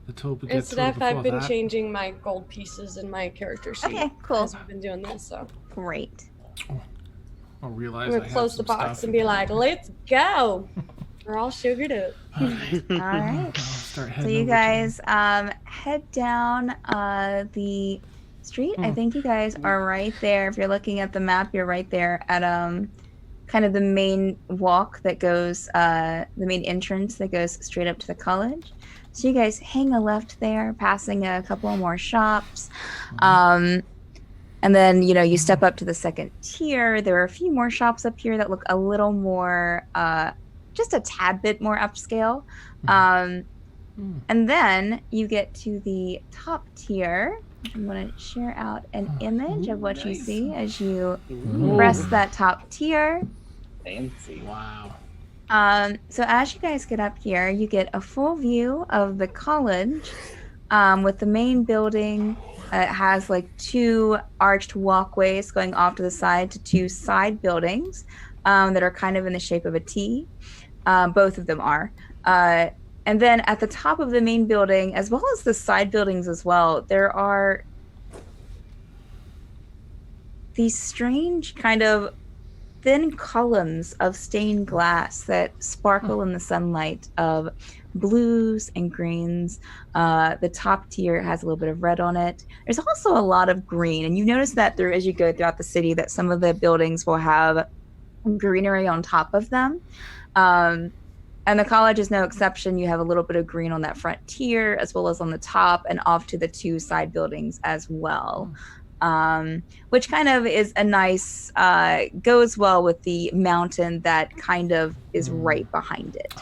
Let's hope we get Instead through of, before I've been that. changing my gold pieces in my character sheet. Okay, cool. As we've been doing this, so Great. I'll realize I'm I gonna have close some the box stuff. and be like, "Let's go." We're all sugared up. All right. I'll start So heading you over to guys head down the street. I think you guys are right there. If you're looking at the map, you're right there at kind of the main walk that goes the main entrance that goes straight up to the college. So you guys hang a left there, passing a couple more shops. And then, you step up to the second tier. There are a few more shops up here that look a little more, just a tad bit more upscale. And then you get to the top tier. I'm going to share out an image of what you see as you press that top tier. Fancy. Wow. So as you guys get up here, you get a full view of the college with the main building. It has like 2 arched walkways going off to the side to 2 side buildings that are kind of in the shape of a T. Both of them are. And then at the top of the main building, as well as the side buildings as well, there are these strange kind of thin columns of stained glass that sparkle in the sunlight of blues and greens. The top tier has a little bit of red on it. There's also a lot of green, and you notice that as you go throughout the city that some of the buildings will have greenery on top of them. And the college is no exception. You have a little bit of green on that front tier as well as on the top and off to the 2 side buildings as well. Which kind of is a nice, goes well with the mountain that kind of is right behind it.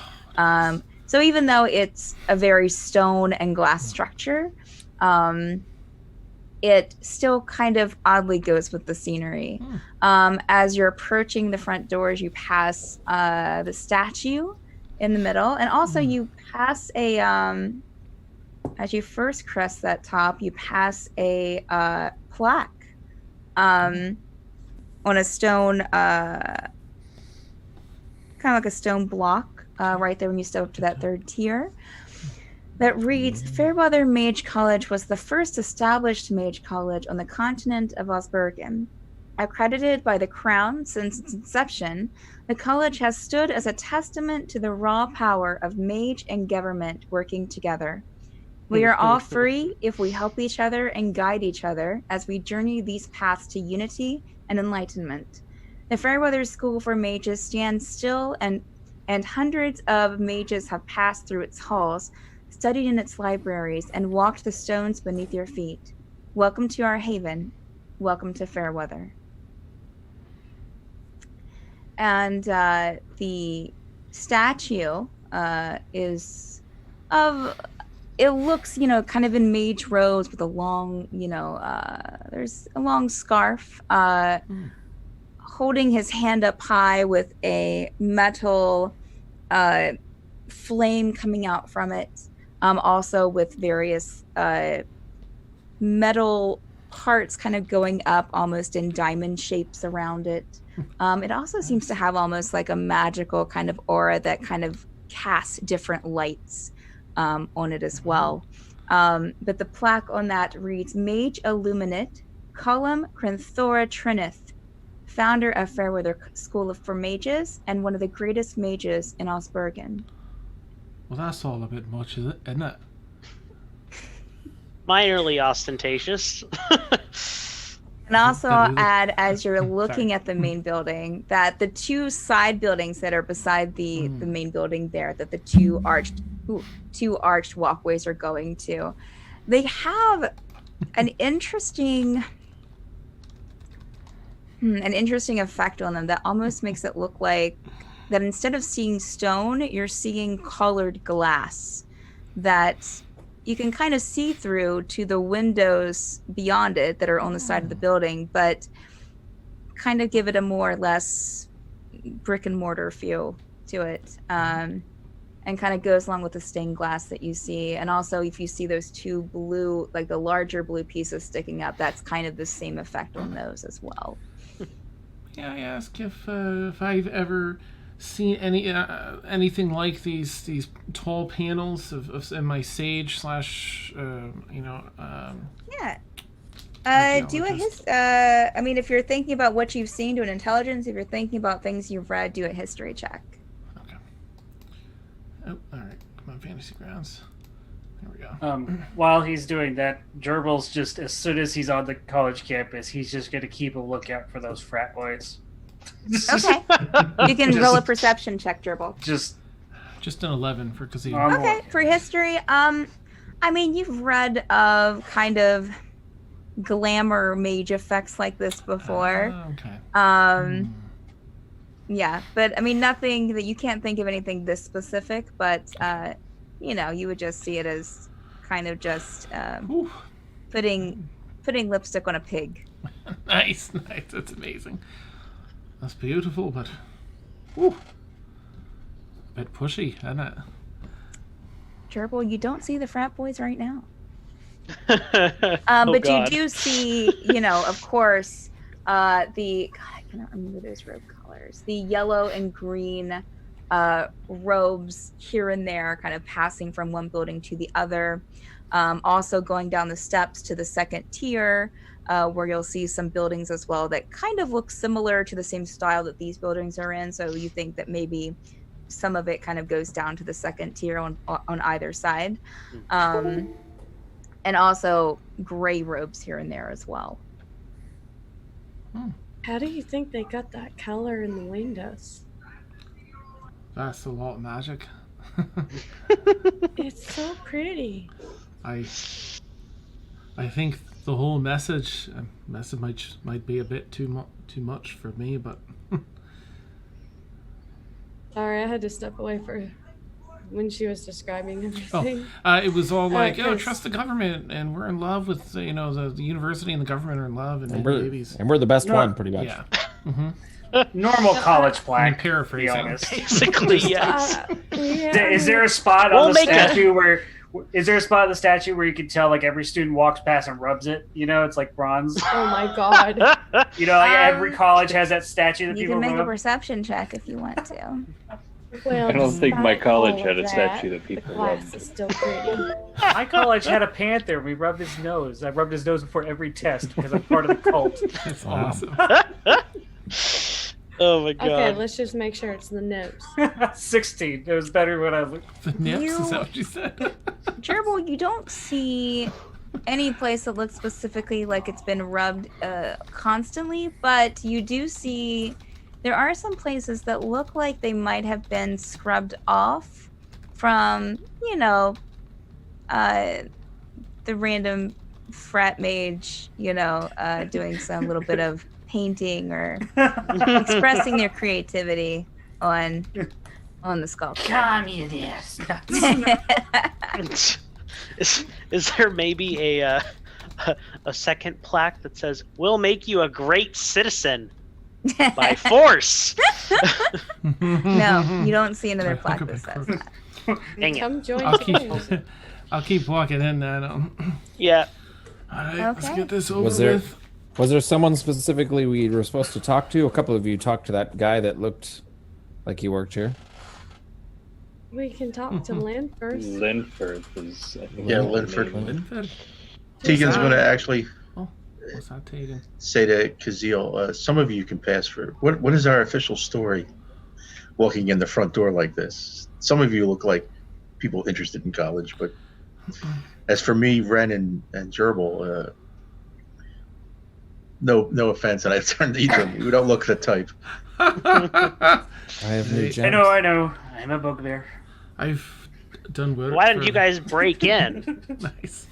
So even though it's a very stone and glass structure, it still kind of oddly goes with the scenery. As you're approaching the front doors, you pass the statue in the middle, and also you pass a, as you first crest that top, you pass a plaque on a stone, kind of like a stone block right there when you step up to that 3rd tier that reads, Fairweather Mage College was the first established mage college on the continent of Osbergen. Accredited by the Crown since its inception, the college has stood as a testament to the raw power of mage and government working together. We are all free if we help each other and guide each other as we journey these paths to unity and enlightenment. The Fairweather School for Mages stands still, and hundreds of mages have passed through its halls, studied in its libraries, and walked the stones beneath your feet. Welcome to our haven. Welcome to Fairweather. And the statue is of, it looks, kind of in mage robes with a long, there's a long scarf, holding his hand up high with a metal flame coming out from it, also with various metal parts kind of going up almost in diamond shapes around it. It also seems to have almost like a magical kind of aura that kind of casts different lights on it as well. But the plaque on that reads, Mage Illuminate, Cullum Crinthora Trinith, founder of Fairweather School for Mages and one of the greatest mages in Osbergen. Well, that's all a bit much, isn't it? Minorly ostentatious. And also add, as you're looking at the main building, that the 2 side buildings that are beside the main building there, that the 2 arched walkways are going to, they have an interesting effect on them that almost makes it look like that instead of seeing stone, you're seeing colored glass that you can kind of see through to the windows beyond it that are on the side of the building, but kind of give it a more or less brick and mortar feel to it. And kind of goes along with the stained glass that you see. And also, if you see those two blue, like the larger blue pieces sticking up, that's kind of the same effect on those as well. Yeah, I ask if I've ever seen anything like these tall panels of in my sage slash Yeah. Do a archaeologist. I mean, if you're thinking about what you've seen, do an intelligence. If you're thinking about things you've read, do a history check. Okay. Oh, all right. Come on, Fantasy Grounds. There we go. While he's doing that, Gerbil's just, as soon as he's on the college campus, he's just going to keep a lookout for those frat boys. Okay. You can roll a perception check, Gerbil. Just an 11 for Kazoo. Okay, for history, I mean, you've read of kind of glamour mage effects like this before. Okay. Yeah, but I mean, nothing that you can't think of anything this specific, but you would just see it as kind of just putting lipstick on a pig. Nice. That's amazing. That's beautiful, but a bit pushy, isn't it? Gerbil, you don't see the frat boys right now. But But you do see, of course, I cannot remember those robe colors. The yellow and green robes here and there, kind of passing from one building to the other. Also going down the steps to the second tier, where you'll see some buildings as well that kind of look similar to the same style that these buildings are in. So you think that maybe some of it kind of goes down to the second tier on either side. And also gray robes here and there as well. How do you think they got that color in the windows? That's a lot of magic. It's so pretty. I think the whole message might be a bit too much for me, but Sorry, I had to step away for when she was describing everything. it was all like, yes. trust the government, and we're in love with the university and the government are in love, and babies. we're the best one, pretty much. Yeah. normal college I'm plaque. paraphrasing. To be honest. Basically, yes. Yeah. Is there a spot We'll on the make statue where? Is there a spot on the statue where you can tell like every student walks past and rubs it? It's like bronze. Oh my god. Every college has that statue that You people can make a rub. perception check if you want to. Well, I don't think my despite college all had of a that, statue that the people class rubbed. is still pretty. My college had a panther. We rubbed his nose. I rubbed his nose before every test because I'm part of the cult. That's awesome. Oh my god. Okay, let's just make sure it's the nose. 16. It was better when I looked. The nips, is You- that what you said? Gerbil, you don't see any place that looks specifically like it's been rubbed constantly, but you do see there are some places that look like they might have been scrubbed off from, the random frat mage, doing some little bit of painting or expressing their creativity on the sculpture. Communist. Is there maybe a second plaque that says "We'll make you a great citizen by force"? No, you don't see another Right, plaque okay, that says cool. that. Dang it. Come join I'll keep walking in then. Yeah. All right, let's Okay. get this over Was there with. was there someone specifically we were supposed to talk to? A couple of you talked to that guy that looked like he worked here. We can talk to Lynn first. Lenferth is. I think Yeah, that's the Lenferth. name. Linford? Tegan's going to actually What's that taking? say to Kazeel, some of you can pass for what is our official story walking in the front door like this? Some of you look like people interested in college, but as for me, Ren and Gerbil, no offense, and I've turned to either of you. We don't look the type. I have new Hey, gems. I know. I'm a bugbear. I've done work. Why didn't for- you guys break in? Nice.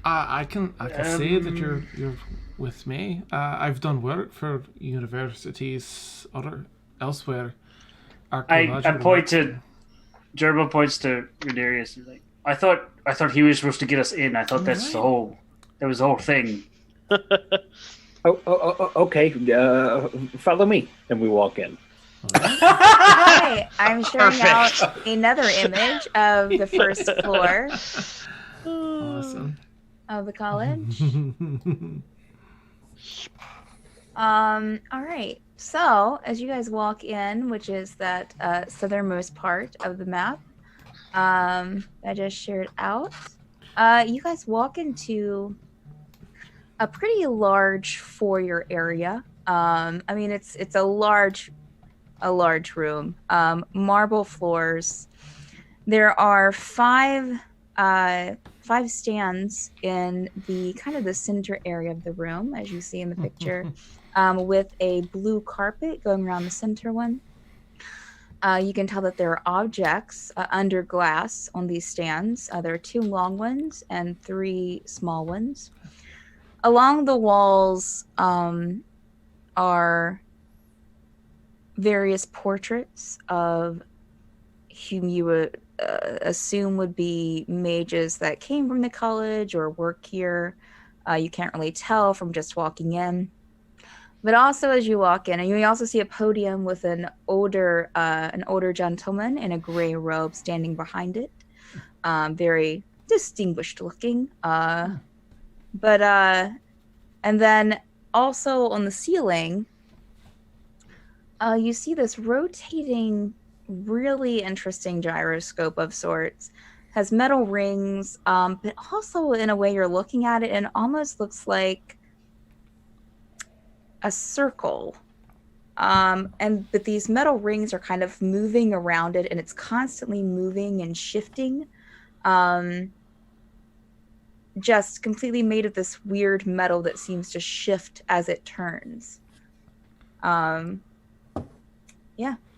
I can say that you're with me. I've done work for universities, other elsewhere. I point to Gerbil points to Rodarius. He's like, I thought he was supposed to get us in. I thought that was the whole thing. Okay. Follow me, and we walk in. Hi, I'm sharing out another image of the first floor Awesome. of the college. All right. So as you guys walk in, which is that southernmost part of the map, I just shared out. You guys walk into a pretty large foyer area. I mean, it's a large room. Marble floors. There are five stands in the kind of the center area of the room, as you see in the picture, with a blue carpet going around the center one. You can tell that there are objects under glass on these stands. There are 2 long ones and 3 small ones. Along the walls are various portraits of whom you would assume would be mages that came from the college or work here. You can't really tell from just walking in. But also as you walk in, and you also see a podium with an older gentleman in a gray robe standing behind it. Very distinguished looking. And then also on the ceiling, you see this rotating, really interesting gyroscope of sorts. Has metal rings, but also in a way you're looking at it and it almost looks like a circle. But these metal rings are kind of moving around it and it's constantly moving and shifting. Just completely made of this weird metal that seems to shift as it turns. Yeah.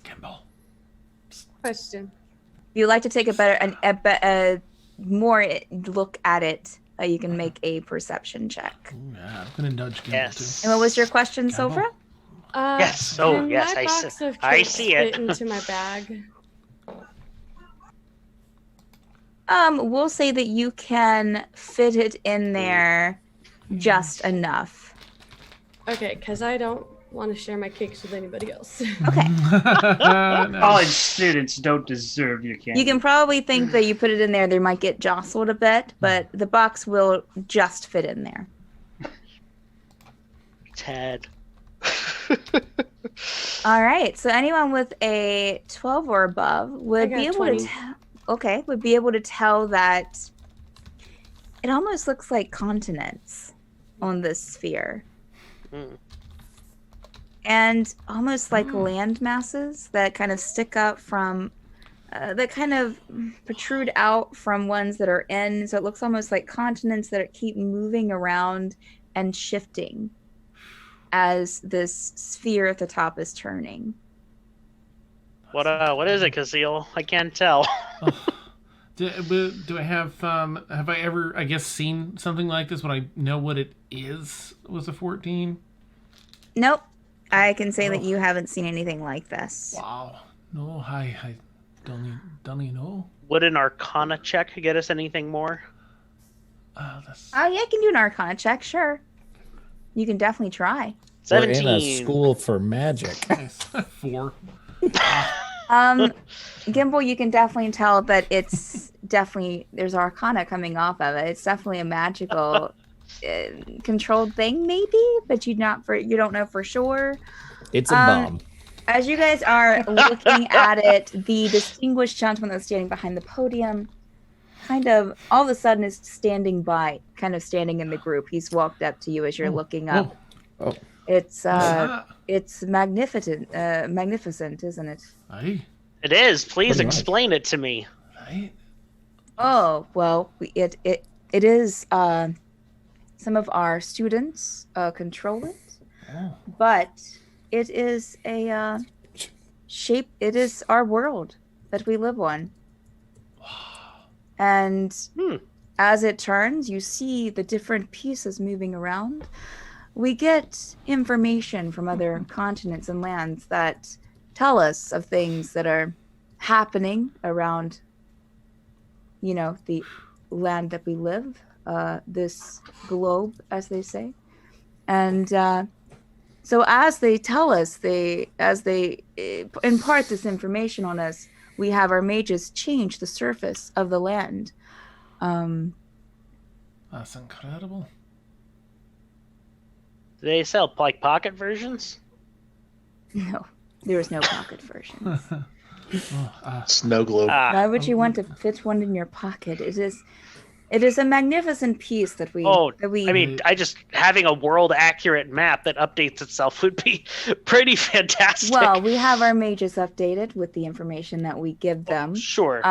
Kimball. Question. If you'd like to take a more look at it, you can make a perception check. Ooh, yeah, I'm gonna nudge Kimball Yes. too. And what was your question, Sofra? Yes. Oh, can yes, my I box see- of I cakes see it. fit into my bag. We'll say that you can fit it in there just enough. Okay, because I don't want to share my cakes with anybody else. Okay. College students don't deserve your candy. You can probably think that you put it in there, they might get jostled a bit, but the box will just fit in there. Ted. All right. So anyone with a 12 or above would got be able 20. to would be able to tell that it almost looks like continents on this sphere. Mm. And almost like land masses that kind of stick up from that kind of protrude out from ones that are in. So it looks almost like continents that keep moving around and shifting as this sphere at the top is turning. What is it, Kazeel? I can't tell. Do I have I ever, I guess, seen something like this? Would I know what it is? Was a 14? Nope. I can say that you haven't seen anything like this. Wow. No, I don't even know. Would an Arcana check get us anything more? That's... Oh, yeah, I can do an Arcana check, sure. You can definitely try. We're 17. in a school for magic. Nice. 4. Gimbal, you can definitely tell that it's definitely, there's Arcana coming off of it. It's definitely a magical controlled thing, maybe, but you don't know for sure. It's a bomb. As you guys are looking at it, the distinguished gentleman that's standing behind the podium kind of all of a sudden is standing in the group. He's walked up to you as you're looking up. Oh. It's magnificent, isn't it? Aye. It is. Please Pretty much. explain it to me. Aye. Oh, well, it is some of our students control it, Oh. but it is a shape. It is our world that we live on, and as it turns, you see the different pieces moving around. We get information from other continents and lands that tell us of things that are happening around, the land that we live, this globe, as they say. And so as they tell us, as they impart this information on us, we have our mages change the surface of the land. That's incredible. Do they sell like pocket versions? No, there is no pocket version. Snow globe. Why would you want to fit one in your pocket? It is a magnificent piece that we. I mean, just having a world accurate map that updates itself would be pretty fantastic. Well, we have our mages updated with the information that we give them. Sure.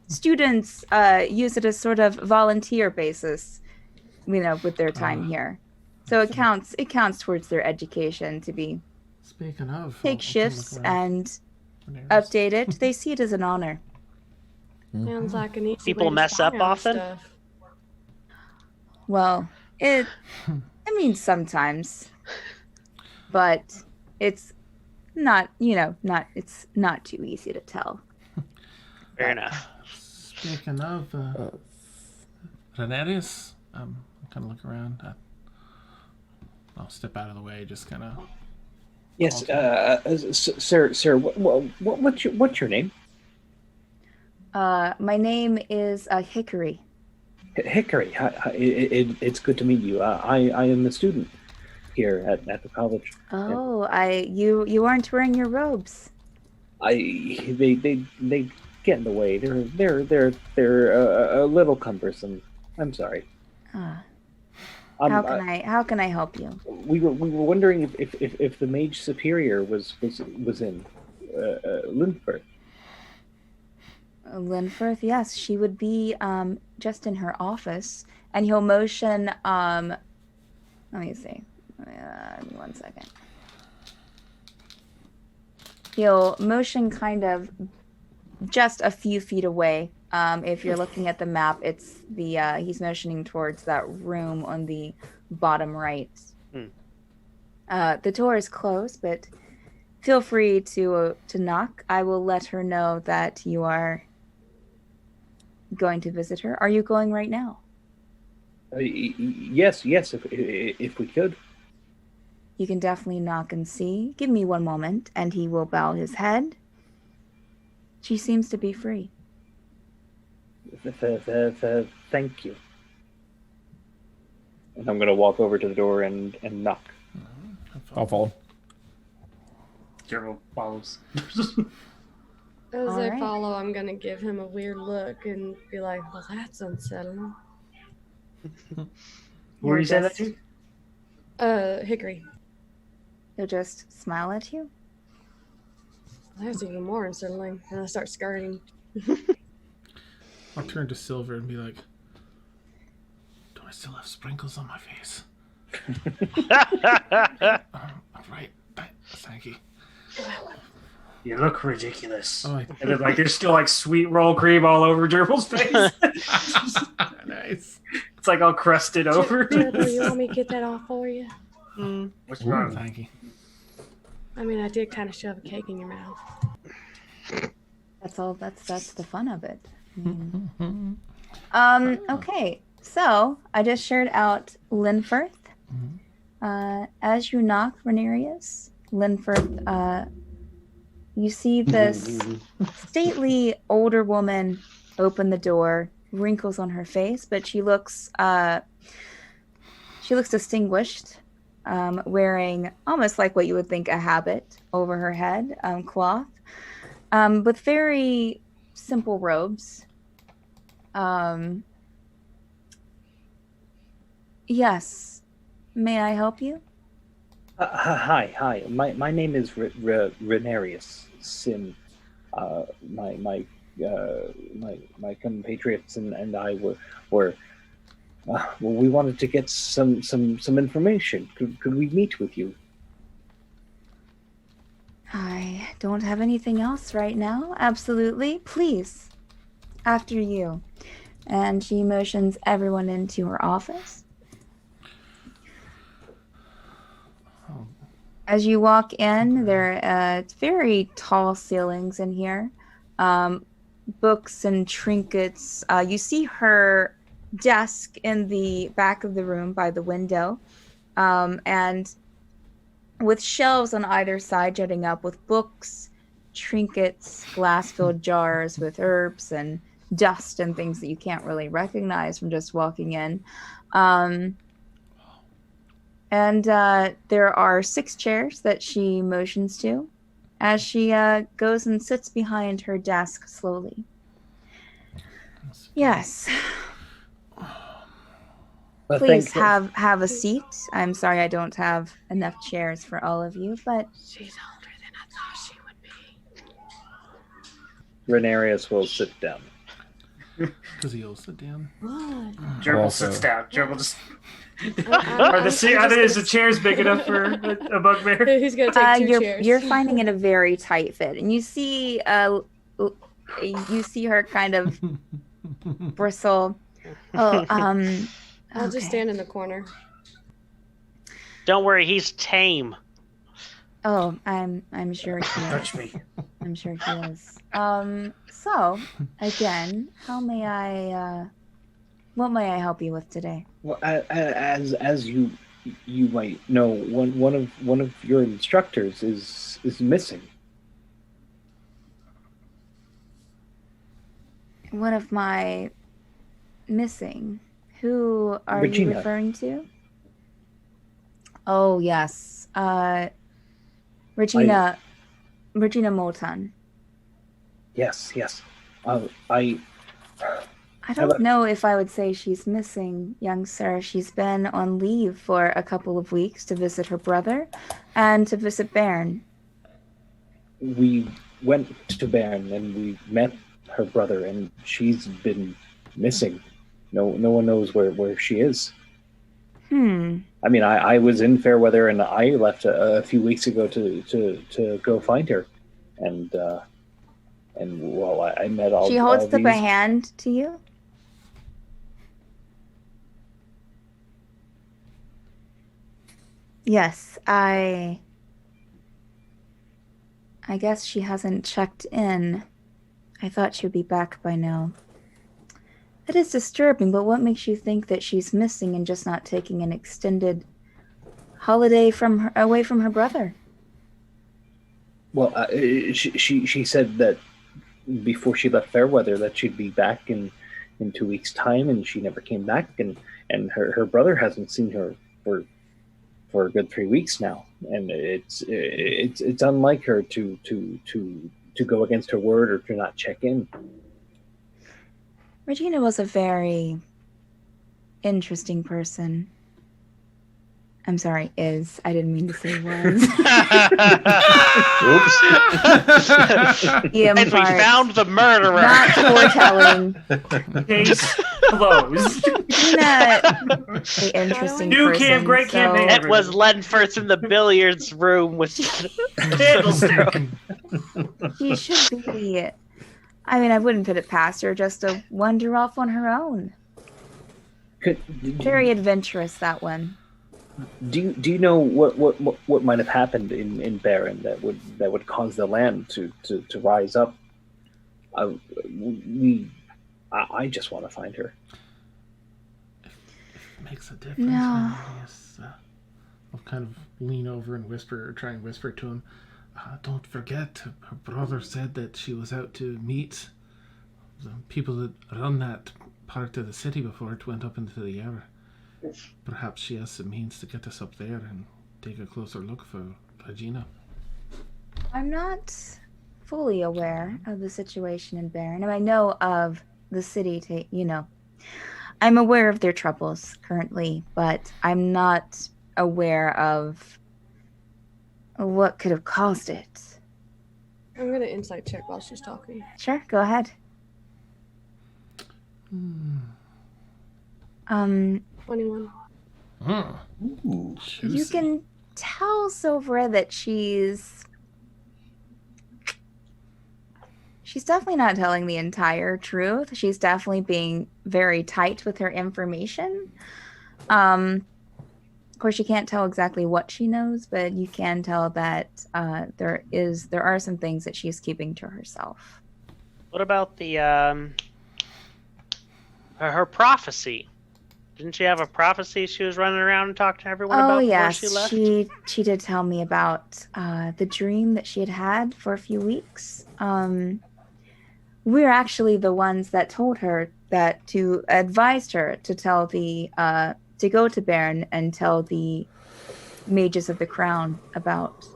Students use it as sort of volunteer basis, with their time here. So it counts towards their education to be. Speaking of, take shifts and update it. They see it as an honor. Sounds like an easy People way to mess spy up on often? stuff. Well, sometimes, but it's not, it's not too easy to tell. Fair enough. Speaking of Renarius, kind of look around. I'll step out of the way, just kind of. Yes, sir. What's your name? My name is Hickory. Hickory. It's good to meet you. I am a student here at the college. Oh, you aren't wearing your robes. They get in the way. They're a little cumbersome. I'm sorry. How can I help you? We were wondering if the Mage Superior was in Lenferth. Lenferth, yes, she would be just in her office, and he'll motion. Let me see. 1 second. He'll motion kind of just a few feet away. If you're looking at the map, it's he's motioning towards that room on the bottom right. The door is closed, but feel free to knock. I will let her know that you are going to visit her. Are you going right now? Yes, if we could. You can definitely knock and see. Give me 1 moment, and he will bow his head. She seems to be free. Thank you. And I'm going to walk over to the door and knock. I'll follow. Gerald follows. As All I right. follow, I'm gonna give him a weird look and be like, "Well, that's unsettling." Where you say that to? Hickory. He'll just smile at you. That's even more unsettling. And I start skirting. I'll turn to Silver and be like, "Do I still have sprinkles on my face?" Right. Thank you. You look ridiculous. Oh, And then, there's still sweet roll cream all over Gerbil's face. Nice. It's all crusted over. Gerbil, you want me to get that off for you? What's Ooh, wrong? thank you. I mean, I did kind of shove a cake in your mouth. That's all. That's the fun of it. Okay, so I just shared out Lenferth. As you knock, Renarius, Lenferth, you see this stately older woman open the door, wrinkles on her face, but she looks distinguished, wearing almost like what you would think a habit over her head, cloth, with very simple robes. Yes, may I help you? Hi. My name is Renarius Sim. My compatriots and I were we wanted to get some information. Could we meet with you? I don't have anything else right now. Absolutely. Please. After you. And she motions everyone into her office. As you walk in, it's very tall ceilings in here. Books and trinkets. You see her desk in the back of the room by the window, and with shelves on either side jutting up with books, trinkets, glass-filled jars with herbs and dust and things that you can't really recognize from just walking in. And there are 6 chairs that she motions to as she goes and sits behind her desk slowly. Yes. Please have a seat. I'm sorry I don't have enough chairs for all of you, but... She's older than I thought she would be. Renarius will sit down. Does he all sit down? What? Gerbil sits down. Gerbil just... Are the chairs big enough for a bugbear? Who's gonna take 2 chairs? You're finding it a very tight fit, and you see her kind of bristle. Oh, I'll just stand in the corner. Don't worry, he's tame. Oh, I'm sure he is. Touch me. I'm sure he is. So again, what may I help you with today? Well, as you might know, one of your instructors is missing. One of my missing. Who are Regina. you referring to? Oh yes, Regina Moulton. Yes. I don't know if I would say she's missing, young sir. She's been on leave for a couple of weeks to visit her brother and to visit Bairn. We went to Bairn and we met her brother, and she's been missing. No one knows where she is. I mean, I was in Fairweather and I left a few weeks ago to go find her, and well, I met all. She holds all up a hand to you. Yes, I guess she hasn't checked in. I thought she'd be back by now. That is disturbing, but what makes you think that she's missing and just not taking an extended holiday away from her brother? Well, she said that before she left Fairweather that she'd be back in 2 weeks' time, and she never came back, and her brother hasn't seen her for a good 3 weeks now, and it's unlike her to go against her word or to not check in. Regina was a very interesting person. I'm sorry, is. I didn't mean to say was. Oops. And we found the murderer. Not foretelling. Case closed. Regina, an interesting New person. camp, great campaign. It was Lenferth in the billiards room with Candlestick. She should be. I mean, I wouldn't put it past her just to wander off on her own. Very adventurous, that one. Do you know what might have happened in Baron that would cause the land to rise up? I just want to find her. If it makes a difference. No. Yes, I'll kind of lean over and try and whisper to him. Don't forget, her brother said that she was out to meet the people that run that part of the city before it went up into the air. Perhaps she has some means to get us up there and take a closer look for Regina. I'm not fully aware of the situation in Baron. I know of the city, I'm aware of their troubles currently, but I'm not aware of what could have caused it. I'm going to insight check while she's talking. Sure, go ahead. 21. Ooh. You can tell Silvera that she's definitely not telling the entire truth. She's definitely being very tight with her information. course, you can't tell exactly what she knows, but you can tell that there are some things that she's keeping to herself. What about the her prophecy? Didn't she have a prophecy she was running around and talking to everyone about before she left? She did tell me about the dream that she had for a few weeks. We're actually the ones that told her advised her to tell to go to Baron and tell the Mages of the Crown about.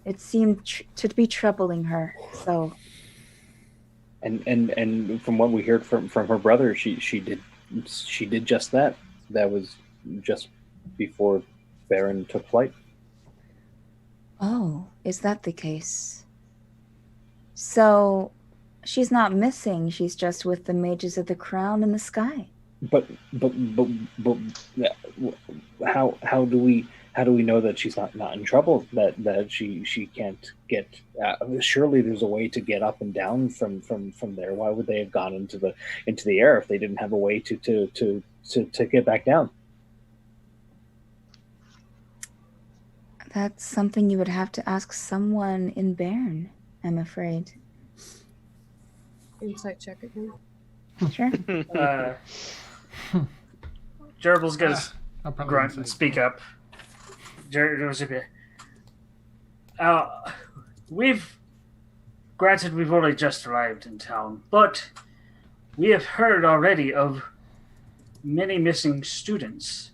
It seemed to be troubling her, so. And from what we heard from her brother, she did just that. That was just before Baron took flight. Oh, is that the case? So, she's not missing. She's just with the Mages of the Crown in the sky. But how do we know that she's not in trouble? That she can't get? Surely there's a way to get up and down from there. Why would they have gone into the air if they didn't have a way to get back down? That's something you would have to ask someone in Bairn, I'm afraid. Insight check again. Sure. Gerbil's gonna I'll probably grunt and speak up. We've only just arrived in town, but we have heard already of many missing students,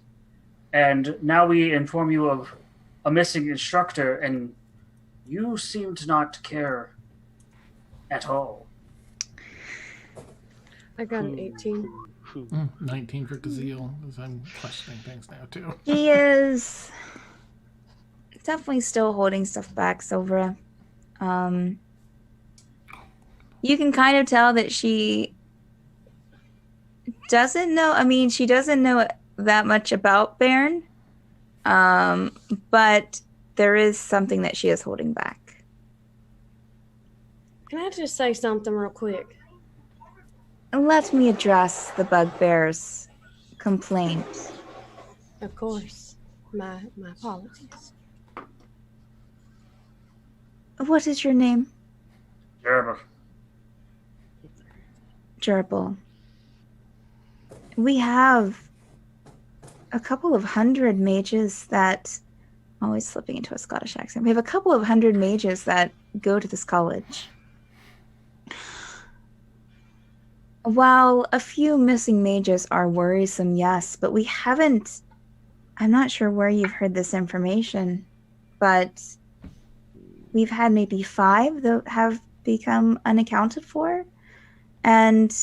and now we inform you of a missing instructor, and you seem to not care at all. I got an 18. 19 for Kazeel, because I'm questioning things now too. He is definitely still holding stuff back, Silvera. You can kind of tell that she doesn't know. I mean, she doesn't know that much about Bairn, but there is something that she is holding back. Can I just say something real quick? Let me address the bugbear's complaint. Of course. My apologies. What is your name? Gerbil. Gerbil. We have a couple of 100 mages that... always slipping into a Scottish accent. We have a couple of 100 mages that go to this college. While a few missing mages are worrisome, yes, but we haven't... I'm not sure where you've heard this information, but we've had maybe 5 that have become unaccounted for, and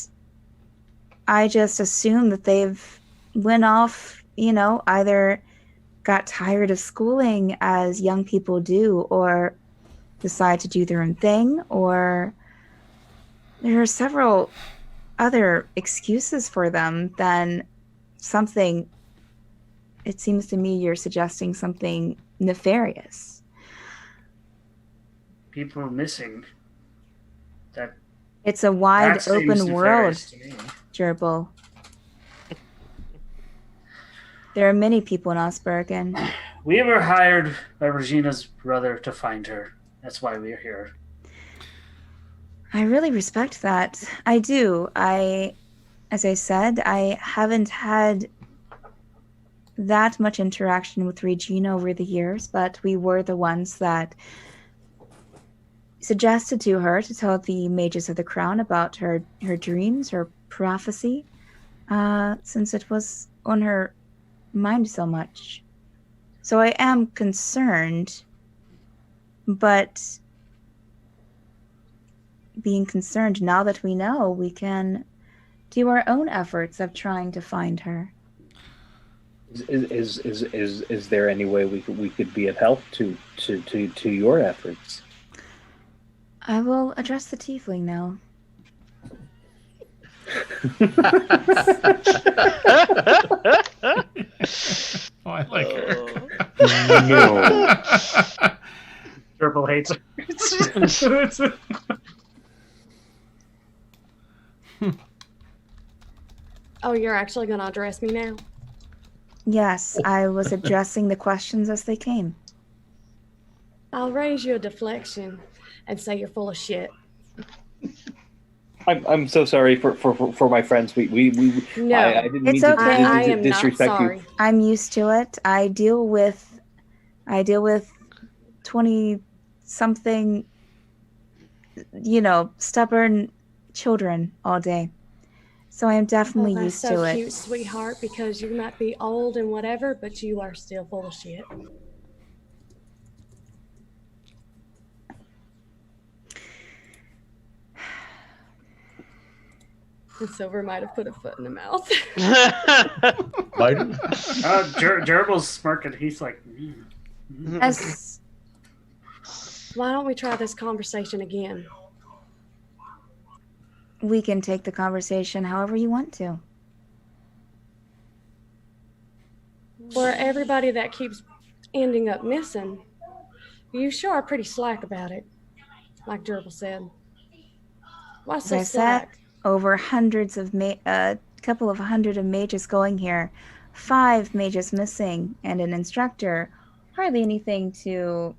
I just assume that they've went off, either got tired of schooling as young people do, or decide to do their own thing, or there are several other excuses for them than something. It seems to me you're suggesting something nefarious. People missing. It's a wide That seems open world, nefarious to me. Gerbil. There are many people in Osbergen. We were hired by Regina's brother to find her. That's why we're here. I really respect that. I do. As I said, I haven't had that much interaction with Regina over the years, but we were the ones that suggested to her to tell the Mages of the Crown about her dreams, her prophecy, since it was on her mind so much. So I am concerned, but being concerned, now that we know, we can do our own efforts of trying to find her. Is there any way we could be of help to your efforts? I will address the tiefling now. Oh, I like her. No. Purple hates her. Oh, you're actually going to address me now? Yes, I was addressing the questions as they came. I'll raise you a deflection and say you're full of shit. I'm so sorry for my friends. We No, I didn't mean It's to okay. I am not disrespect sorry. you. I'm used to it. I deal with 20-something, stubborn children all day. So I am definitely Oh, that's used so to cute, it. sweetheart, because you might be old and whatever, but you are still full of shit. And Silver might have put a foot in the mouth. Biden? Gerbil's smirking. He's like, As Why don't we try this conversation again? we can take the conversation however you want to. For everybody that keeps ending up missing, you sure are pretty slack about it, like Gerbil said. Why As so I said, slack? over hundreds of a couple of hundred of mages going here, 5 mages missing, and an instructor. Hardly anything to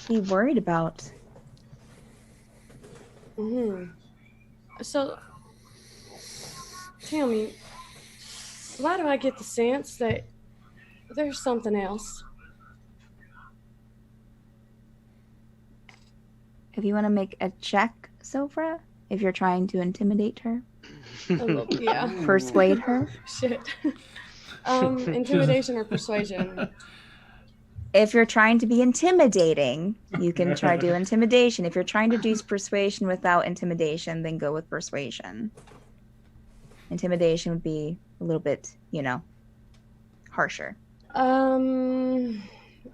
be worried about. So, tell me, why do I get the sense that there's something else? If you want to make a check, Sofra, if you're trying to intimidate her, Yeah, persuade her. shit. Intimidation or persuasion? If you're trying to be intimidating, you can try to do intimidation. If you're trying to do persuasion without intimidation, then go with persuasion. Intimidation would be a little bit, harsher.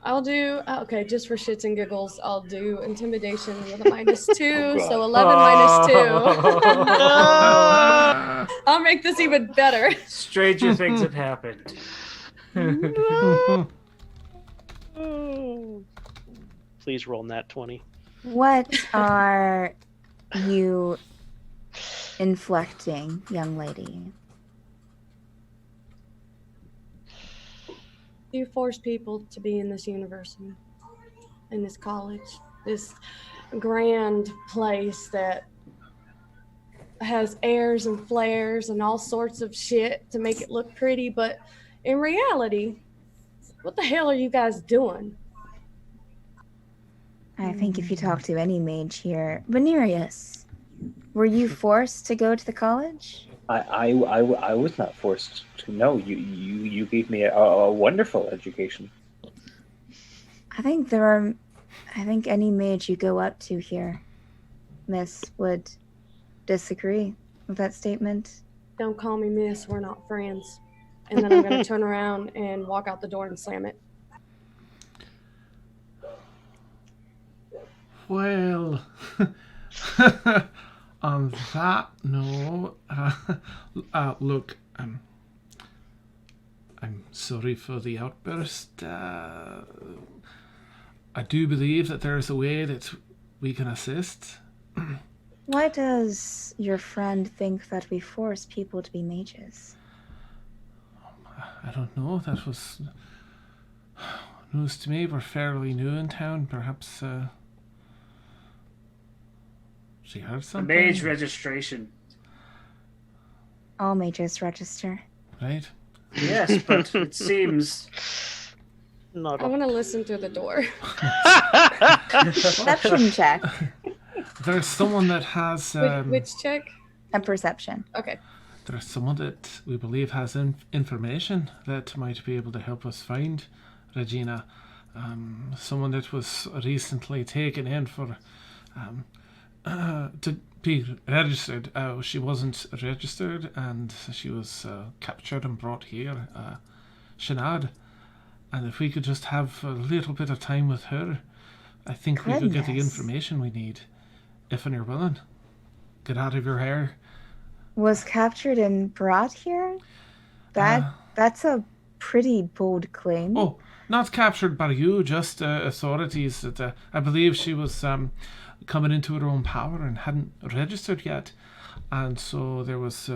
I'll do, okay, just for shits and giggles, I'll do intimidation with a -2, so 11 -2. I'll make this even better. stranger things have happened. Please roll nat 20. What are you inflecting, young lady? You force people to be in this university, in this college, this grand place that has airs and flares and all sorts of shit to make it look pretty, but in reality, what the hell are you guys doing? I think if you talk to any mage here, Venerius, were you forced to go to the college? I was not forced to know. You gave me a wonderful education. I think any mage you go up to here, miss, would disagree with that statement. Don't call me miss, we're not friends. And then I'm going to turn around and walk out the door and slam it. Well, on that note, look, I'm sorry for the outburst. I do believe that there is a way that we can assist. Why does your friend think that we force people to be mages? I don't know. That was news to me. We're fairly new in town. Perhaps she heard The something. mage registration. All mages register. Right? Yes, but it seems Not I'm going to listen through the door. Perception check. There's someone that has Which check? A perception. Okay. there's someone that we believe has information that might be able to help us find Regina. Someone that was recently taken in for to be registered. She wasn't registered and she was captured and brought here. Sinead. And if we could just have a little bit of time with her, I think we could get the Goodness. information we need. If you're willing. Get out of your hair. Was captured and brought here? That's a pretty bold claim. Oh, not captured by you, just authorities. That I believe she was coming into her own power and hadn't registered yet. And so there was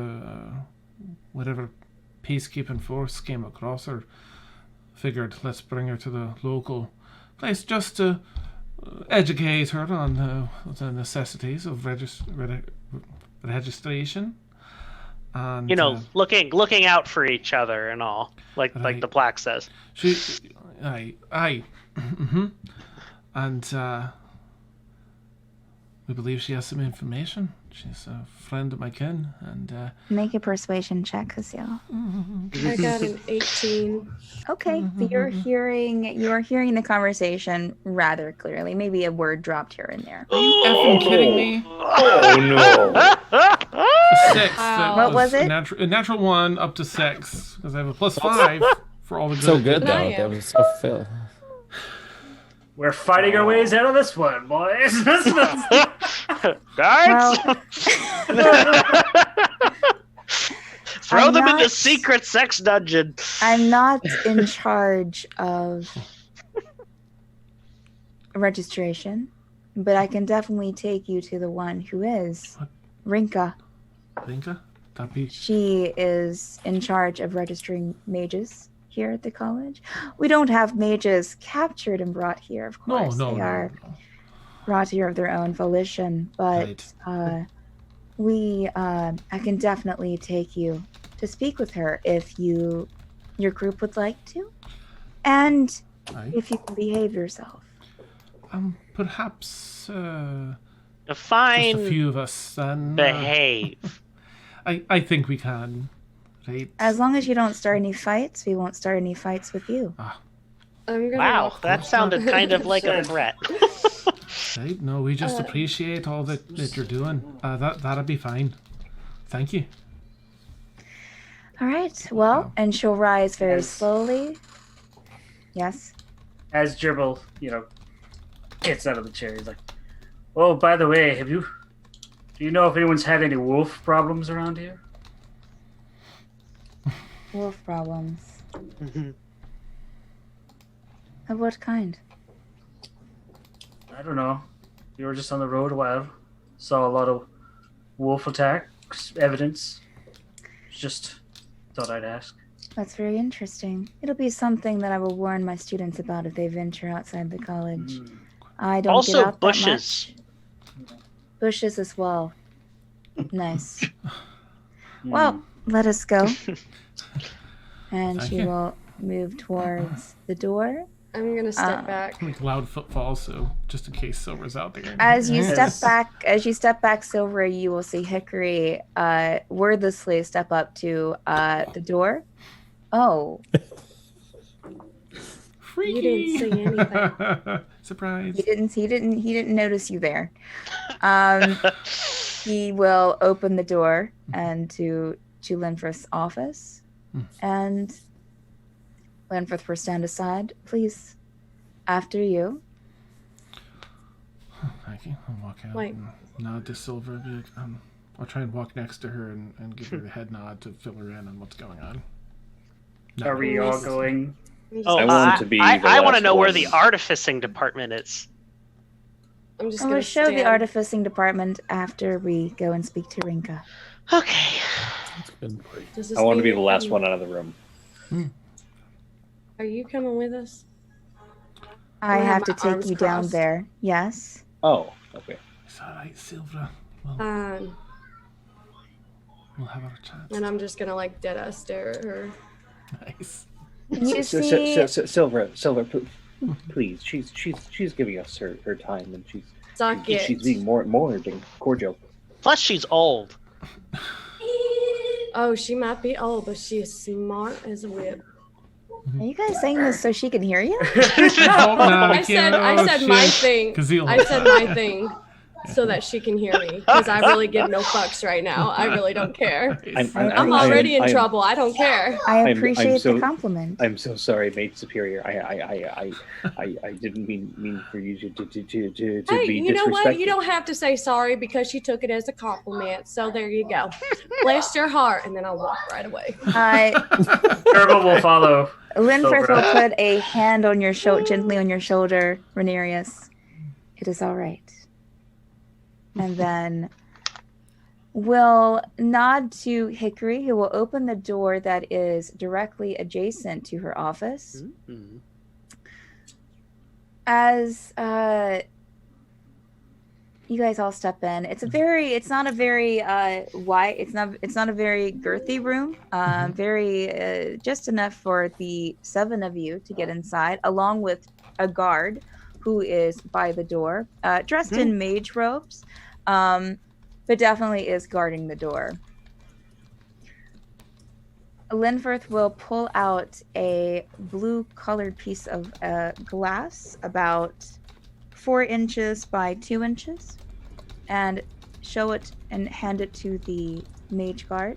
whatever peacekeeping force came across her. Figured let's bring her to the local place just to educate her on the necessities of registration. And, looking out for each other and all, like the plaque says. And we believe she has some information. She's a friend of my kin, and Make a persuasion check, Cecile. I got an 18. Okay, so you're hearing the conversation rather clearly. Maybe a word dropped here and there. Are you effing kidding me? Oh no! 6. What was it? A natural 1 up to 6 because I have a +5 for all the good. So good though. I am. That was so Phil. We're fighting our ways out of this one, boys. Guards, throw I'm them in the not- secret sex dungeon. I'm not in charge of registration, but I can definitely take you to the one who is. Renka. Lenka? That'd be She is in charge of registering mages here at the college. We don't have mages captured and brought here, of course. no. They are brought here of their own volition, but I can definitely take you to speak with her if your group would like to, and Right. if you can behave yourself. Perhaps just a Define few of us then. behave. I think we can. Right. As long as you don't start any fights, we won't start any fights with you. I'm gonna Wow, walk that sounded kind of like a threat. Right. No, we just appreciate all that you're doing. That'd be fine. Thank you. All right. Well, and she'll rise very slowly. Yes. As Gerbil, gets out of the chair, he's like, "Oh, by the way, do you know if anyone's had any wolf problems around here?" Wolf problems. Of what kind? I don't know. We were just on the road a while. Saw a lot of wolf attacks, evidence. Just thought I'd ask. That's very interesting. It'll be something that I will warn my students about if they venture outside the college. I don't Also get out bushes. that much. Bushes as well. Nice. Well, let us go. And Thank she you. will move towards the door. I'm gonna step back. Make loud footfalls, so just in case Silver's out there. As you Yes. step back, Silver, you will see Hickory wordlessly step up to the door. Oh, Freaky. You didn't say anything. Surprise. he didn't notice you there. He will open the door and to Lenferth's office, and Lenferth will stand aside. Please, after you. Thank you. I'll walk out Wait. and nod to Silver. Be like, I'll try and walk next to her and give her the head nod to fill her in on what's going on. No. Are we all going? Oh, I want to be the I want to last know where one. the artificing department is. I'm just I'm gonna going to show the stand. artificing department after we go and speak to Renka. Okay. Does this I want to mean be you're the last coming- one out of the room. Are you coming with us? I I have have to my take arms you down crossed. there. Yes. Oh, okay. It's all right, Silver. We'll And have our chat. I'm just gonna like dead ass stare at her. Nice. You see, Silver, please. She's giving us her time, and Suck it. she's being more than cordial. Plus, she's old. Oh, she might be old, but she is smart as a whip. are you guys saying this so she can hear you? I said my thing. Kazeel. I said my thing so that she can hear me because I really give no fucks right now. I really don't care. I'm already in trouble. I don't care. I I'm appreciate so- the compliment. I'm so sorry, Mage Superior. I didn't mean for you to Hey, be you know what? disrespectful. You don't have to say sorry because she took it as a compliment. So there you go. Bless your heart, and then I'll walk right away. Gerbil will follow. Lenferth Silver. will put a hand on your gently on your shoulder, Renarius. It is all right. And then will nod to Hickory, who will open the door that is directly adjacent to her office. Mm-hmm. As you guys all step in, it's not a very wide, it's not a very girthy room. Very just enough for the 7 of you to get inside, along with a guard who is by the door, dressed in mage robes, but definitely is guarding the door. Lenferth will pull out a blue-colored piece of glass, about 4 inches by 2 inches, and show it and hand it to the mage guard,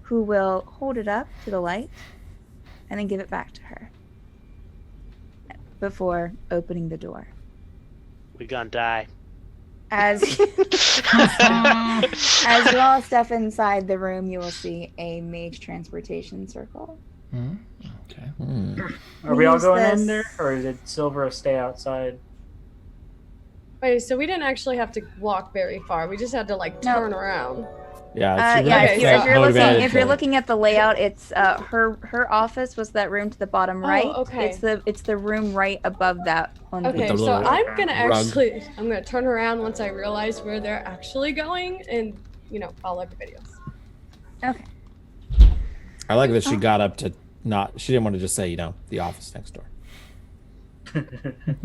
who will hold it up to the light and then give it back to her before opening the door. We gonna die. As you all step inside the room, you will see a mage transportation circle. Okay. Are we all Use going this- in there, or did Silver stay outside? Wait, so we didn't actually have to walk very far. We just had to like turn around. Yeah. Yeah, Okay, if you're looking at the layout, it's her office was that room to the bottom right. Okay. It's the room right above that on Okay, the so little I'm gonna rug. I'm gonna turn around once I realize where they're actually going, and follow everybody else. Okay. I like that she got up to not. She didn't want to just say, the office next door.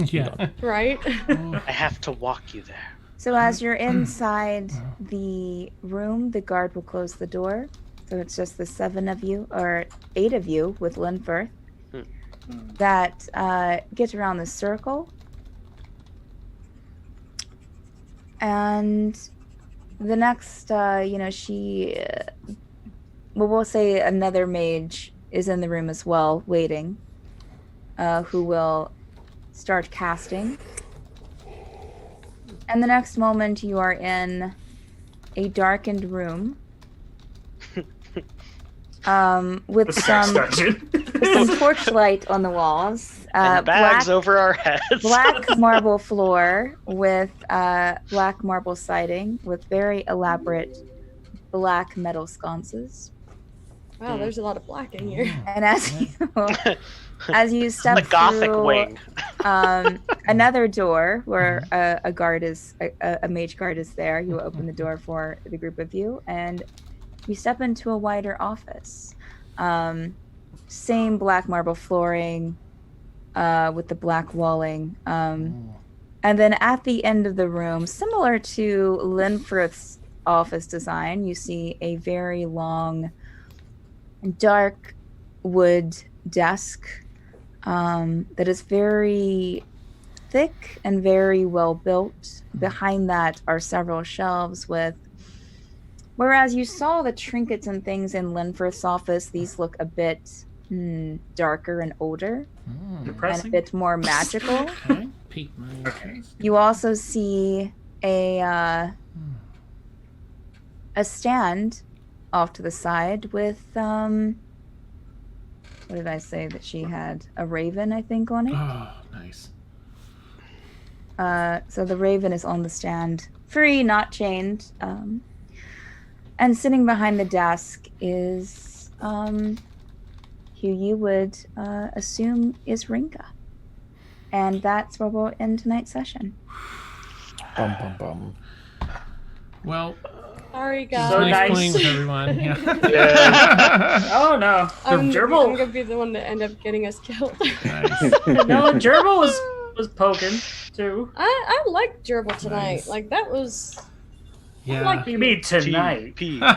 Yeah. Right? I have to walk you there. So as you're inside the room, the guard will close the door. So it's just the 7 of you, or 8 of you with Lenferth, that get around the circle. And the next, we'll say another mage is in the room as well, waiting, who will start casting. And the next moment, you are in a darkened room with some torchlight on the walls. And bags over our heads. Black marble floor with black marble siding with very elaborate black metal sconces. Wow, there's a lot of black in here. And as you step The Gothic through wing. another door where a mage guard is there, you will open the door for the group of you, and you step into a wider office. Same black marble flooring with the black walling. And then at the end of the room, similar to Lenferth's office design, you see a very long, dark wood desk that is very thick and very well built. Behind that are several shelves with, whereas you saw the trinkets and things in Lenferth's office, these look a bit darker and older and a Depressing. bit more magical. Okay. Peek my interest. You also see a stand off to the side with what did I say that she had? A raven, I think, on it. Oh, nice. So the raven is on the stand, free, not chained. And sitting behind the desk is who you would assume is Renka. And that's where we'll end tonight's session. Bum, bum, bum. Well, Sorry, it's guys. So nice nice. playing with everyone. Yeah. Oh no, I'm Gerbil. gonna be the one that end up getting us killed. Nice. No, Gerbil was poking too. I like gerbil tonight. Nice. Like that was Yeah. What do you mean tonight? GP. no.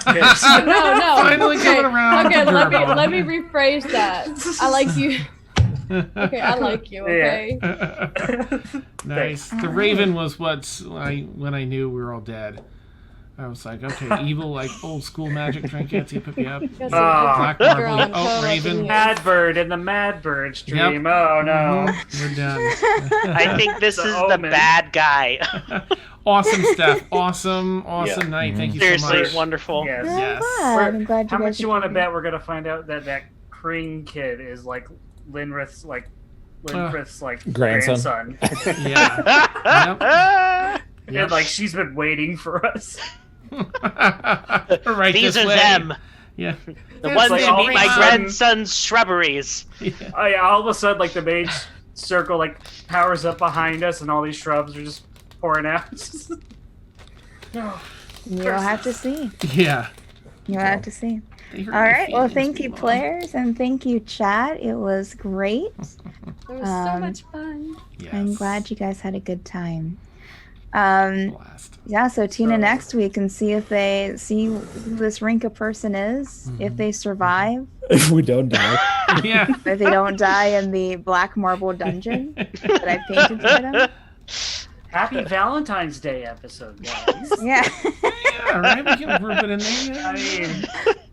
Finally okay. coming around Okay, to let me gerbil. rephrase that. I like you. Okay, I like you. Okay. Nice. The Raven was when I knew we were all dead. I was like, okay, evil, like old school magic trinkets. You put me up. Guess Black what? marble. Girl, I'm Oh, totally Raven. in here. Madbird in the Madbird stream. Yep. Oh no. We're done. I think this The is the omen. bad guy. Awesome, Steph. Awesome night. Thank you so Seriously, much. wonderful. Yes. Yes. I'm glad you How guys much you want to enjoyed it. bet we're gonna find out that Kring kid is like Lenferth's Grandson. grandson. Yeah. Yep. And like she's been waiting for us. Right These this are way. them. Yeah. The It's ones like who all meet of my a sudden- grandson's shrubberies. Oh yeah, all of a sudden, like the mage circle like powers up behind us, and all these shrubs are just pouring out. No. You'll have to see. Yeah. You'll have to see. They hurt All my right. Well, feelings, thank you, Mom. players, and thank you, chat. It was great. It was so much fun. Yes. I'm glad you guys had a good time. Um, Blast. yeah, so tune in So- next week and see if they see who this Renka person is, if they survive, If we don't die. Yeah. if they don't die in the black marble dungeon that I painted for them. Happy Valentine's Day episode, guys. Yeah. Yeah, right. We can group it in there. I mean,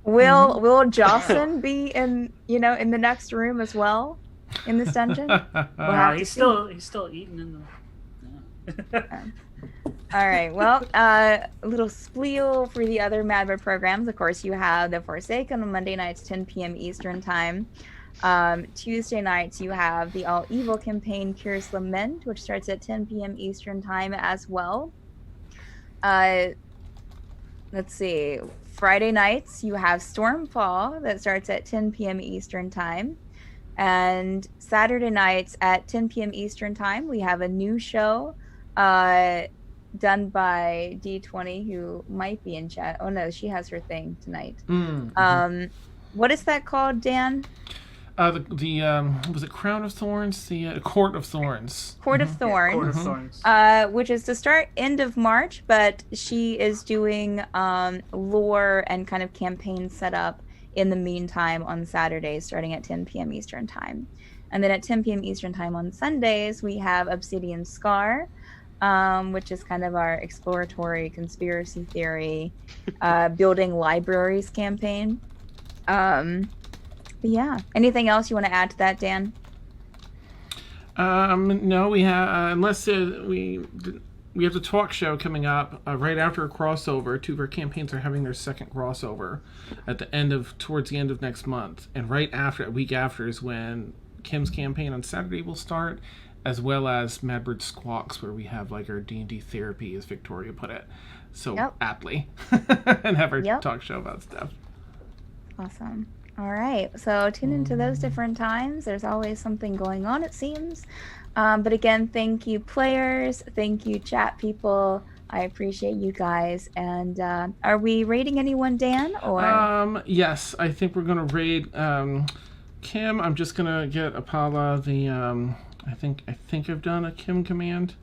Will Jocelyn be in the next room as well in this dungeon? Wow. he's still eating in the. All right. Well, a little spleel for the other Madbird programs. Of course, you have The Forsaken on Monday nights, 10 p.m. Eastern Time. Tuesday nights, you have the All Evil campaign, Curious Lament, which starts at 10 p.m. Eastern Time as well. Let's see. Friday nights, you have Stormfall that starts at 10 p.m. Eastern Time. And Saturday nights at 10 p.m. Eastern Time, we have a new show done by D20, who might be in chat. Oh no, she has her thing tonight. What is that called, Dan? Was it Crown of Thorns? The Court of Thorns. Court of Thorns. Court of Thorns. Which is to start end of March, but she is doing lore and kind of campaign setup in the meantime on Saturdays starting at 10 p.m. Eastern Time. And then at 10 p.m. Eastern Time on Sundays, we have Obsidian Scar, which is kind of our exploratory conspiracy theory building libraries campaign. But yeah, anything else you want to add to that, Dan? No, we have unless we have the talk show coming up right after a crossover. Two of our campaigns are having their second crossover towards the end of next month, and right after, a week after, is when Kim's campaign on Saturday will start, as well as Madbird Squawks, where we have like our D&D therapy, as Victoria put it, so aptly, and have our talk show about stuff. Awesome. All right, so tune into those different times. There's always something going on, it seems. But again, thank you, players. Thank you, chat people. I appreciate you guys. And are we raiding anyone, Dan? Or yes, I think we're gonna raid Kim. I'm just gonna get Apala the I think I've done a Kim command.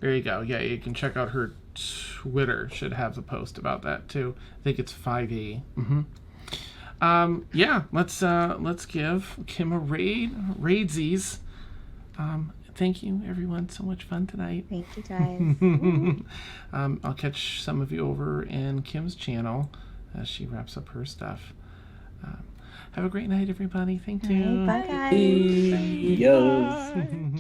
There you go. Yeah, you can check out her Twitter. Should have the post about that too. I think it's 5e. Yeah, let's give Kim a raidsies. Thank you, everyone. So much fun tonight. Thank you, guys. I'll catch some of you over in Kim's channel as she wraps up her stuff. Have a great night, everybody. Thank you. All right, bye, guys. Yes.